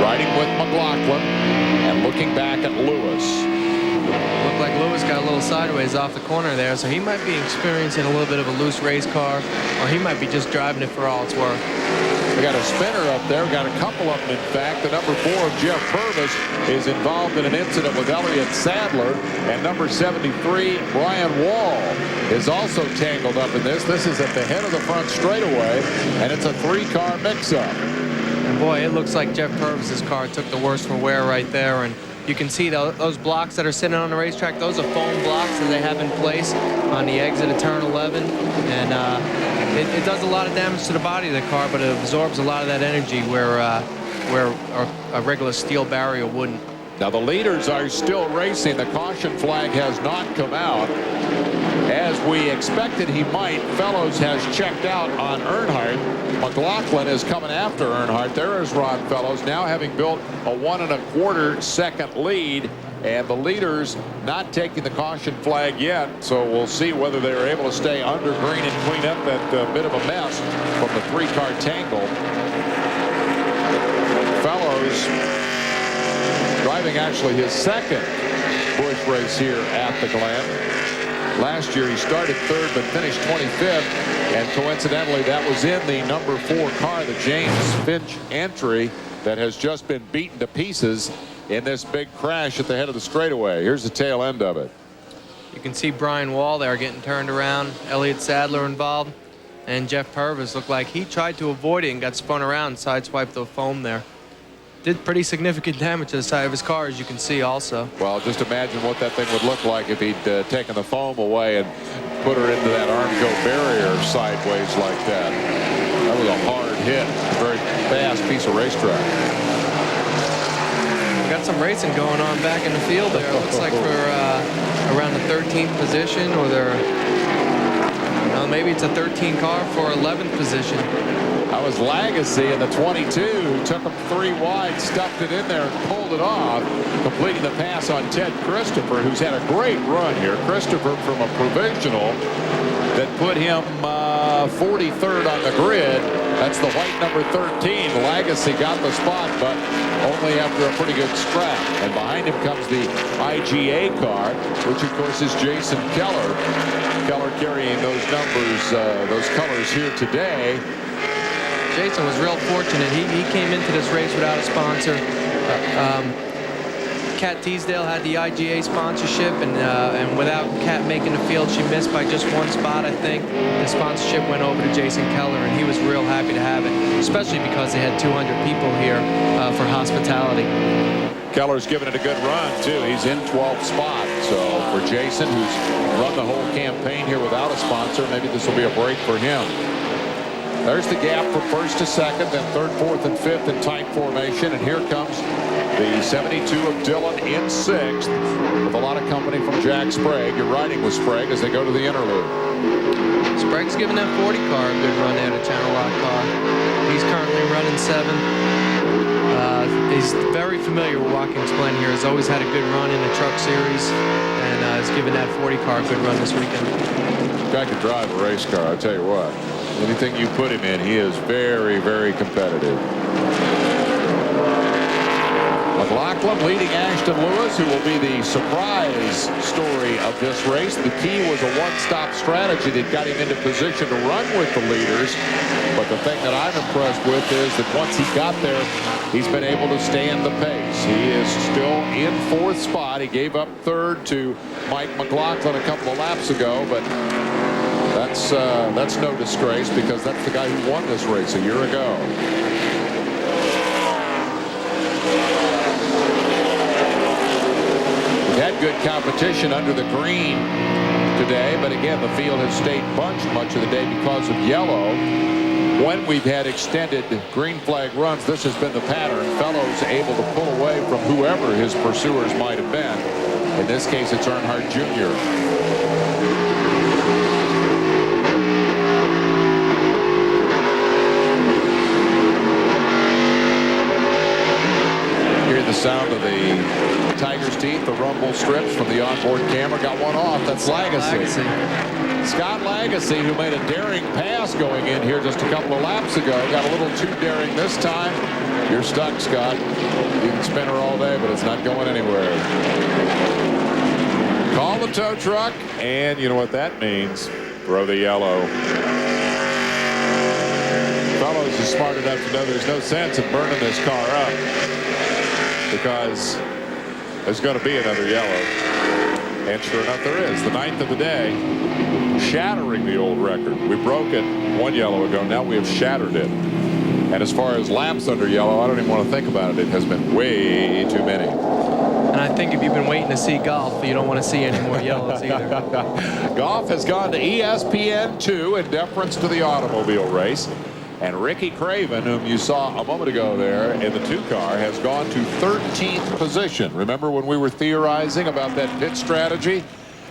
Riding with McLaughlin and looking back at Lewis. Looked like Lewis got a little sideways off the corner there, so he might be experiencing a little bit of a loose race car, or he might be just driving it for all it's worth. We got a spinner up there. We got a couple of them, in fact. The number 4 of Jeff Purvis is involved in an incident with Elliott Sadler, and number 73, Brian Wall, is also tangled up in this. This is at the head of the front straightaway, and it's a 3-car mix-up. And boy, it looks like Jeff Purvis's car took the worst for wear right there, and you can see those blocks that are sitting on the racetrack. Those are foam blocks that they have in place on the exit of turn 11, and it does a lot of damage to the body of the car, but it absorbs a lot of that energy where a regular steel barrier wouldn't. Now the leaders are still racing. The caution flag has not come out. As we expected he might, Fellows has checked out on Earnhardt. McLaughlin is coming after Earnhardt. There is Ron Fellows, now having built a 1 1/4 second lead, and the leaders not taking the caution flag yet, so we'll see whether they're able to stay under green and clean up that bit of a mess from the 3-car tangle. Fellows driving actually his 2nd Busch race here at the Glen. Last year he started 3rd but finished 25th, and coincidentally that was in the number 4 car, the James Finch entry, that has just been beaten to pieces in this big crash at the head of the straightaway. Here's the tail end of it. You can see Brian Wall there getting turned around, Elliott Sadler involved, and Jeff Purvis looked like he tried to avoid it and got spun around, sideswiped the foam there. Did pretty significant damage to the side of his car, as you can see also. Well, just imagine what that thing would look like if he'd taken the foam away and put her into that Armco barrier sideways like that. That was a hard hit. A very fast piece of racetrack. Got some racing going on back in the field there. It looks like we're around the 13th position, or they're, maybe it's a 13 car for 11th position. That was Lagacy in the 22 who took him 3 wide, stuffed it in there and pulled it off, completing the pass on Ted Christopher, who's had a great run here. Christopher from a provisional that put him 43rd on the grid. That's the white number 13. Lagacy got the spot, but only after a pretty good scrap. And behind him comes the IGA car, which of course is Jason Keller. Keller carrying those numbers, those colors here today. Jason was real fortunate. He came into this race without a sponsor. Kat Teasdale had the IGA sponsorship, and without Kat making the field, she missed by just 1 spot, I think. The sponsorship went over to Jason Keller, and he was real happy to have it, especially because they had 200 people here for hospitality. Keller's given it a good run, too. He's in 12th spot. So for Jason, who's run the whole campaign here without a sponsor, maybe this will be a break for him. There's the gap from 1st to 2nd, then 3rd, 4th, and 5th in tight formation. And here comes the 72 of Dillon in 6th, with a lot of company from Jack Sprague. You're riding with Sprague as they go to the interlude. Sprague's giving that 40 car a good run there, the Channel Lock car. He's currently running 7th. He's very familiar with Watkins Glen here. He's always had a good run in the truck series, and he's giving that 40 car a good run this weekend. Guy could drive a race car, I'll tell you what. Anything you put him in, he is very, very competitive. McLaughlin leading Ashton Lewis, who will be the surprise story of this race. The key was a one-stop strategy that got him into position to run with the leaders. But the thing that I'm impressed with is that once he got there, he's been able to stand the pace. He is still in 4th spot. He gave up 3rd to Mike McLaughlin a couple of laps ago, but that's no disgrace because that's the guy who won this race a year ago. We've had good competition under the green today, but again, the field has stayed bunched much of the day because of yellow. When we've had extended green flag runs, this has been the pattern. Fellows able to pull away from whoever his pursuers might have been. In this case, it's Earnhardt Jr. The sound of the tiger's teeth, the rumble strips from the onboard camera. Got one off. That's Lagasse. Scott Lagasse, who made a daring pass going in here just a couple of laps ago. Got a little too daring this time. You're stuck, Scott. You can spin her all day, but it's not going anywhere. Call the tow truck, and you know what that means. Throw the yellow. Fellows is smart enough to know there's no sense in burning this car up, because there's going to be another yellow. And sure enough, there is. The 9th of the day, shattering the old record. We broke it 1 yellow ago. Now we have shattered it. And as far as laps under yellow, I don't even want to think about it. It has been way too many. And I think if you've been waiting to see golf, you don't want to see any more yellows either. Golf has gone to ESPN2 in deference to the automobile race. And Ricky Craven, whom you saw a moment ago there in the 2 car, has gone to 13th position. Remember when we were theorizing about that pit strategy?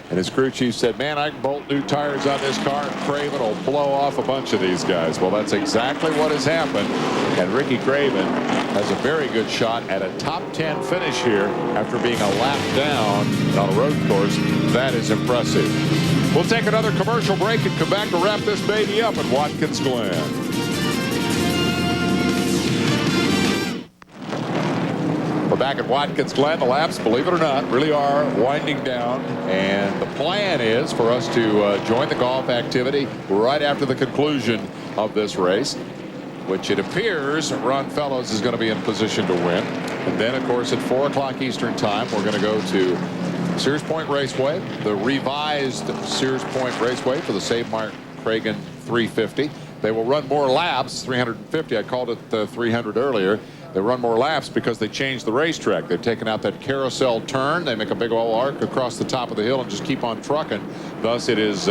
And his crew chief said, man, I can bolt new tires on this car and Craven will blow off a bunch of these guys. Well, that's exactly what has happened. And Ricky Craven has a very good shot at a top 10 finish here after being a lap down on a road course. That is impressive. We'll take another commercial break and come back to wrap this baby up at Watkins Glen. We're back at Watkins Glen. The laps, believe it or not, really are winding down. And the plan is for us to join the golf activity right after the conclusion of this race, which it appears Ron Fellows is going to be in position to win. And then, of course, at 4 o'clock Eastern time, we're going to go to Sears Point Raceway, the revised Sears Point Raceway for the Save Mark Cragen 350. They will run more laps, 350. I called it 300 earlier. They run more laps because they changed the racetrack. They've taken out that carousel turn. They make a big old arc across the top of the hill and just keep on trucking. Thus, it is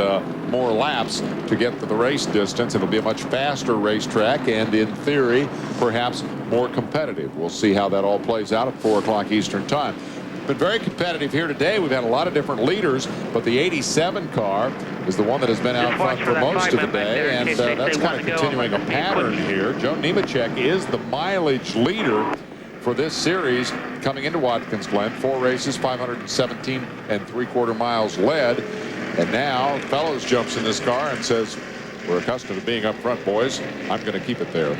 more laps to get to the race distance. It'll be a much faster racetrack and, in theory, perhaps more competitive. We'll see how that all plays out at 4 o'clock Eastern time. Been very competitive here today. We've had a lot of different leaders, but the 87 car is the one that has been out front for most of the day, and that's kind of continuing a pattern here. Joe Nemechek is the mileage leader for this series coming into Watkins Glen. 4 races, 517 3/4 miles led, and now Fellows jumps in this car and says, we're accustomed to being up front, boys. I'm going to keep it there.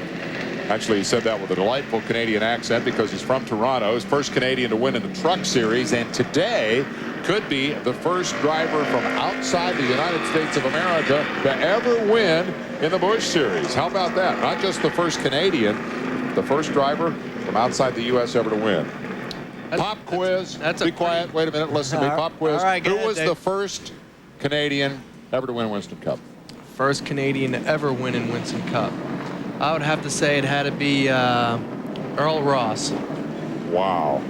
Actually, he said that with a delightful Canadian accent because he's from Toronto. His first Canadian to win in the Truck Series, and today could be the first driver from outside the United States of America to ever win in the Busch Series. How about that? Not just the first Canadian, the first driver from outside the U.S. ever to win. Pop quiz. Be quiet. Wait a minute. Listen to me. Pop quiz. Right, who was the first Canadian ever to win Winston Cup? First Canadian to ever win in Winston Cup. I would have to say it had to be Earl Ross. Wow.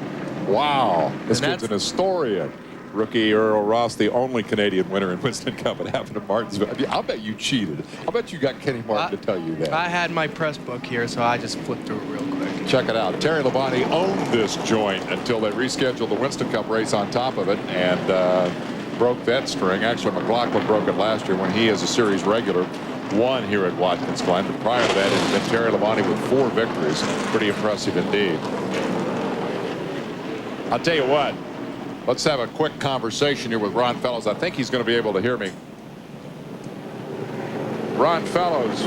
Wow. This kid's an historian. Rookie Earl Ross, the only Canadian winner in Winston Cup. It happened in Martinsville. I'll bet you cheated. I'll bet you got Kenny Martin to tell you that. I had my press book here, so I just flipped through it real quick. Check it out. Terry Labonte owned this joint until they rescheduled the Winston Cup race on top of it and broke that string. Actually, McLaughlin broke it last year when he, as a series regular, won here at Watkins Glen. But prior to that, it had been Terry Labonte with 4 victories. Pretty impressive indeed. I'll tell you what. Let's have a quick conversation here with Ron Fellows. I think he's going to be able to hear me. Ron Fellows,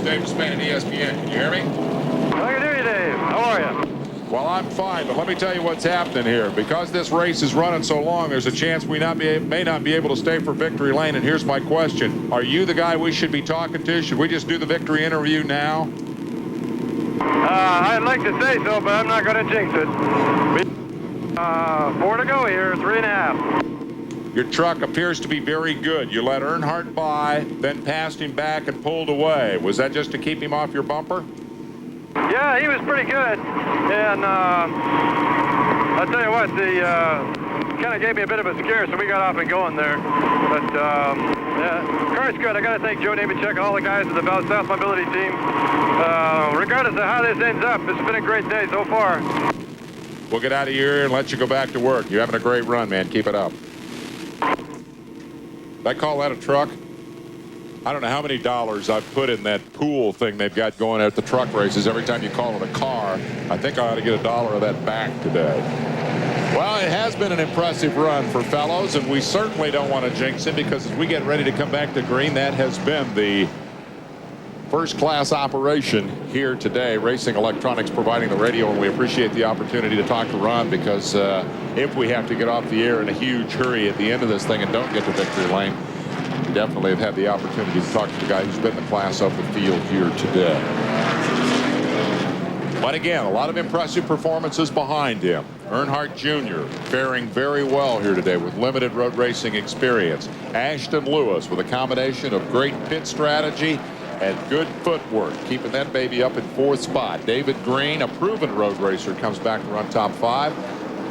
Dave Spain at ESPN. Can you hear me? I can hear you, Dave. How are you? Well, I'm fine, but let me tell you what's happening here. Because this race is running so long, there's a chance we may not be able to stay for victory lane. And here's my question. Are you the guy we should be talking to? Should we just do the victory interview now? I'd like to say so, but I'm not going to jinx it. 4 to go here, 3.5. Your truck appears to be very good. You let Earnhardt by, then passed him back and pulled away. Was that just to keep him off your bumper? Yeah, he was pretty good. And I'll tell you what, the kind of gave me a bit of a scare, so we got off and going there. But yeah, the car's good. I got to thank Joe Nemechek and all the guys at the South Mobility team. Regardless of how this ends up, it's been a great day so far. We'll get out of here and let you go back to work. You're having a great run, man. Keep it up. Did I call that a truck? I don't know how many dollars I've put in that pool thing they've got going at the truck races. Every time you call it a car, I think I ought to get $1 of that back today. Well, it has been an impressive run for Fellows, and we certainly don't want to jinx it, because as we get ready to come back to green, that has been the first-class operation here today. Racing Electronics providing the radio, and we appreciate the opportunity to talk to Ron, because if we have to get off the air in a huge hurry at the end of this thing and don't get to victory lane, we definitely have had the opportunity to talk to the guy who's been the class of the field here today. But again, a lot of impressive performances behind him. Earnhardt Jr. faring very well here today with limited road racing experience. Ashton Lewis with a combination of great pit strategy and good footwork, keeping that baby up in 4th spot. David Green, a proven road racer, comes back to run top 5.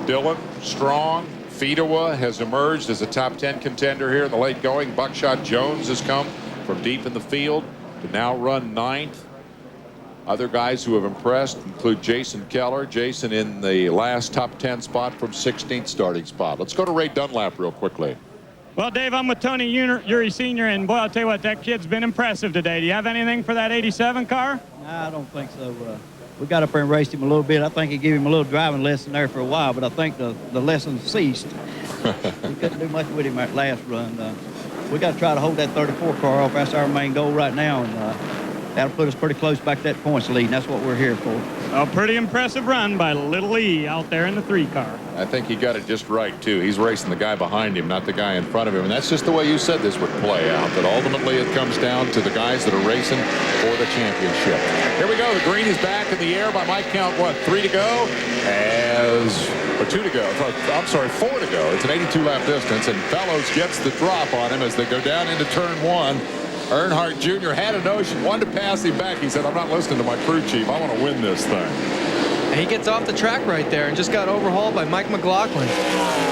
Dylan Strong, Fedewa has emerged as a top 10 contender here in the late going. Buckshot Jones has come from deep in the field to now run 9th. Other guys who have impressed include Jason Keller. Jason in the last top 10 spot from 16th starting spot. Let's go to Ray Dunlap real quickly. Well, Dave, I'm with Tony Uri Sr., and boy, I'll tell you what, that kid's been impressive today. Do you have anything for that 87 car? No, I don't think so. We got up there and raced him a little bit. I think he gave him a little driving lesson there for a while, but I think the lesson ceased. We couldn't do much with him that last run. We got to try to hold that 34 car off. That's our main goal right now, and that'll put us pretty close back to that points lead, and that's what we're here for. A pretty impressive run by Little E out there in the 3 car. I think he got it just right, too. He's racing the guy behind him, not the guy in front of him. And that's just the way you said this would play out, that ultimately it comes down to the guys that are racing for the championship. Here we go. The green is back in the air by my count, 3 to go? Or 2 to go. I'm sorry, 4 to go. It's an 82-lap distance, and Fellows gets the drop on him as they go down into turn 1. Earnhardt Jr. had a notion, wanted to pass him back. He said, I'm not listening to my crew chief. I want to win this thing. And he gets off the track right there and just got overhauled by Mike McLaughlin.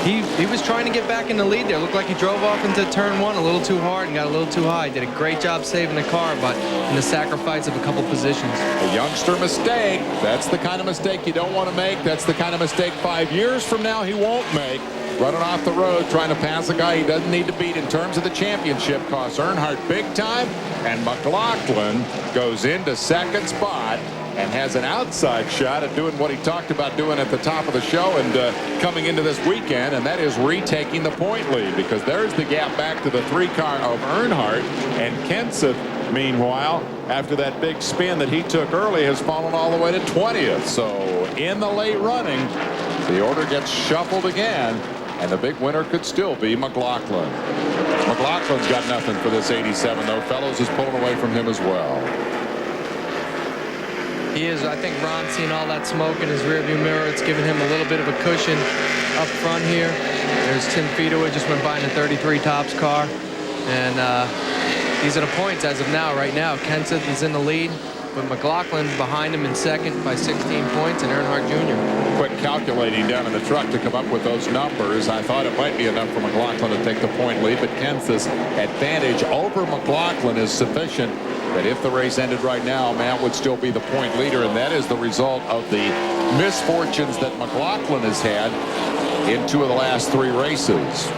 He was trying to get back in the lead there. Looked like he drove off into turn 1 a little too hard and got a little too high. Did a great job saving the car, but in the sacrifice of a couple positions. A youngster mistake. That's the kind of mistake you don't want to make. That's the kind of mistake 5 years from now he won't make. Running off the road, trying to pass a guy he doesn't need to beat in terms of the championship, costs Earnhardt big time, and McLaughlin goes into 2nd spot and has an outside shot at doing what he talked about doing at the top of the show and coming into this weekend, and that is retaking the point lead, because there's the gap back to the 3 car of Earnhardt, and Kenseth, meanwhile, after that big spin that he took early, has fallen all the way to 20th. So in the late running, the order gets shuffled again, and the big winner could still be McLaughlin. McLaughlin's got nothing for this 87, though. Fellows is pulling away from him as well. He is. I think Ron's seeing all that smoke in his rearview mirror. It's giving him a little bit of a cushion up front here. There's Tim Fedewa, just went by in a 33 Tops car. And these are the points as of now. Right now, Kenseth is in the lead, with McLaughlin behind him in 2nd by 16 points, and Earnhardt Jr. Quick calculating down in the truck to come up with those numbers. I thought it might be enough for McLaughlin to take the point lead, but Kenseth's advantage over McLaughlin is sufficient that if the race ended right now, Matt would still be the point leader, and that is the result of the misfortunes that McLaughlin has had in 2 of the last 3 races.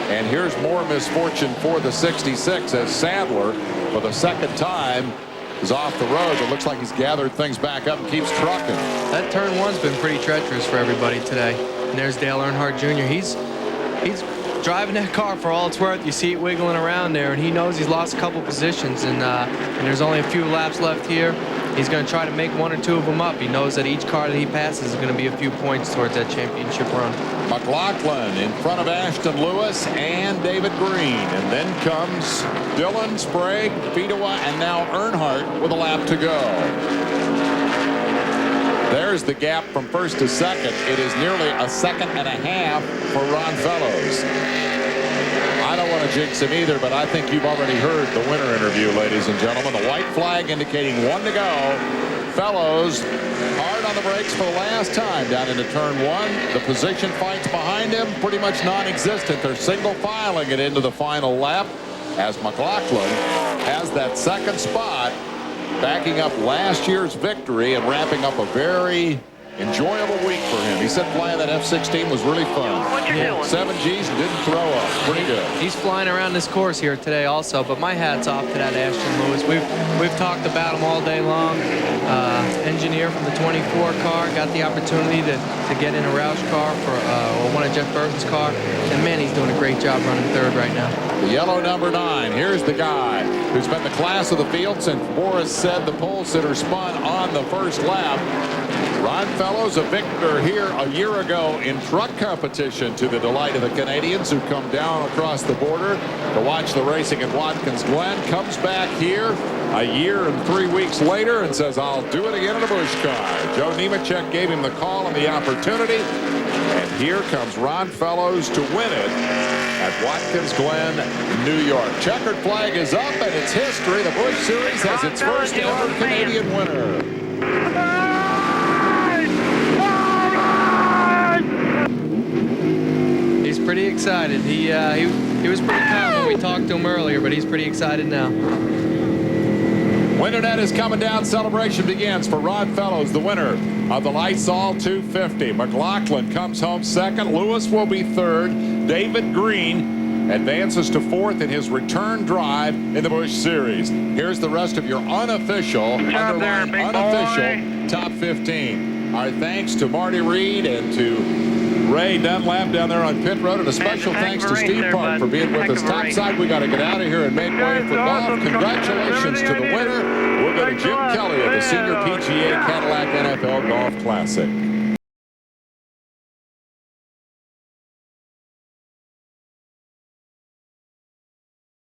And here's more misfortune for the 66 as Sadler, for the 2nd time, is off the road. It looks like he's gathered things back up and keeps trucking. That turn 1's been pretty treacherous for everybody today. And there's Dale Earnhardt Jr. He's driving that car for all it's worth. You see it wiggling around there, and he knows he's lost a couple positions, and there's only a few laps left here. He's going to try to make one or two of them up. He knows that each car that he passes is going to be a few points towards that championship run. McLaughlin in front of Ashton Lewis and David Green. And then comes Dillon, Sprague, Fedewa, and now Earnhardt with a lap to go. There's the gap from first to second. It is nearly a second and a half for Ron Fellows. I don't want to jinx him either, but I think you've already heard the winner interview, ladies and gentlemen. The white flag indicating 1 to go. Fellows hard on the brakes for the last time down into turn 1. The position fights behind him pretty much non-existent. They're single filing it into the final lap as McLaughlin has that second spot, backing up last year's victory and wrapping up a very enjoyable week for him. He said flying that F-16 was really fun. 7 Gs and didn't throw up. Pretty good. He's flying around this course here today also, but my hat's off to that Ashton Lewis. We've talked about him all day long. Engineer from the 24 car, got the opportunity to get in a Roush car for one of Jeff Burton's car, and man, he's doing a great job running third right now. The yellow number 9. Here's the guy who's been the class of the field since Boris said the pole sitter spun on the first lap. Ron Fellows, a victor here a year ago in truck competition, to the delight of the Canadians who come down across the border to watch the racing at Watkins Glen. Comes back here a year and 3 weeks later and says, I'll do it again in a Busch car. Joe Nemechek gave him the call and the opportunity. And here comes Ron Fellows to win it at Watkins Glen, New York. Checkered flag is up, and it's history. The Busch Series has its first ever Canadian winner. He's pretty excited. He was pretty calm when we talked to him earlier, but he's pretty excited now. Winter net is coming down. Celebration begins for Ron Fellows, the winner of the Lysol 250. McLaughlin comes home second. Lewis will be third. David Green advances to fourth in his return drive in the Busch Series. Here's the rest of your unofficial, underline unofficial top 15. Our thanks to Marty Reed and to Ray Dunlap down there on pit road, and a special thanks to Steve Park for being with us topside. We got to get out of here and make way for golf. Congratulations to the winner. We'll go to Jim Kelly of the Senior PGA Cadillac NFL Golf Classic.